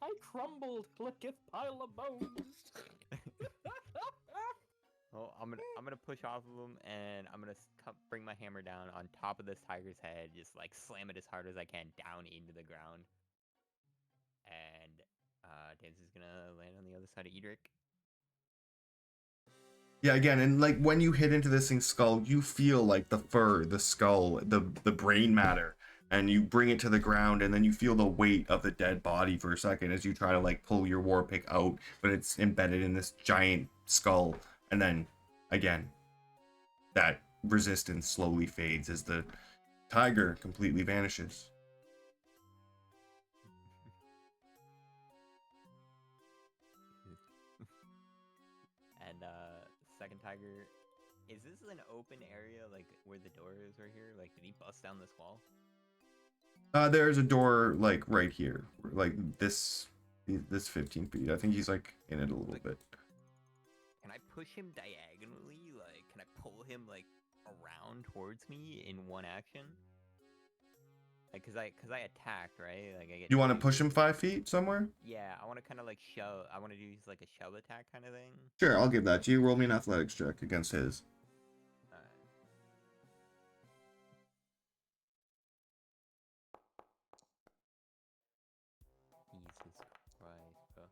Speaker 4: I crumbled, clicketh pile of bones.
Speaker 5: Well, I'm gonna push off of him, and I'm gonna bring my hammer down on top of this tiger's head, just like slam it as hard as I can down into the ground. And Dancy's gonna land on the other side of Edric.
Speaker 1: Yeah, again, and like when you hit into this thing's skull, you feel like the fur, the skull, the brain matter, and you bring it to the ground, and then you feel the weight of the dead body for a second as you try to like pull your war pick out, but it's embedded in this giant skull, and then again, that resistance slowly fades as the tiger completely vanishes.
Speaker 5: And second tiger, is this an open area like where the door is right here? Like, did he bust down this wall?
Speaker 1: There's a door like right here, like this 15 feet. I think he's like in it a little bit.
Speaker 5: Can I push him diagonally? Like, can I pull him like around towards me in one action? Like, cause I attacked, right? Like, I get.
Speaker 1: You want to push him 5 feet somewhere?
Speaker 5: Yeah, I want to kind of like shove. I want to use like a shove attack kind of thing.
Speaker 1: Sure, I'll give that to you. Roll me an athletics check against his.
Speaker 5: Jesus Christ, bro.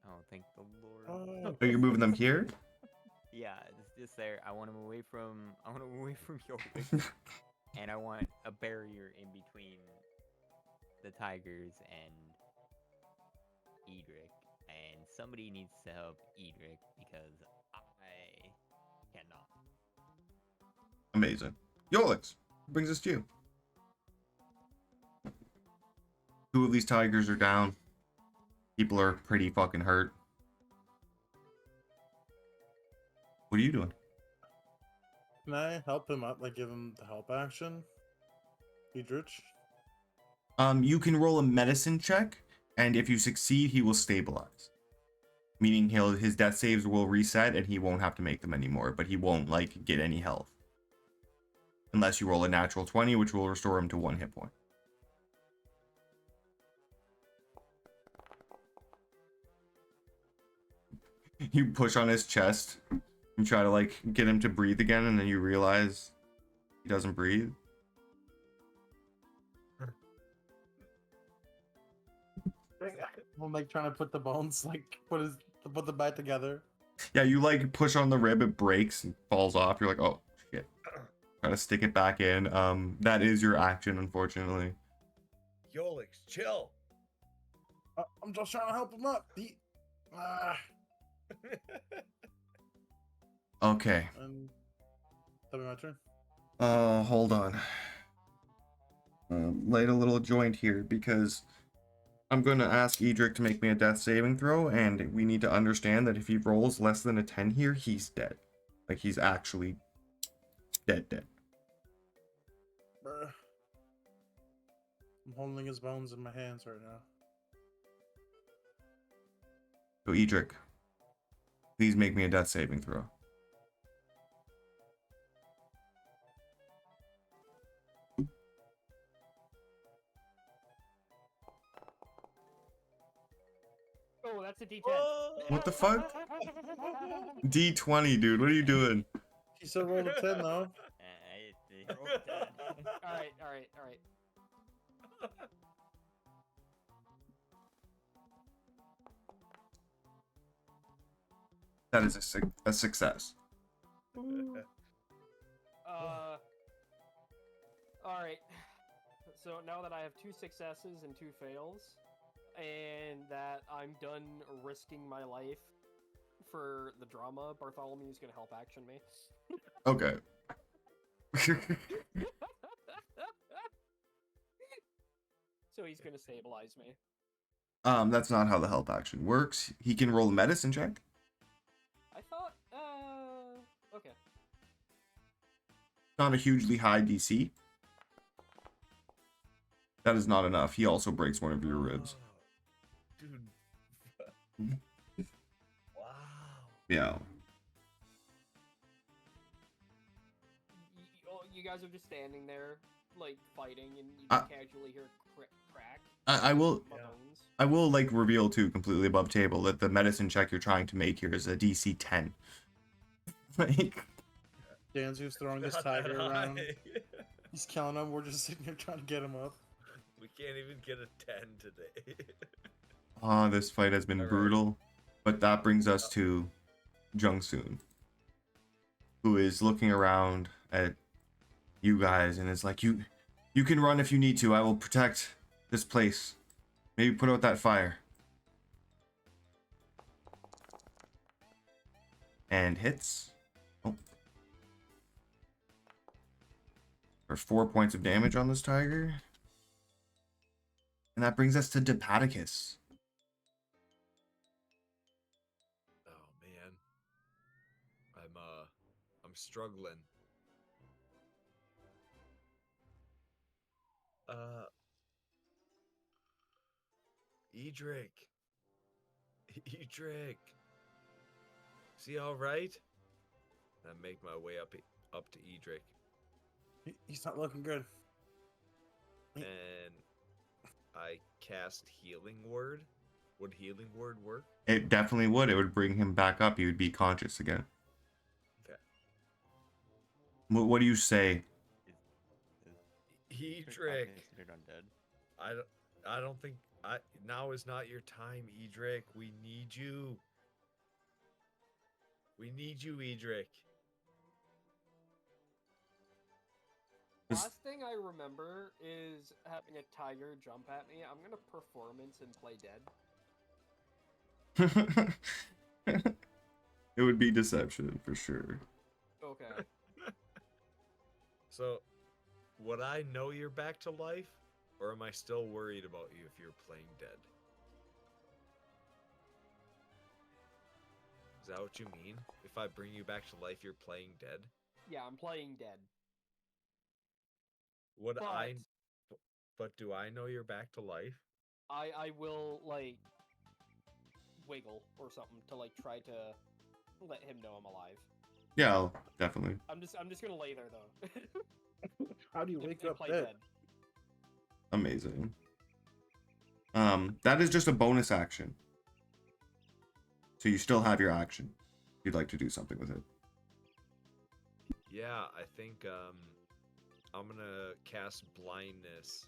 Speaker 5: Oh, thank the Lord.
Speaker 1: Are you moving them here?
Speaker 5: Yeah, it's just there. I want him away from. I want him away from Yolik, and I want a barrier in between the tigers and Edric. And somebody needs to help Edric because I cannot.
Speaker 1: Amazing. Yolix, brings us to you. 2 of these tigers are down. People are pretty fucking hurt. What are you doing?
Speaker 2: Can I help him up? Like give him the help action? Edrich?
Speaker 1: You can roll a medicine check, and if you succeed, he will stabilize. Meaning his death saves will reset, and he won't have to make them anymore, but he won't like get any health. Unless you roll a natural 20, which will restore him to 1 hit point. You push on his chest and try to like get him to breathe again, and then you realize he doesn't breathe.
Speaker 2: I'm like trying to put the bones, like put them back together.
Speaker 1: Yeah, you like push on the rib, it breaks and falls off. You're like, oh shit. Try to stick it back in. That is your action, unfortunately.
Speaker 6: Yolix, chill.
Speaker 2: I'm just trying to help him up.
Speaker 1: Okay.
Speaker 2: And that'll be my turn.
Speaker 1: Hold on. Light a little joint here because I'm going to ask Edric to make me a death saving throw, and we need to understand that if he rolls less than a 10 here, he's dead. Like, he's actually dead.
Speaker 2: I'm holding his bones in my hands right now.
Speaker 1: So, Edric, please make me a death saving throw.
Speaker 4: Oh, that's a D10.
Speaker 1: What the fuck? D20, dude. What are you doing?
Speaker 2: He still rolled a 10 though.
Speaker 4: All right.
Speaker 1: That is a success.
Speaker 4: All right. So now that I have 2 successes and 2 fails, and that I'm done risking my life for the drama, Bartholomew's gonna help action me.
Speaker 1: Okay.
Speaker 4: So he's gonna stabilize me.
Speaker 1: That's not how the help action works. He can roll a medicine check.
Speaker 4: I thought, okay.
Speaker 1: Not a hugely high DC. That is not enough. He also breaks one of your ribs.
Speaker 6: Dude. Wow.
Speaker 1: Yeah.
Speaker 4: You guys are just standing there, like fighting, and you
Speaker 1: I-
Speaker 4: just casually hear crack.
Speaker 1: I will
Speaker 4: my
Speaker 6: Yeah.
Speaker 4: bones.
Speaker 1: I will like reveal too completely above table that the medicine check you're trying to make here is a DC 10. Like
Speaker 2: Danzu's throwing this
Speaker 6: Not that
Speaker 2: tiger around.
Speaker 6: high.
Speaker 2: He's killing him. We're just sitting here trying to get him up.
Speaker 6: We can't even get a 10 today.
Speaker 1: this fight has been
Speaker 6: All right.
Speaker 1: brutal. But that brings us to Jungsoon, who is looking around at you guys and is like, you can run if you need to. I will protect this place. Maybe put out that fire. And hits. Oh. For 4 points of damage on this tiger. And that brings us to Depaticus.
Speaker 6: Oh man. I'm struggling. Edric. Edric. Is he alright? I make my way up to Edric.
Speaker 2: He's not looking good.
Speaker 6: And I cast Healing Word. Would Healing Word work?
Speaker 1: It definitely would. It would bring him back up. He would be conscious again.
Speaker 6: Okay.
Speaker 1: What do you say?
Speaker 6: Edric.
Speaker 5: Considered undead.
Speaker 6: I don't think now is not your time, Edric. We need you. We need you, Edric.
Speaker 4: Last thing I remember is having a tiger jump at me. I'm gonna performance and play dead.
Speaker 1: It would be deception for sure.
Speaker 4: Okay.
Speaker 6: So, would I know you're back to life, or am I still worried about you if you're playing dead? Is that what you mean? If I bring you back to life, you're playing dead?
Speaker 4: Yeah, I'm playing dead.
Speaker 6: Would I?
Speaker 4: But-
Speaker 6: But do I know you're back to life?
Speaker 4: I will like wiggle or something to like try to let him know I'm alive.
Speaker 1: Yeah, I'll definitely.
Speaker 4: I'm just gonna lay there though.
Speaker 2: How do you
Speaker 4: And-
Speaker 2: wake
Speaker 4: and
Speaker 2: up
Speaker 4: play
Speaker 2: dead?
Speaker 1: Amazing. That is just a bonus action. So you still have your action. If you'd like to do something with it.
Speaker 6: Yeah, I think I'm gonna cast blindness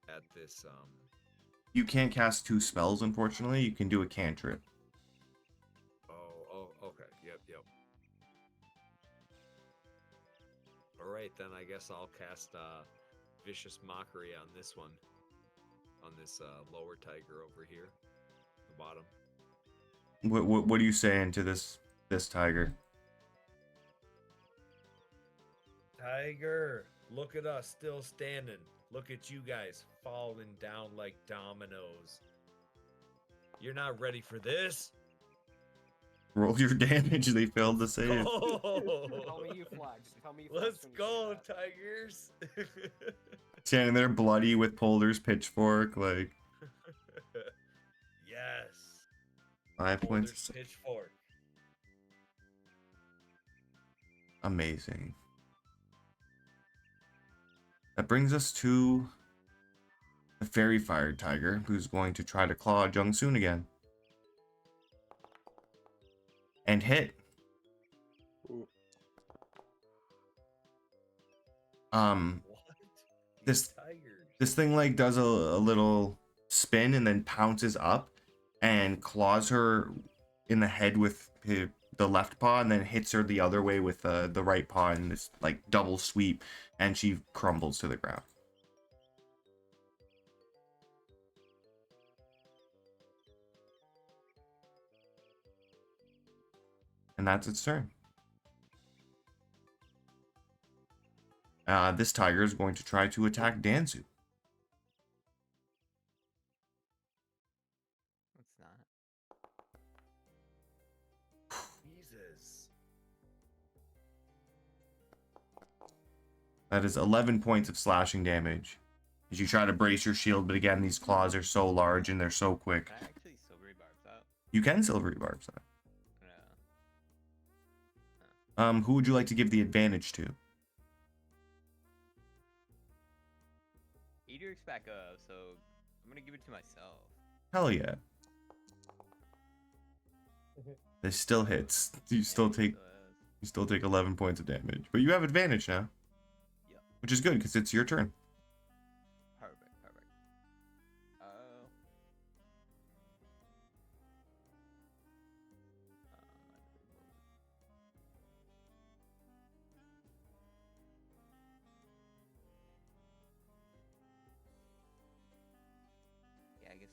Speaker 6: at this
Speaker 1: You can't cast 2 spells, unfortunately. You can do a cantrip.
Speaker 6: Oh, okay. Yep. Alright, then I guess I'll cast Vicious Mockery on this one. On this lower tiger over here. The bottom.
Speaker 1: What are you saying to this tiger?
Speaker 6: Tiger, look at us still standing. Look at you guys falling down like dominoes. You're not ready for this?
Speaker 1: Roll your damage. They failed to save.
Speaker 4: Tell me you flags. Tell me you flags
Speaker 6: Let's
Speaker 4: when you say
Speaker 6: go,
Speaker 4: that.
Speaker 6: Tigers.
Speaker 1: Standing there bloody with Polder's pitchfork. Like,
Speaker 6: Yes.
Speaker 1: 5 points.
Speaker 6: Boulder's pitchfork.
Speaker 1: Amazing. That brings us to the Fairy Fired Tiger, who's going to try to claw Jungsoon again. And hit.
Speaker 2: Ooh.
Speaker 6: What?
Speaker 1: This-
Speaker 6: These tigers.
Speaker 1: This thing like does a little spin and then pounces up and claws her in the head with the left paw and then hits her the other way with the right paw in this like double sweep, and she crumbles to the ground. And that's its turn. This tiger is going to try to attack Danzu.
Speaker 5: It's not.
Speaker 6: Jesus.
Speaker 1: That is 11 points of slashing damage. As you try to brace your shield, but again, these claws are so large and they're so quick.
Speaker 5: Can I actually silvery barbs out?
Speaker 1: You can silvery barbs that.
Speaker 5: No.
Speaker 1: Who would you like to give the advantage to?
Speaker 5: Edric's back up, so I'm gonna give it to myself.
Speaker 1: Hell yeah. This still hits. You still take 11 points of damage, but you have advantage now.
Speaker 5: Yep.
Speaker 1: Which is good because it's your turn.
Speaker 5: Perfect. Yeah, I guess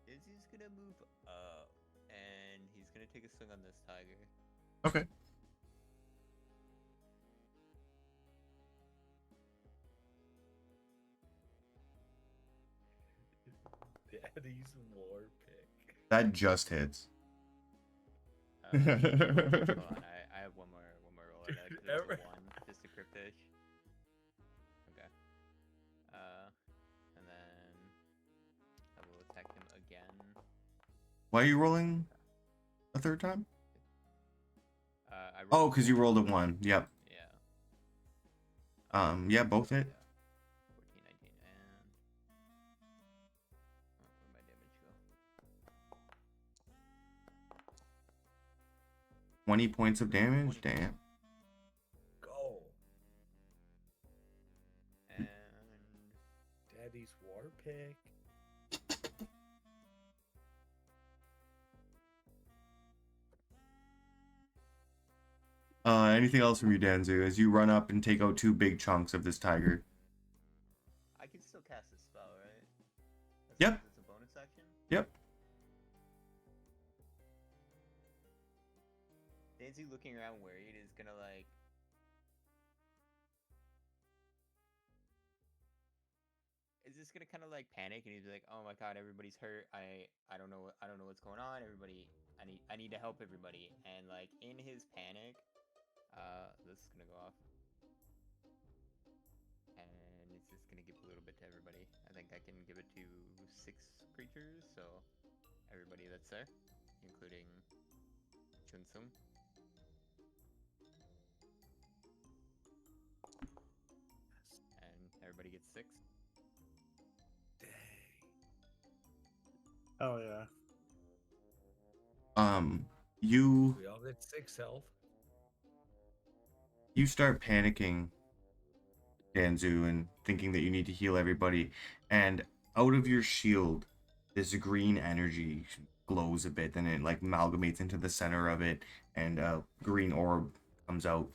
Speaker 5: Izzy's gonna move up, and he's gonna take a swing on this tiger.
Speaker 1: Okay.
Speaker 6: Daddy's war pick.
Speaker 1: That just hits.
Speaker 5: Hold on, I have one more roll. And that's a
Speaker 6: Ever-
Speaker 5: one, just a cryptish. Okay. And then I will attack him again.
Speaker 1: Why are you rolling a third time?
Speaker 5: I
Speaker 1: Oh,
Speaker 5: rolled
Speaker 1: because you rolled a 1. Yep.
Speaker 5: Yeah.
Speaker 1: Yeah, both hit.
Speaker 5: 14, 19, and where'd my damage go?
Speaker 1: 20 points of damage? Damn.
Speaker 6: Go.
Speaker 5: And
Speaker 6: Daddy's war pick.
Speaker 1: Anything else from you, Danzu, as you run up and take out 2 big chunks of this tiger?
Speaker 5: I can still cast a spell, right? As
Speaker 1: Yep.
Speaker 5: long as it's a bonus action?
Speaker 1: Yep.
Speaker 5: Danzy looking around worried is gonna like is just gonna kind of like panic and he's like, "Oh my god, everybody's hurt. I don't know what's going on. Everybody, I need to help everybody." And like in his panic, this is gonna go off, and it's just gonna give a little bit to everybody. I think I can give it to 6 creatures, so everybody that's there, including Chunsum. And everybody gets 6.
Speaker 6: Dang.
Speaker 2: Oh yeah.
Speaker 1: You
Speaker 6: We all get 6 health.
Speaker 1: start panicking, Danzu, and thinking that you need to heal everybody, and out of your shield, this green energy glows a bit, and it like amalgamates into the center of it, and a green orb comes out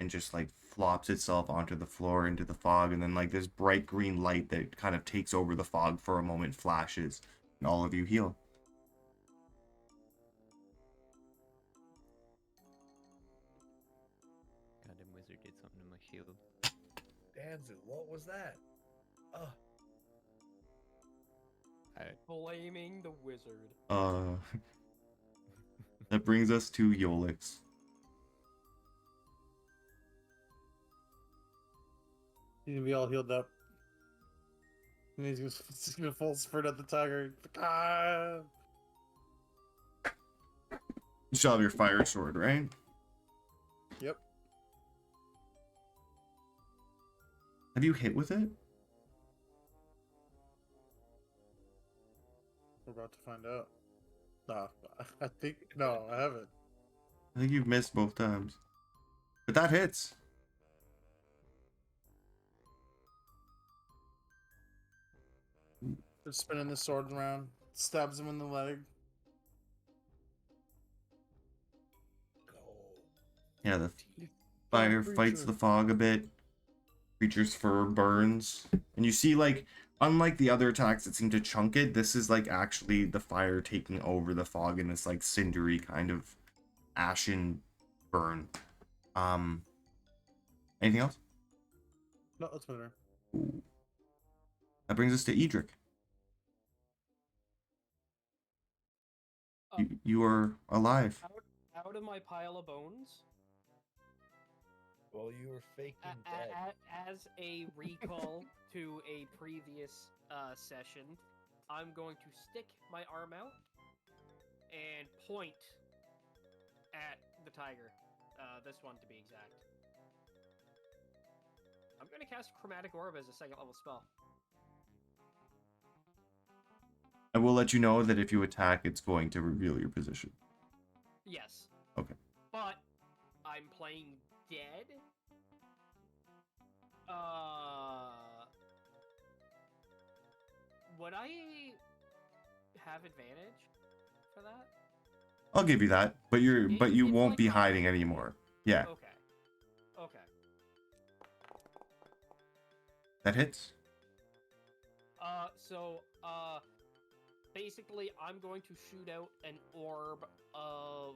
Speaker 1: and just like flops itself onto the floor into the fog, and then like this bright green light that kind of takes over the fog for a moment flashes, and all of you heal.
Speaker 5: Goddamn wizard did something to my shield.
Speaker 6: Danzu, what was that?
Speaker 4: Blaming the wizard.
Speaker 1: That brings us to Yolix.
Speaker 2: He's gonna be all healed up. And he's just gonna full spurt at the tiger. Ah!
Speaker 1: You still have your fire sword, right?
Speaker 2: Yep.
Speaker 1: Have you hit with it?
Speaker 2: We're about to find out. No, I think no, I haven't.
Speaker 1: I think you've missed both times. But that hits.
Speaker 2: Just spinning the sword around, stabs him in the leg.
Speaker 6: Go.
Speaker 1: Yeah, the fire fights the fog a bit. Creature's fur burns. And you see, like, unlike the other attacks that seem to chunk it, this is, like, actually the fire taking over the fog in this, like, cindery kind of ashen burn. Anything else?
Speaker 2: No, that's better.
Speaker 1: Ooh. That brings us to Edric. You are alive.
Speaker 4: Out of my pile of bones,
Speaker 6: Well, you were faking dead.
Speaker 4: As a recall to a previous session, I'm going to stick my arm out and point at the tiger. This one to be exact. I'm going to cast Chromatic Orb as a second level spell.
Speaker 1: I will let you know that if you attack, it's going to reveal your position.
Speaker 4: Yes.
Speaker 1: Okay.
Speaker 4: But I'm playing dead. Would I have advantage for that?
Speaker 1: I'll give you that, but you
Speaker 4: It's
Speaker 1: won't
Speaker 4: like
Speaker 1: be
Speaker 4: hiding.
Speaker 1: hiding anymore. Yeah,
Speaker 4: Okay. Okay.
Speaker 1: that hits.
Speaker 4: Basically, I'm going to shoot out an orb of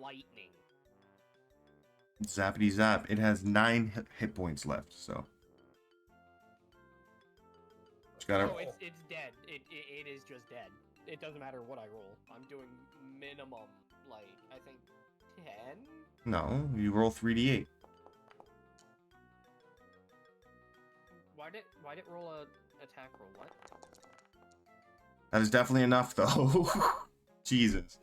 Speaker 4: lightning.
Speaker 1: Zappity zap. It has 9 hit points left, so. Just gotta.
Speaker 4: So it's dead. It is just dead. It doesn't matter what I roll. I'm doing minimum, like, I think 10?
Speaker 1: No, you roll 3d8.
Speaker 4: Why did it roll a attack roll? What?
Speaker 1: That is definitely enough, though. Jesus.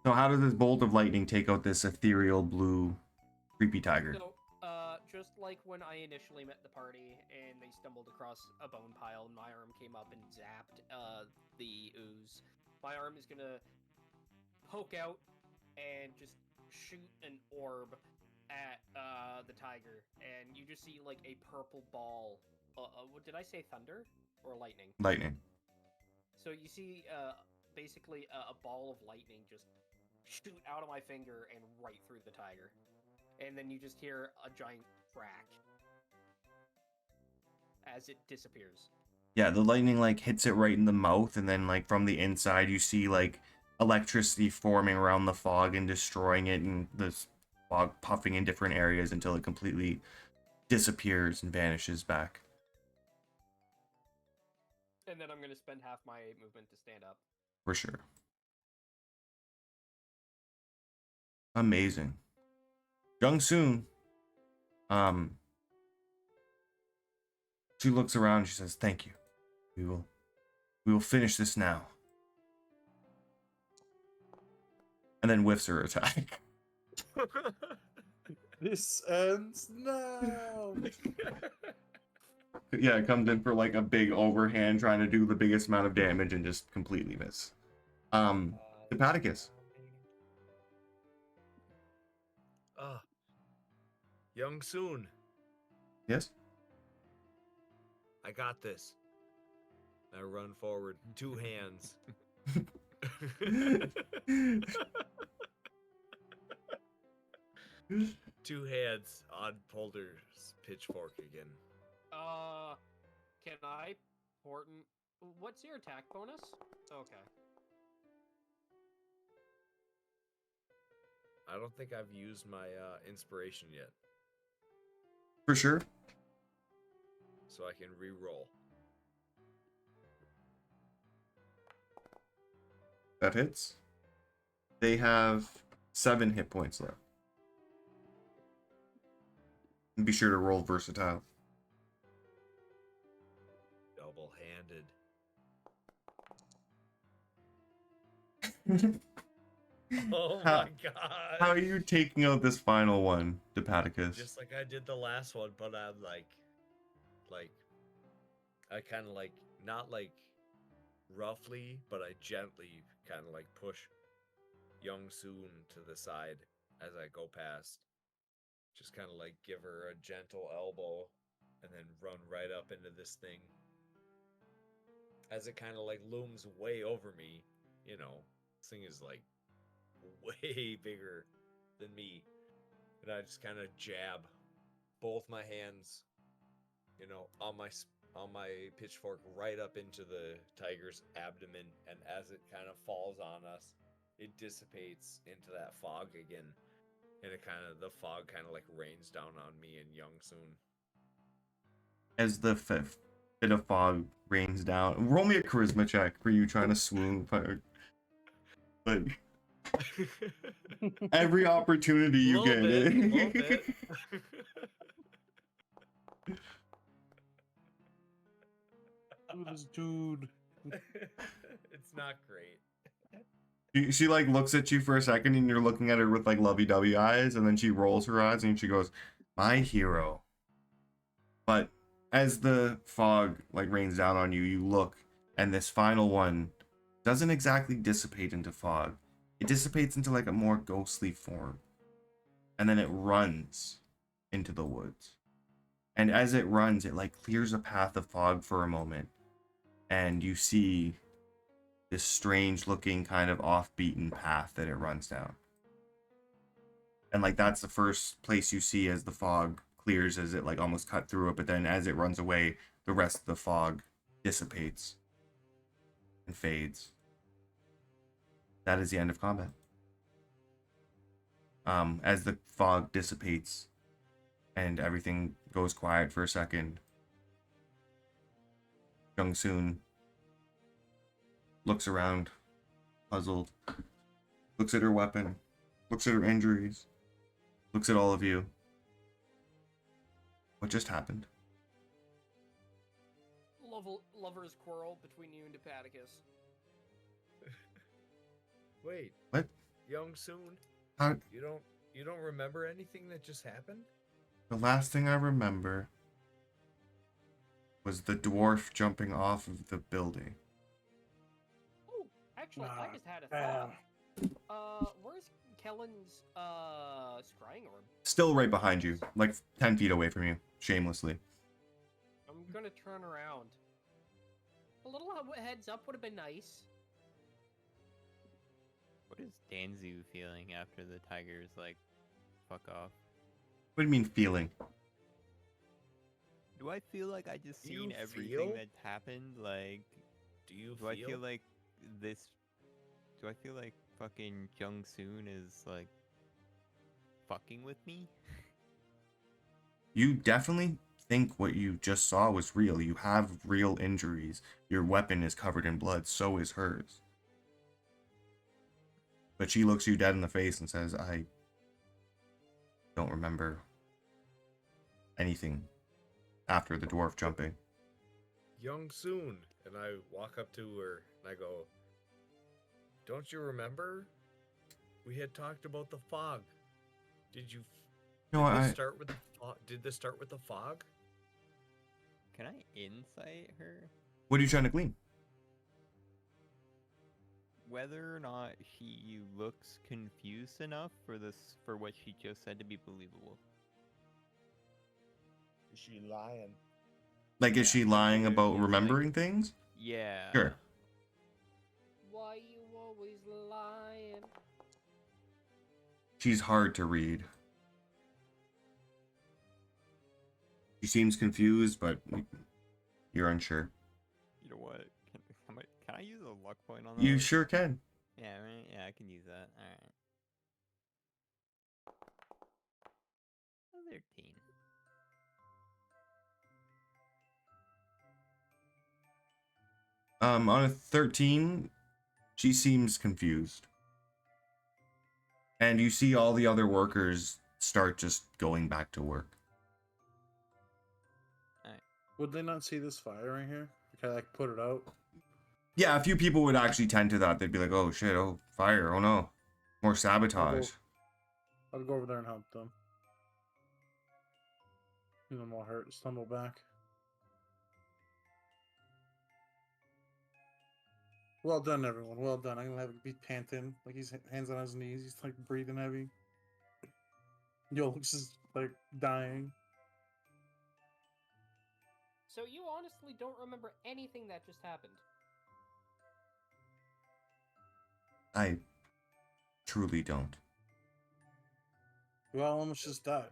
Speaker 1: So how does this bolt of lightning take out this ethereal blue creepy tiger?
Speaker 4: So, just like when I initially met the party and they stumbled across a bone pile and my arm came up and zapped the ooze, my arm is gonna poke out and just shoot an orb at the tiger, and you just see like a purple ball. Did I say thunder or lightning?
Speaker 1: Lightning.
Speaker 4: So you see basically a ball of lightning just shoot out of my finger and right through the tiger. And then you just hear a giant crack as it disappears.
Speaker 1: Yeah, the lightning like hits it right in the mouth, and then like from the inside you see like electricity forming around the fog and destroying it, and the fog puffing in different areas until it completely disappears and vanishes back.
Speaker 4: And then I'm going to spend half my movement to stand up.
Speaker 1: For sure. Amazing. Jung Soon. She looks around and she says, "Thank you. We will finish this now." And then whiffs her attack.
Speaker 2: This ends now.
Speaker 1: Yeah, it comes in for like a big overhand trying to do the biggest amount of damage and just completely miss. Hepaticus.
Speaker 6: Young Soon,
Speaker 1: Yes?
Speaker 6: I got this. I run forward, 2 hands. Two hands on Polder's pitchfork again.
Speaker 4: Can I Horton? What's your attack bonus? Okay.
Speaker 6: I don't think I've used my inspiration yet,
Speaker 1: For sure.
Speaker 6: so I can re-roll.
Speaker 1: That hits. They have 7 hit points left. And be sure to roll versatile.
Speaker 6: Double-handed. Oh my god!
Speaker 1: How are you taking out this final one, Hepaticus?
Speaker 6: Just like I did the last one, but I'm like, I kind of like, not like roughly, but I gently kind of like push Young Soon to the side as I go past. Just kind of like give her a gentle elbow and then run right up into this thing. As it kind of like looms way over me, you know, this thing is like way bigger than me. And I just kind of jab both my hands, you know, on my pitchfork right up into the tiger's abdomen, and as it kind of falls on us, it dissipates into that fog again, and the fog kind of like rains down on me and Young Soon.
Speaker 1: As the bit of fog rains down, roll me a charisma check for you trying to swoon. But Every opportunity you
Speaker 6: Little
Speaker 1: get.
Speaker 6: bit,
Speaker 1: eh?
Speaker 6: little bit.
Speaker 2: Look at this dude.
Speaker 6: It's not great.
Speaker 1: She like looks at you for a second and you're looking at her with like lovey-dovey eyes, and then she rolls her eyes and she goes, "My hero." But as the fog like rains down on you, you look, and this final one doesn't exactly dissipate into fog. It dissipates into like a more ghostly form. And then it runs into the woods. And as it runs, it like clears a path of fog for a moment. And you see this strange looking kind of off-beaten path that it runs down. And like that's the first place you see as the fog clears, as it like almost cut through it, but then as it runs away, the rest of the fog dissipates and fades. That is the end of combat. As the fog dissipates and everything goes quiet for a second, Jung Soon looks around, puzzled, looks at her weapon, looks at her injuries, looks at all of you. What just happened?
Speaker 4: Lover's quarrel between you and Depaticus.
Speaker 6: Wait,
Speaker 1: What?
Speaker 6: Young Soon,
Speaker 1: How?
Speaker 6: you don't remember anything that just happened?
Speaker 1: The last thing I remember was the dwarf jumping off of the building.
Speaker 4: Oh, actually, I just had a
Speaker 2: Bam.
Speaker 4: thought. Where's Kellen's scrying orb?
Speaker 1: Still right behind you, like 10 feet away from you, shamelessly.
Speaker 4: I'm gonna turn around. A little heads up would have been nice.
Speaker 5: What is Danzu feeling after the tigers like fuck off?
Speaker 1: What do you mean feeling?
Speaker 5: Do I feel like I just
Speaker 6: Do you
Speaker 5: seen everything
Speaker 6: feel?
Speaker 5: that happened? Like,
Speaker 6: Do you
Speaker 5: do I feel like this? Do I feel like fucking Jung Soon is like fucking with me?
Speaker 1: You definitely think what you just saw was real. You have real injuries. Your weapon is covered in blood, so is hers. But she looks you dead in the face and says, I don't remember anything after the dwarf jumping.
Speaker 6: Young Soon? And I walk up to her and I go, "Don't you remember? We had talked about the fog. Did you?
Speaker 1: No,
Speaker 6: Did this
Speaker 1: I
Speaker 6: start with the fog? Did this start with the fog?"
Speaker 5: Can I insight her?
Speaker 1: what are you trying to glean?
Speaker 5: Whether or not she looks confused enough for what she just said to be believable.
Speaker 7: Is she lying?
Speaker 1: Like, is
Speaker 5: Yeah,
Speaker 1: she lying
Speaker 5: like,
Speaker 1: about
Speaker 5: it's like-
Speaker 1: remembering things?
Speaker 5: Yeah.
Speaker 1: Sure.
Speaker 4: Why you always lying?
Speaker 1: She's hard to read. She seems confused, but you're unsure.
Speaker 5: You know what? Can I use a luck point on that?
Speaker 1: You sure can.
Speaker 5: Yeah, right? Yeah, I can use that. Alright. 13.
Speaker 1: On a 13, she seems confused. And you see all the other workers start just going back to work.
Speaker 2: Would they not see this fire right here? Can I like put it out?
Speaker 1: Yeah, a few people would actually tend to that. They'd be like, oh shit, oh fire, oh no. More sabotage.
Speaker 2: I'll go over there and help them. You know, more hurt. Stumble back. Well done, everyone. Well done. I'm gonna have him be panting, like he's hands on his knees. He's like breathing heavy. Yo looks just like dying.
Speaker 4: So you honestly don't remember anything that just happened?
Speaker 1: I truly don't.
Speaker 2: We all almost just died.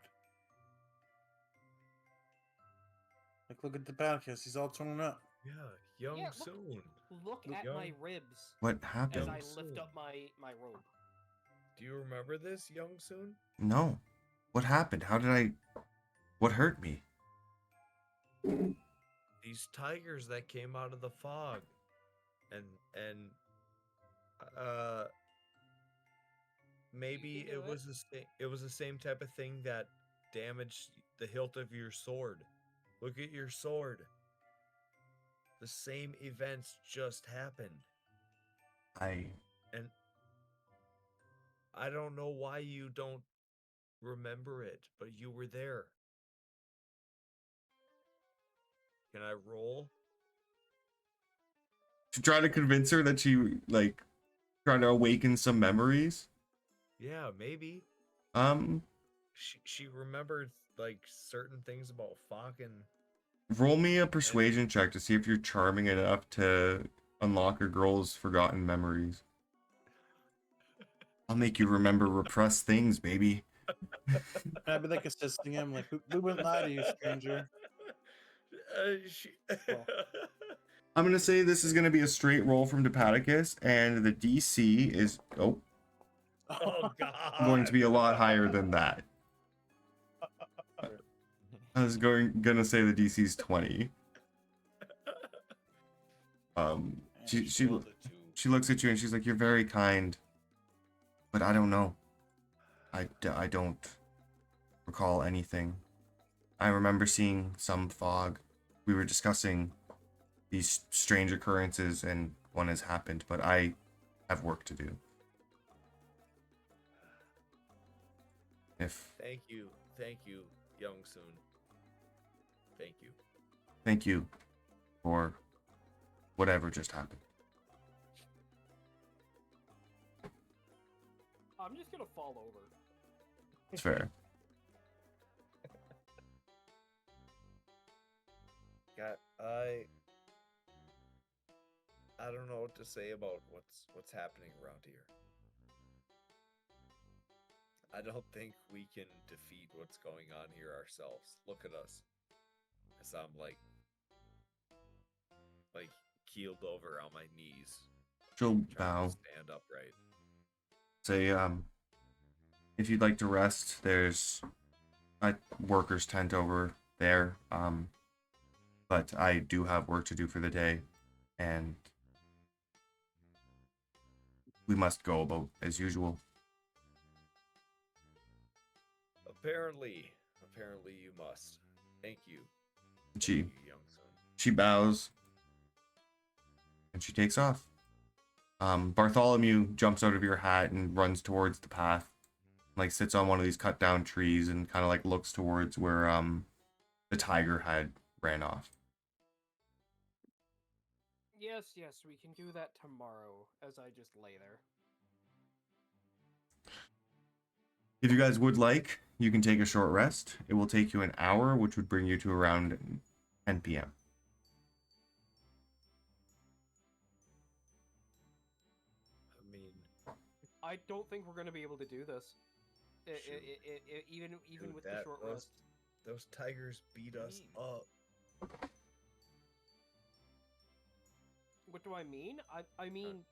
Speaker 2: Like, look at the Baptist. He's all torn up.
Speaker 6: Yeah, Young
Speaker 4: Yeah, look-
Speaker 6: Soon.
Speaker 4: Look at
Speaker 6: Young-
Speaker 4: my ribs
Speaker 1: What
Speaker 4: as
Speaker 1: happened?
Speaker 4: I lift up my robe.
Speaker 6: Do you remember this, Young Soon?
Speaker 1: No. What happened? How did I... What hurt me?
Speaker 6: These tigers that came out of the fog, and maybe
Speaker 4: do
Speaker 6: it was it was the same type of thing that damaged the hilt of your sword. Look at your sword. The same events just happened.
Speaker 1: I
Speaker 6: And I don't know why you don't remember it, but you were there. Can I roll?
Speaker 1: to try to convince her that she like trying to awaken some memories.
Speaker 6: Yeah, maybe.
Speaker 1: Um,
Speaker 6: She remembered like certain things about fucking.
Speaker 1: roll me a persuasion check to see if you're charming enough to unlock a girl's forgotten memories. I'll make you remember repressed things, baby.
Speaker 2: I'd be like assisting him, like, we wouldn't lie to you, stranger. Well.
Speaker 1: I'm gonna say this is gonna be a straight roll from Depaticus, and the DC is
Speaker 6: Oh God!
Speaker 1: going to be a lot higher than that. I was gonna say the DC is 20. She
Speaker 6: rolled a 2.
Speaker 1: she looks at you and she's like, "You're very kind, but I don't know. I don't recall anything. I remember seeing some fog. We were discussing these strange occurrences, and one has happened, but I have work to do." If
Speaker 6: Thank you, Young Soon. Thank you.
Speaker 1: thank you for whatever just happened.
Speaker 4: I'm just gonna fall over.
Speaker 1: It's fair.
Speaker 6: God, I don't know what to say about what's happening around here. I don't think we can defeat what's going on here ourselves. Look at us. As I'm like keeled over on my knees,
Speaker 1: She'll
Speaker 6: trying
Speaker 1: bow.
Speaker 6: to stand upright.
Speaker 1: Say, if you'd like to rest, there's a worker's tent over there. But I do have work to do for the day, and we must go about as usual.
Speaker 6: Apparently you must. Thank you. Thank
Speaker 1: She
Speaker 6: you, Young Son.
Speaker 1: she bows and she takes off. Bartholomew jumps out of your hat and runs towards the path, like sits on one of these cut down trees and kind of like looks towards where the tiger had ran off.
Speaker 4: Yes, we can do that tomorrow, as I just lay there.
Speaker 1: If you guys would like, you can take a short rest. It will take you an hour, which would bring you to around 10 p.m.
Speaker 6: I mean,
Speaker 4: I don't think we're gonna be able to do this.
Speaker 6: Shoot.
Speaker 4: Even
Speaker 6: dude,
Speaker 4: with the short rest.
Speaker 6: those tigers beat us up.
Speaker 4: What do I mean? I mean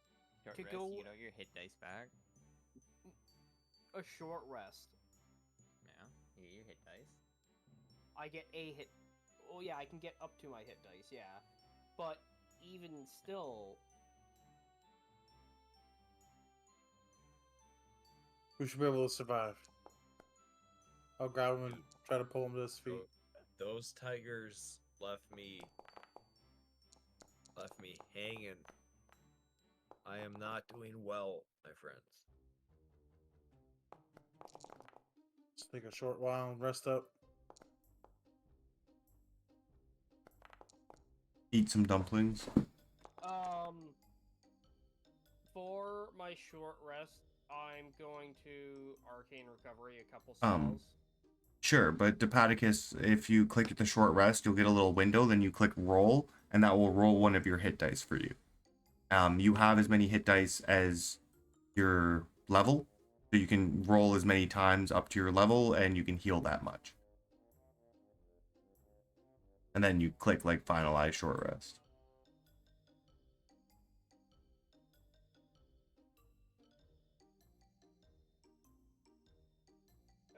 Speaker 5: Short
Speaker 4: to
Speaker 5: rest,
Speaker 4: go
Speaker 5: you know your hit dice back.
Speaker 4: a short rest.
Speaker 5: Yeah, you get your hit dice.
Speaker 4: I get a hit. Oh yeah, I can get up to my hit dice. Yeah, but even still,
Speaker 2: We should be able to survive. I'll grab him and try to pull him to his feet.
Speaker 6: Those tigers left me hanging. I am not doing well, my friends.
Speaker 2: Let's take a short while and rest up.
Speaker 1: Eat some dumplings.
Speaker 4: for my short rest, I'm going to arcane recovery a couple
Speaker 1: Um,
Speaker 4: spells.
Speaker 1: Sure, but Depaticus, if you click at the short rest, you'll get a little window, then you click roll, and that will roll one of your hit dice for you. You have as many hit dice as your level, so you can roll as many times up to your level, and you can heal that much. And then you click like finalize short rest.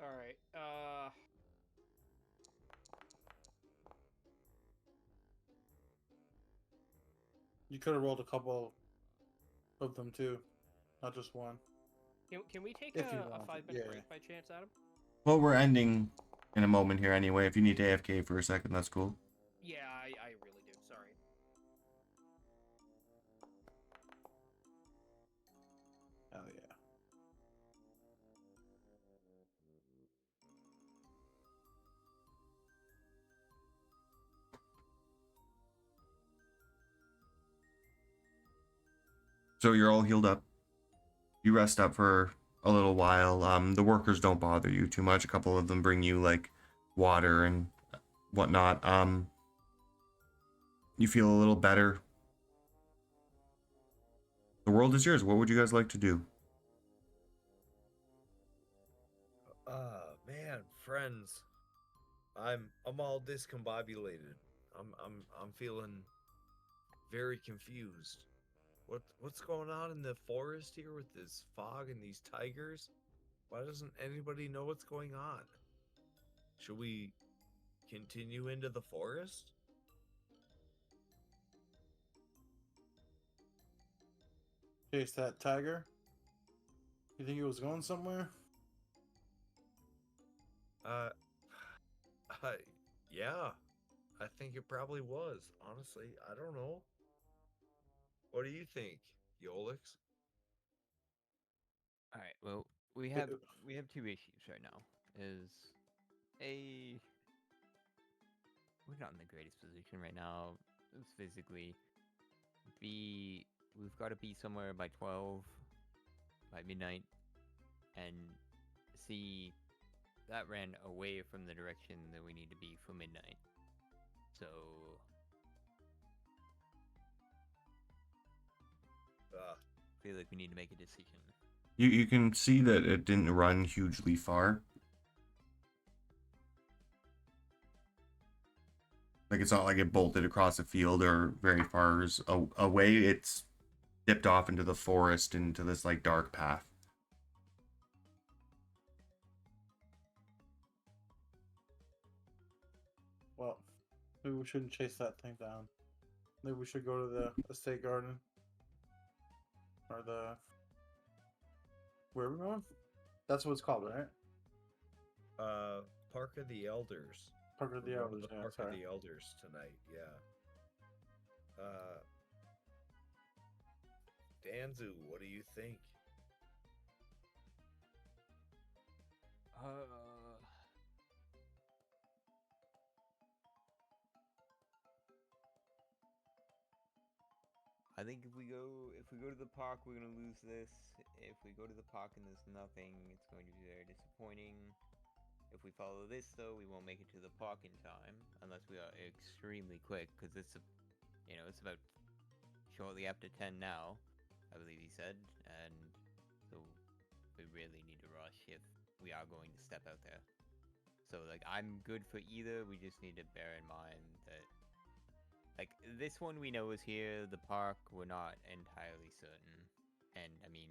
Speaker 4: Alright,
Speaker 2: You could have rolled a couple of them too, not just one.
Speaker 4: Can we take
Speaker 2: If you
Speaker 4: a
Speaker 2: want to,
Speaker 4: 5-minute
Speaker 2: yeah.
Speaker 4: break by chance, Adam?
Speaker 1: Well, we're ending in a moment here anyway. If you need to AFK for a second, that's cool.
Speaker 4: Yeah, I really do. Sorry.
Speaker 2: Hell yeah.
Speaker 1: So you're all healed up. You rest up for a little while. The workers don't bother you too much. A couple of them bring you like water and whatnot. You feel a little better. The world is yours. What would you guys like to do?
Speaker 6: Man, friends, I'm all discombobulated. I'm feeling very confused. What's going on in the forest here with this fog and these tigers? Why doesn't anybody know what's going on? Should we continue into the forest?
Speaker 2: Chase that tiger. You think he was going somewhere?
Speaker 6: Uh, I, yeah, I think it probably was. Honestly, I don't know. What do you think, Yolix?
Speaker 5: All right. Well, we
Speaker 2: But,
Speaker 5: have two issues right now. Is A, we're not in the greatest position right now, physically. B, we've got to be somewhere by 12, by midnight, and C, that ran away from the direction that we need to be for midnight. So I feel like we need to make a decision.
Speaker 1: You can see that it didn't run hugely far. Like it's not like it bolted across a field or very far away. It's dipped off into the forest into this like dark path.
Speaker 2: well, maybe we shouldn't chase that thing down. Maybe we should go to the estate garden. Or the... Where are we going? That's what it's called, right?
Speaker 6: Park of the Elders.
Speaker 2: Park of the
Speaker 6: We're going to
Speaker 2: Elders.
Speaker 6: the
Speaker 2: Yeah,
Speaker 6: Park of
Speaker 2: sorry.
Speaker 6: the Elders tonight. Yeah. Danzu, what do you think?
Speaker 5: I think if we go to the park, we're gonna lose this. If we go to the park and there's nothing, it's going to be very disappointing. If we follow this, though, we won't make it to the park in time, unless we are extremely quick, because it's it's about shortly after 10 now, I believe he said, and so we really need to rush if we are going to step out there. So, like, I'm good for either, we just need to bear in mind that, like, this one we know is here, the park, we're not entirely certain. And, I mean,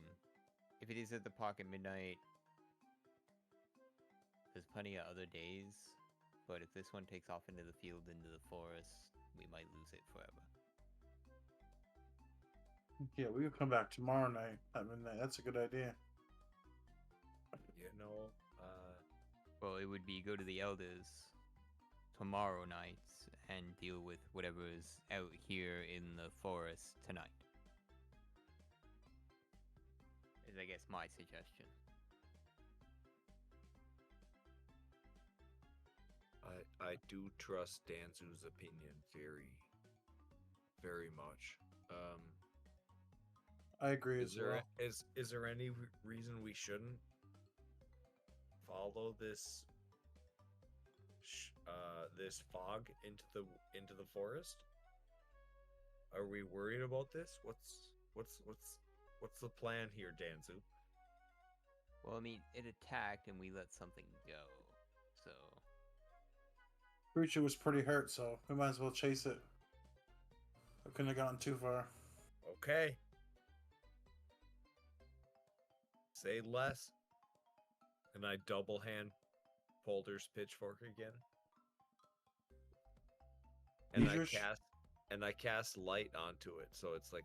Speaker 5: if it is at the park at midnight, there's plenty of other days, but if this one takes off into the field, into the forest, we might lose it forever.
Speaker 2: Yeah, we could come back tomorrow night at midnight. That's a good idea.
Speaker 6: You know,
Speaker 5: Well, it would be go to the Elders tomorrow night and deal with whatever is out here in the forest tonight. Is, I guess, my suggestion.
Speaker 6: I do trust Danzu's opinion very, very much.
Speaker 2: I agree
Speaker 6: Is
Speaker 2: as
Speaker 6: there
Speaker 2: well.
Speaker 6: is there any reason we shouldn't follow this this fog into the forest? Are we worried about this? What's the plan here, Danzu?
Speaker 5: Well, I mean, it attacked and we let something go, so...
Speaker 2: Creature was pretty hurt, so we might as well chase it. I couldn't have gotten too far.
Speaker 6: Okay. Say less. And I double hand Polder's pitchfork again. And I cast light onto it, so it's like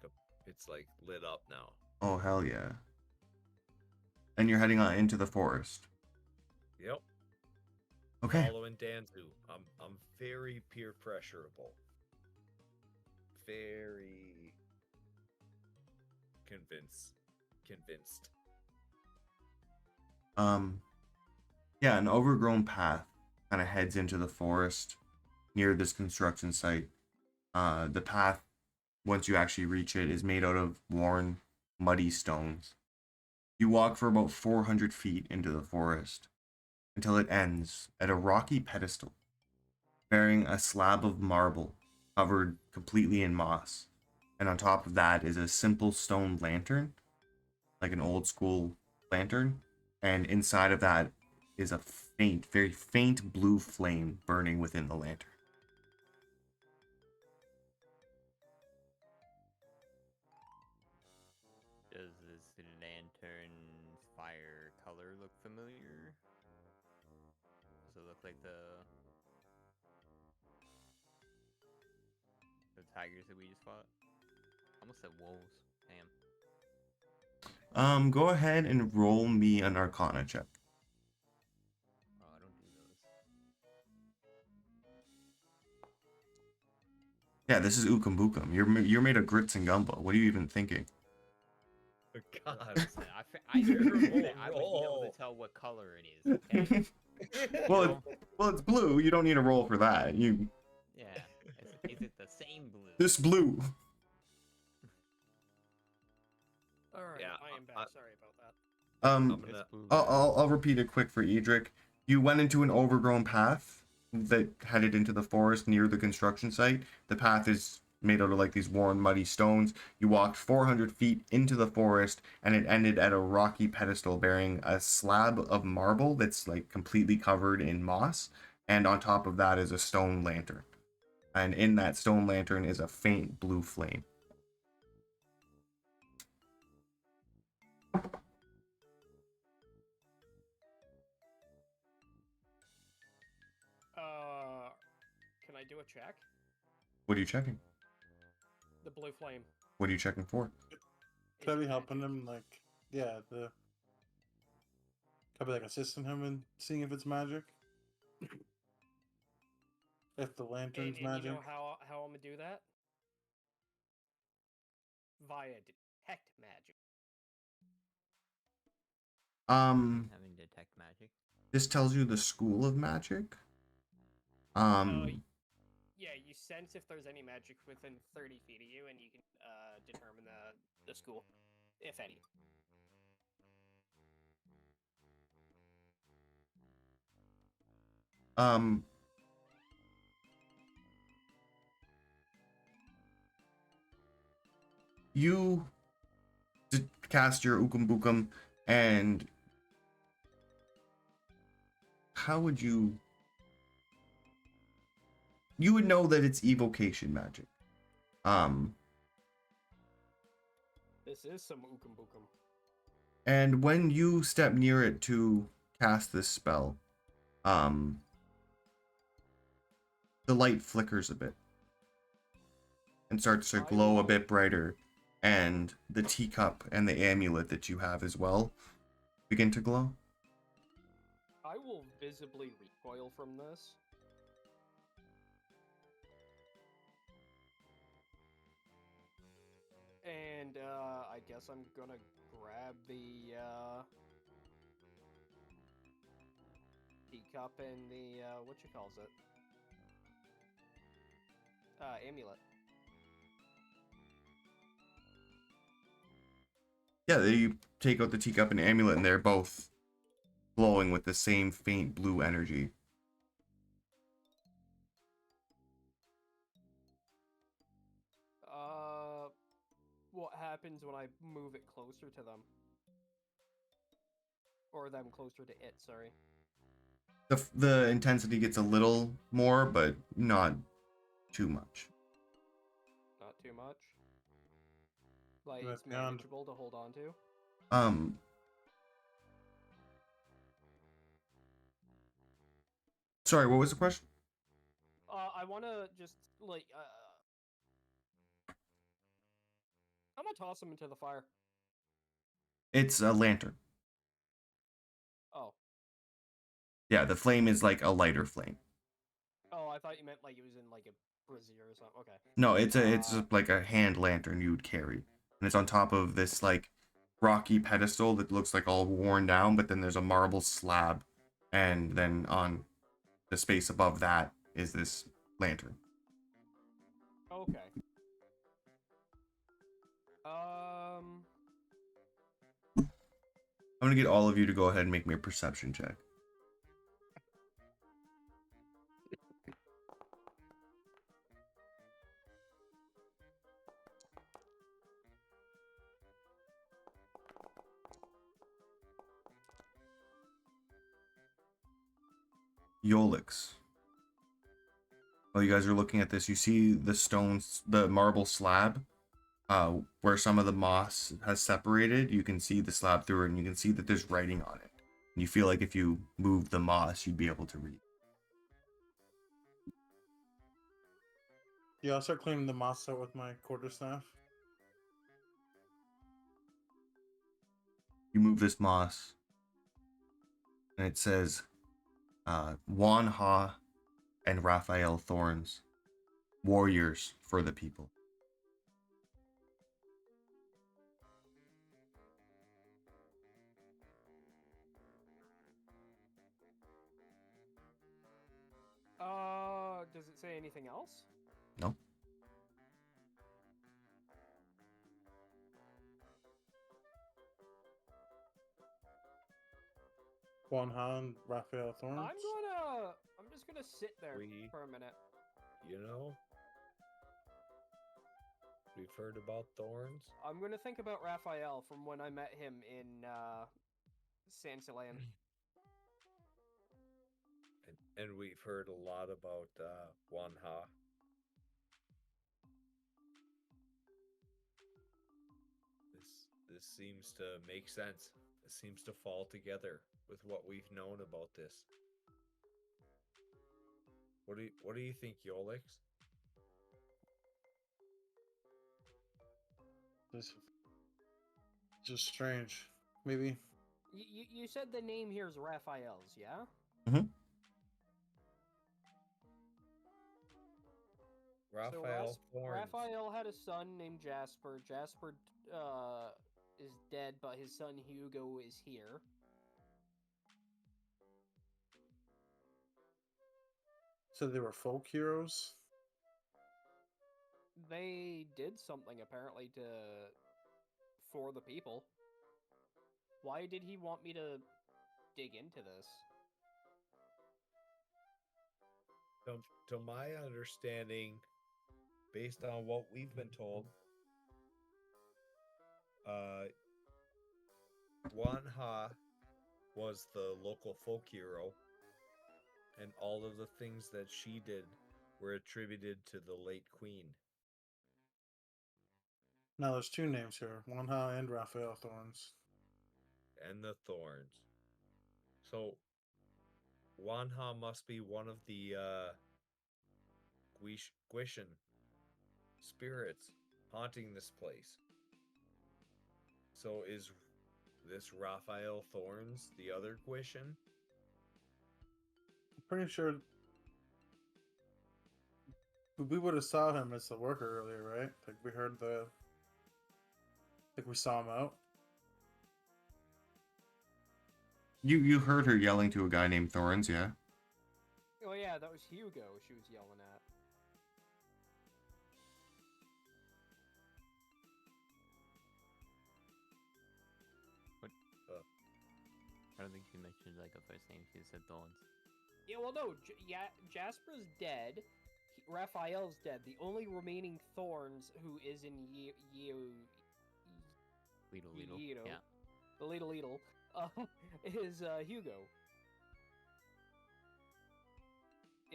Speaker 6: lit up now.
Speaker 1: Oh hell yeah! And you're heading on into the forest.
Speaker 6: Yep.
Speaker 1: Okay.
Speaker 6: Following Danzu. I'm very peer pressurable. Very convinced.
Speaker 1: Yeah, an overgrown path kind of heads into the forest near this construction site. The path, once you actually reach it, is made out of worn, muddy stones. You walk for about 400 feet into the forest until it ends at a rocky pedestal bearing a slab of marble covered completely in moss. And on top of that is a simple stone lantern, like an old school lantern. And inside of that is a faint, very faint blue flame burning within the lantern.
Speaker 5: Does this lantern's fire color look familiar? Does it look like the tigers that we just fought? Almost said wolves. Damn.
Speaker 1: Go ahead and roll me an Arcana check.
Speaker 5: Oh, I don't do those.
Speaker 1: Yeah, this is Ukumbukum. You're made of grits and gumbo. What are you even thinking?
Speaker 6: God.
Speaker 5: Listen, I figured that I would be able
Speaker 6: Roll.
Speaker 5: to tell what color it is. Okay.
Speaker 1: Well, it's blue. You don't need a roll for that. You
Speaker 5: Yeah. Is it the same blue?
Speaker 1: this blue.
Speaker 4: All right,
Speaker 6: Yeah,
Speaker 4: I am back. Sorry about that.
Speaker 6: I'm
Speaker 1: Um,
Speaker 6: gonna.
Speaker 5: It's blue.
Speaker 1: I'll repeat it quick for Edric. You went into an overgrown path that headed into the forest near the construction site. The path is made out of like these worn, muddy stones. You walked 400 feet into the forest, and it ended at a rocky pedestal bearing a slab of marble that's like completely covered in moss. And on top of that is a stone lantern. And in that stone lantern is a faint blue flame.
Speaker 4: Can I do a check?
Speaker 1: What are you checking?
Speaker 4: The blue flame.
Speaker 1: What are you checking for?
Speaker 2: Could I
Speaker 4: Is
Speaker 2: be
Speaker 4: it
Speaker 2: helping
Speaker 4: magic?
Speaker 2: him? Like, yeah, could I be like assisting him in seeing if it's magic? If the lantern's
Speaker 4: And
Speaker 2: magic?
Speaker 4: you know how I'm gonna do that? Via detect magic.
Speaker 5: Having detect magic.
Speaker 1: This tells you the school of magic.
Speaker 4: Yeah, you sense if there's any magic within 30 feet of you, and you can determine the school, if any.
Speaker 1: Um, you cast your Ukumbukum, and how would you? You would know that it's evocation magic.
Speaker 4: This is some Ukumbukum.
Speaker 1: And when you step near it to cast this spell, the light flickers a bit and starts to glow a bit brighter, and the teacup and the amulet that you have as well begin to glow.
Speaker 4: I will visibly recoil from this. And I guess I'm gonna grab the teacup and the what you calls it? Amulet.
Speaker 1: Yeah, you take out the teacup and amulet, and they're both glowing with the same faint blue energy.
Speaker 4: What happens when I move it closer to them? Or them closer to it, sorry.
Speaker 1: The intensity gets a little more, but not too much.
Speaker 4: Not too much. Like,
Speaker 2: Right
Speaker 4: it's
Speaker 2: beyond.
Speaker 4: manageable to hold on to.
Speaker 1: Sorry, what was the question?
Speaker 4: I want to just, like, I'm gonna toss them into the fire.
Speaker 1: It's a lantern.
Speaker 4: Oh.
Speaker 1: Yeah, the flame is like a lighter flame.
Speaker 4: Oh, I thought you meant like it was in like a brazier or something. Okay.
Speaker 1: No, it's
Speaker 4: Uh,
Speaker 1: like a hand lantern you would carry, and it's on top of this like rocky pedestal that looks like all worn down, but then there's a marble slab, and then on the space above that is this lantern.
Speaker 4: Okay. Um.
Speaker 1: I'm gonna get all of you to go ahead and make me a perception check. Yolix. While you guys are looking at this, you see the stones, the marble slab, where some of the moss has separated. You can see the slab through it, and you can see that there's writing on it. And you feel like if you move the moss, you'd be able to read.
Speaker 2: Yeah, I'll start cleaning the moss out with my quarterstaff.
Speaker 1: You move this moss, and it says, Juan Ha and Raphael Thorns, warriors for the people.
Speaker 4: Does it say anything else?
Speaker 1: No?
Speaker 2: Juan Han, Raphael Thorns.
Speaker 4: I'm just gonna sit there
Speaker 6: We-
Speaker 4: for a minute.
Speaker 6: You know, we've heard about thorns.
Speaker 4: I'm gonna think about Raphael from when I met him in Sansalan.
Speaker 6: And we've heard a lot about Wan Ha. This seems to make sense. It seems to fall together with what we've known about this. What do you think, Yolix?
Speaker 2: This just strange. Maybe
Speaker 4: You said the name here is Raphael's, yeah?
Speaker 6: Raphael
Speaker 4: So
Speaker 6: Thorns.
Speaker 4: Raphael had a son named Jasper. Jasper is dead, but his son Hugo is here.
Speaker 2: said they were folk heroes.
Speaker 4: They did something apparently for the people. Why did he want me to dig into this?
Speaker 6: To my understanding, based on what we've been told, Wan Ha was the local folk hero, and all of the things that she did were attributed to the late queen.
Speaker 2: Now there's two names here: Juan Ha and Raphael Thorns.
Speaker 6: And the thorns. So Wan Ha must be one of the Guishan spirits haunting this place. So is this Raphael Thorns the other Guishan?
Speaker 2: I'm pretty sure we would have saw him as the worker earlier, right? Like we heard we saw him out.
Speaker 1: You heard her yelling to a guy named Thorns, yeah?
Speaker 4: Oh yeah, that was Hugo she was yelling at.
Speaker 5: I don't think she mentioned like a first name. She said Thorns.
Speaker 4: Yeah, well, no, Jasper's dead. Raphael's dead. The only remaining Thorns who is in
Speaker 5: Leedle.
Speaker 4: Yeonido,
Speaker 5: Yeah.
Speaker 4: the Leedle, is Hugo.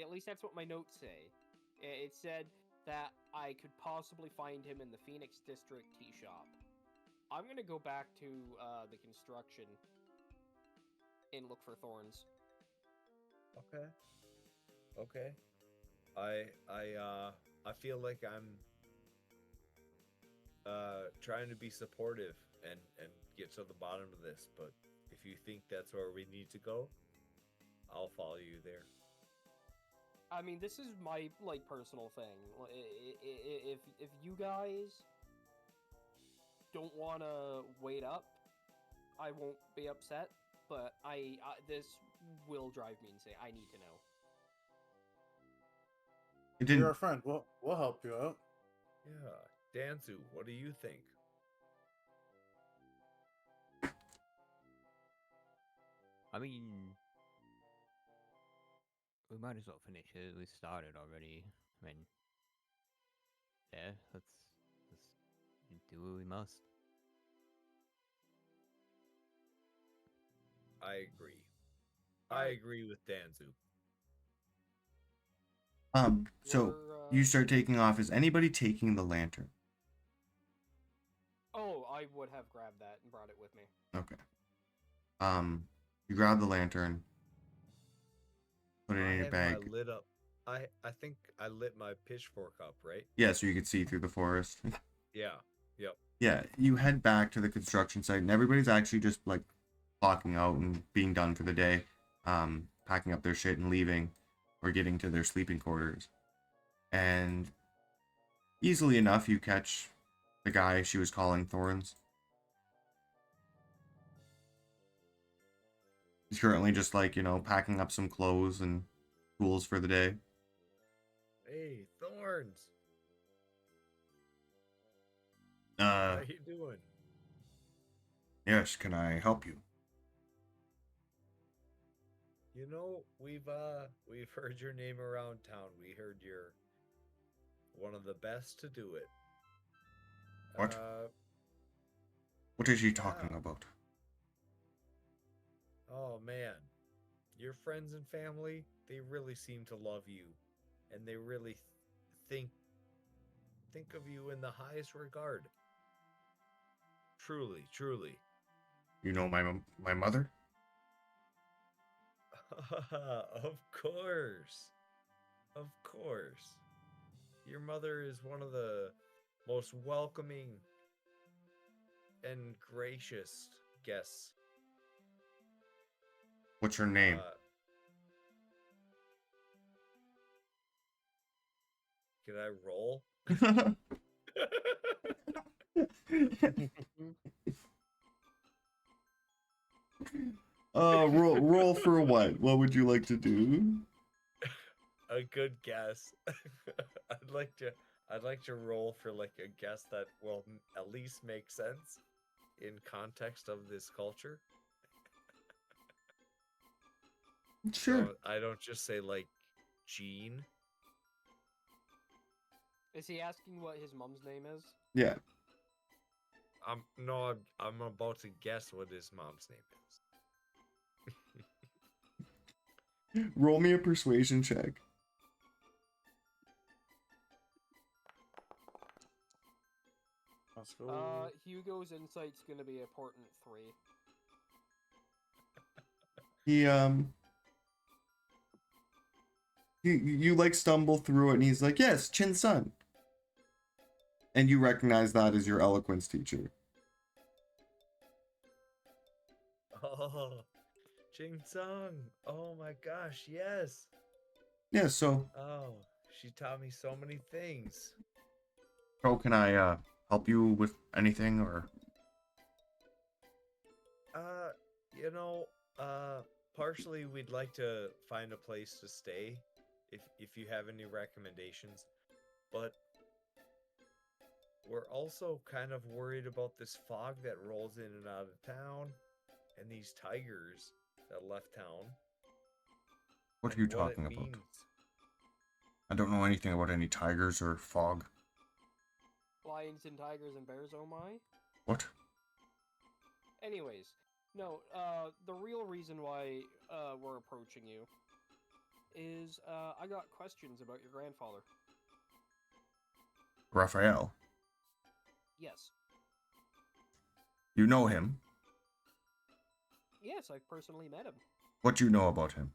Speaker 4: At least that's what my notes say. It said that I could possibly find him in the Phoenix District tea shop. I'm gonna go back to the construction and look for Thorns.
Speaker 6: Okay. Okay. I feel like I'm trying to be supportive and get to the bottom of this, but if you think that's where we need to go, I'll follow you there.
Speaker 4: I mean, this is my like personal thing. If you guys don't want to wait up, I won't be upset. But this will drive me insane. I need to know.
Speaker 1: It
Speaker 2: You're
Speaker 1: didn't.
Speaker 2: our friend. We'll help you out.
Speaker 6: Yeah. Danzu, what do you think?
Speaker 5: I mean, we might as well finish it. We started already. I mean, yeah, let's do what we must.
Speaker 6: I agree. I
Speaker 4: Alright.
Speaker 6: agree with Danzu.
Speaker 1: So
Speaker 4: We're,
Speaker 1: you start taking off. Is anybody taking the lantern?
Speaker 4: Oh, I would have grabbed that and brought it with me.
Speaker 1: Okay. You grab the lantern, put it
Speaker 6: I
Speaker 1: in your
Speaker 6: had
Speaker 1: bag.
Speaker 6: my lit up. I think I lit my pitchfork up, right?
Speaker 1: Yeah, so you could see through the forest.
Speaker 6: Yeah. Yep.
Speaker 1: Yeah, you head back to the construction site, and everybody's actually just like clocking out and being done for the day, packing up their shit and leaving, or getting to their sleeping quarters. And easily enough, you catch the guy she was calling Thorns. He's currently just like, packing up some clothes and tools for the day.
Speaker 6: Hey, Thorns. How you doing?
Speaker 1: Yes, can I help you?
Speaker 6: You know, we've heard your name around town. We heard you're one of the best to do it.
Speaker 1: What? What is she talking
Speaker 6: yeah.
Speaker 1: about?
Speaker 6: Oh man, your friends and family, they really seem to love you, and they really think of you in the highest regard. Truly, truly.
Speaker 1: You know my mother?
Speaker 6: Of course. Of course. Your mother is one of the most welcoming and gracious guests.
Speaker 1: What's her name?
Speaker 6: Can I roll?
Speaker 1: Roll for what? What would you like to do?
Speaker 6: A good guess. I'd like to roll for like a guess that will at least make sense in context of this culture.
Speaker 1: Sure.
Speaker 6: So I don't just say like Jean.
Speaker 4: Is he asking what his mom's name is?
Speaker 1: Yeah.
Speaker 6: I'm about to guess what his mom's name is.
Speaker 1: Roll me a persuasion check.
Speaker 2: Let's go.
Speaker 4: Hugo's insight's gonna be important 3.
Speaker 1: You like stumble through it, and he's like, yes, Chin Sun. And you recognize that as your eloquence teacher.
Speaker 6: Oh, Jing Sung. Oh my gosh, yes.
Speaker 1: Yeah, so,
Speaker 6: Oh, she taught me so many things.
Speaker 1: Pro, can I help you with anything, or?
Speaker 6: Partially we'd like to find a place to stay if you have any recommendations. But we're also kind of worried about this fog that rolls in and out of town and these tigers that left town.
Speaker 1: What are
Speaker 6: and
Speaker 1: you
Speaker 6: what it
Speaker 1: talking about?
Speaker 6: means.
Speaker 1: I don't know anything about any tigers or fog.
Speaker 4: Lions and tigers and bears, oh my.
Speaker 1: What?
Speaker 4: Anyways, no, the real reason why we're approaching you is I got questions about your grandfather.
Speaker 1: Raphael.
Speaker 4: Yes.
Speaker 1: You know him.
Speaker 4: Yes, I've personally met him.
Speaker 1: What do you know about him?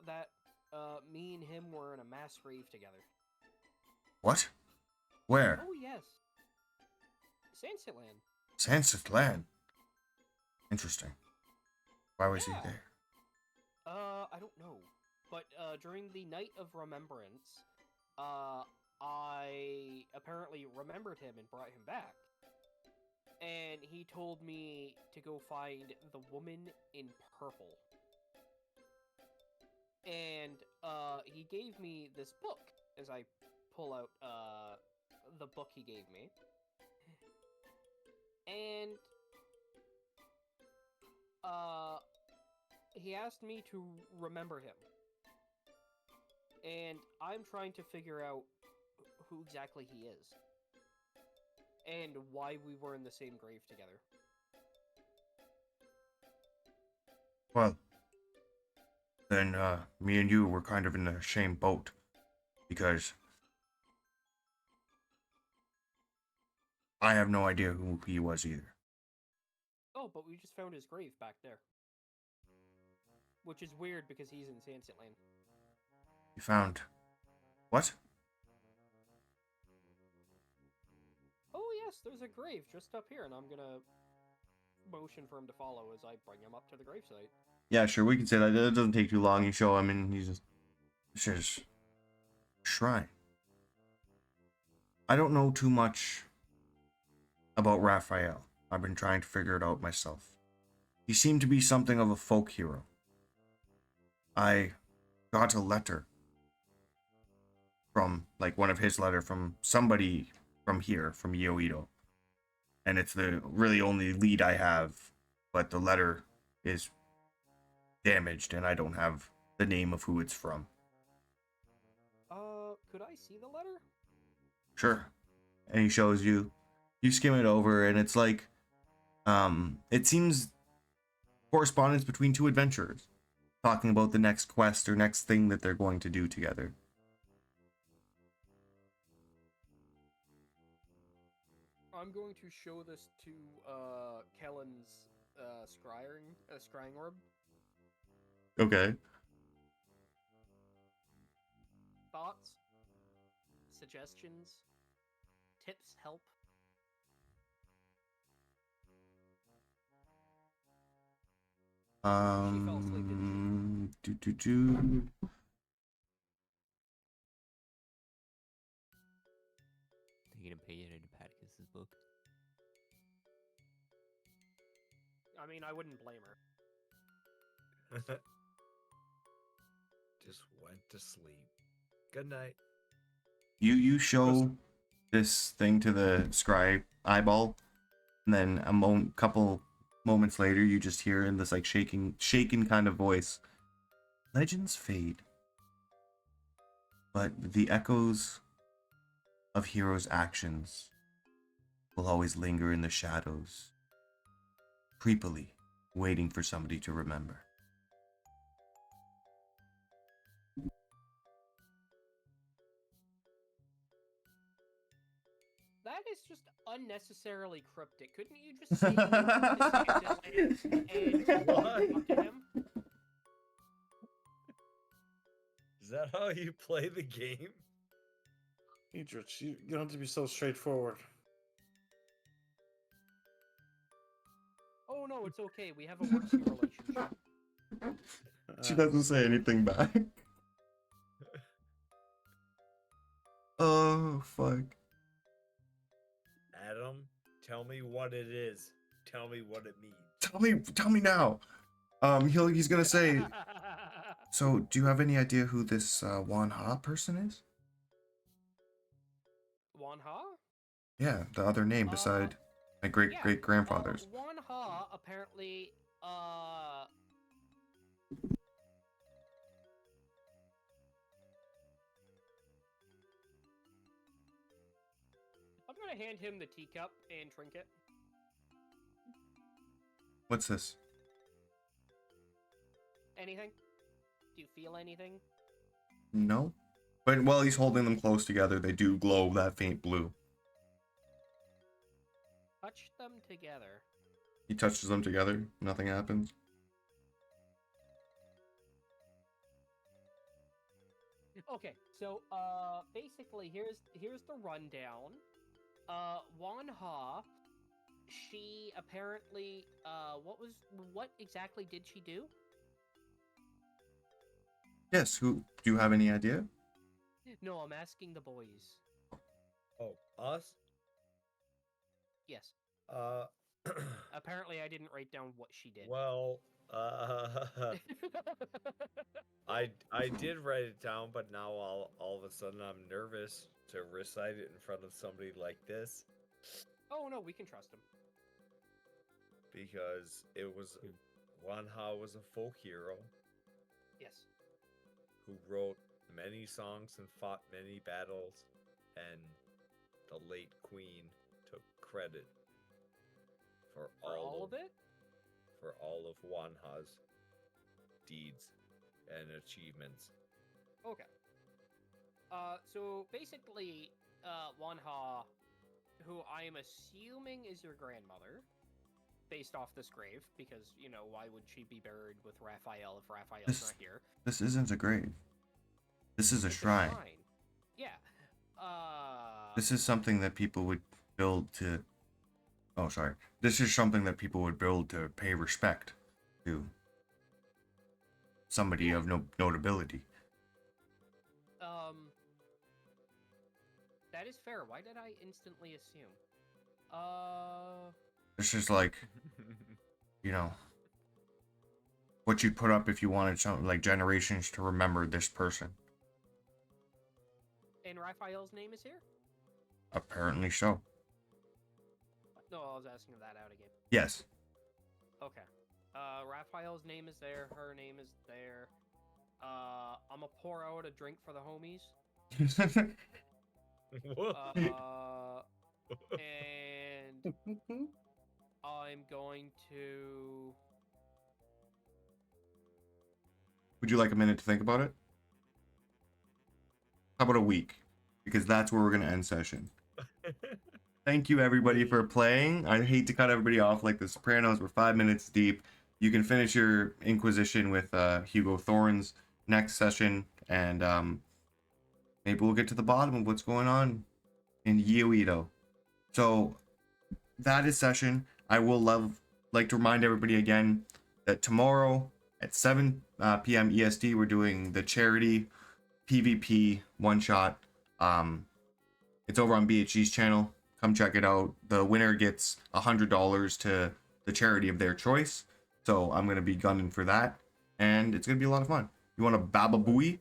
Speaker 4: That me and him were in a mass grave together.
Speaker 1: What? Where?
Speaker 4: Oh yes. Sunset Land.
Speaker 1: Sunset Land. Interesting. Why was he
Speaker 4: Yeah.
Speaker 1: there?
Speaker 4: I don't know. But during the night of remembrance, I apparently remembered him and brought him back. And he told me to go find the woman in purple. And he gave me this book as I pull out the book he gave me. And he asked me to remember him. And I'm trying to figure out who exactly he is. And why we were in the same grave together.
Speaker 1: Well, then me and you were kind of in the same boat because I have no idea who he was either.
Speaker 4: Oh, but we just found his grave back there. Which is weird because he's in Sunset Land.
Speaker 1: You found what?
Speaker 4: Oh yes, there's a grave just up here, and I'm gonna motion for him to follow as I bring him up to the gravesite.
Speaker 1: Yeah, sure, we can say that. It doesn't take too long. You show him, and he's just it says shrine. I don't know too much about Raphael. I've been trying to figure it out myself. He seemed to be something of a folk hero. I got a letter from, like, one of his letter from somebody from here, from Yeonido. And it's the really only lead I have, but the letter is damaged, and I don't have the name of who it's from.
Speaker 4: Could I see the letter?
Speaker 1: Sure. And he shows you. You skim it over, and it's like, it seems correspondence between two adventurers, talking about the next quest or next thing that they're going to do together.
Speaker 4: I'm going to show this to Kellen's scrying orb.
Speaker 1: Okay.
Speaker 4: Thoughts, suggestions, tips, help. She fell asleep, didn't
Speaker 5: Taking a page out of Paticus's book.
Speaker 4: I mean, I wouldn't blame her.
Speaker 6: Just went to sleep. Good night.
Speaker 1: You show this thing to the scribe eyeball, and then a couple moments later, you just hear in this like shaking kind of voice, legends fade, but the echoes of heroes' actions will always linger in the shadows, creepily waiting for somebody to remember.
Speaker 4: That is just unnecessarily cryptic. Couldn't you just say you went to Sunset and talk to him?
Speaker 6: Is that how you play the game?
Speaker 2: Idrich, you don't have to be so straightforward.
Speaker 4: Oh no, it's okay. We have a working relationship.
Speaker 1: She doesn't say anything back. Oh, fuck.
Speaker 6: Adam, tell me what it is. Tell me what it means.
Speaker 1: Tell me now. He's gonna say, so do you have any idea who this Wan Ha person is?
Speaker 4: Wan Ha?
Speaker 1: Yeah, the other name beside my great grandfather's.
Speaker 4: Wan Ha apparently, I'm gonna hand him the teacup and trinket.
Speaker 1: What's this?
Speaker 4: Anything? Do you feel anything?
Speaker 1: No. But while he's holding them close together, they do glow that faint blue.
Speaker 4: Touch them together.
Speaker 1: He touches them together, nothing happens.
Speaker 4: Okay, so basically here's the rundown. Wan Ha she apparently, what exactly did she do?
Speaker 1: Yes, who do you have any idea?
Speaker 4: No, I'm asking the boys.
Speaker 6: Oh, us?
Speaker 4: Yes.
Speaker 6: Uh,
Speaker 4: Apparently, I didn't write down what she did.
Speaker 6: well, I did write it down, but now all of a sudden I'm nervous to recite it in front of somebody like this
Speaker 4: Oh no, we can trust him.
Speaker 6: because it was Wanha was a folk hero
Speaker 4: Yes.
Speaker 6: who wrote many songs and fought many battles, and the late queen took credit for
Speaker 4: For all of it?
Speaker 6: for all of Wanha's deeds and achievements.
Speaker 4: Okay. So basically, Wanha, who I am assuming is your grandmother, based off this grave, because, you know, why would she be buried with Raphael if Raphael's
Speaker 1: This-
Speaker 4: not here?
Speaker 1: This isn't a grave. This is a
Speaker 4: It's
Speaker 1: shrine.
Speaker 4: Yeah.
Speaker 1: This is something that people would build to. Oh, sorry. This is something that people would build to pay respect to somebody of no notability.
Speaker 4: That is fair. Why did I instantly assume?
Speaker 1: It's just like, you know, what you'd put up if you wanted some like generations to remember this person.
Speaker 4: And Raphael's name is here?
Speaker 1: Apparently so.
Speaker 4: No, I was asking that out again.
Speaker 1: Yes.
Speaker 4: Okay. Raphael's name is there. Her name is there. I'm gonna pour out a drink for the homies. And I'm going to.
Speaker 1: Would you like a minute to think about it? How about a week? Because that's where we're going to end session. Thank you, everybody, for playing. I hate to cut everybody off like The Sopranos. We're 5 minutes deep. You can finish your Inquisition with Hugo Thorne's next session, and maybe we'll get to the bottom of what's going on in Yeonido. So that is session. I will like to remind everybody again that tomorrow at 7 p.m. EST, we're doing the charity PvP one shot. It's over on BHG's channel. Come check it out. The winner gets $100 to the charity of their choice. So I'm gonna be gunning for that, and it's gonna be a lot of fun. You want a Baba Booey?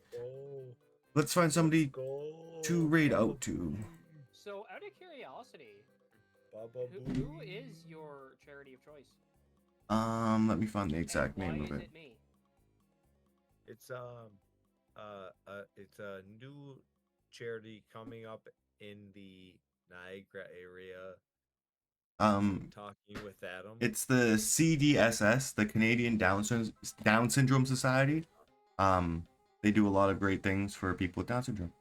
Speaker 1: Let's find somebody to raid out to.
Speaker 4: So, out of curiosity,
Speaker 6: Baba
Speaker 4: who is your charity of choice?
Speaker 1: Let me find the exact
Speaker 4: And
Speaker 1: name
Speaker 4: why
Speaker 1: of
Speaker 4: is
Speaker 1: it.
Speaker 4: it me?
Speaker 6: It's it's a new charity coming up in the Niagara area. Talking with Adam.
Speaker 1: It's the CDSS, the Canadian Down Syndrome Society. They do a lot of great things for people with Down syndrome.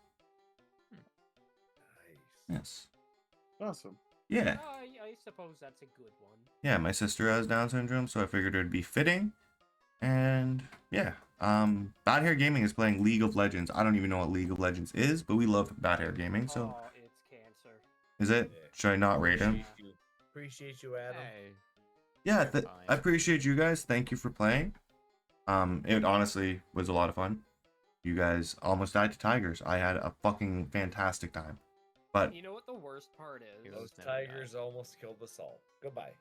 Speaker 6: Nice.
Speaker 1: Yes.
Speaker 2: Awesome.
Speaker 1: Yeah.
Speaker 4: I suppose that's a good one.
Speaker 1: Yeah, my sister has Down syndrome, so I figured it'd be fitting. And yeah, Bad Hair Gaming is playing League of Legends. I don't even know what League of Legends is, but we love Bad Hair Gaming. So
Speaker 4: Oh, it's cancer.
Speaker 1: is it?
Speaker 6: Yeah.
Speaker 1: Should I not rate him?
Speaker 6: Appreciate you, Adam.
Speaker 5: Hey,
Speaker 1: Yeah,
Speaker 5: They're fine.
Speaker 1: I appreciate you guys. Thank you for playing. It honestly was a lot of fun. You guys almost died to tigers. I had a fucking fantastic time. But
Speaker 4: You know what the worst part is?
Speaker 5: Heroes
Speaker 6: Those
Speaker 5: never die.
Speaker 6: tigers almost killed us all. Goodbye.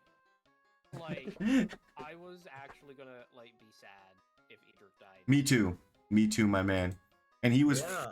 Speaker 4: Like, I was actually gonna, like, be sad if Edric died.
Speaker 1: me too, my man. And he was
Speaker 6: Yeah.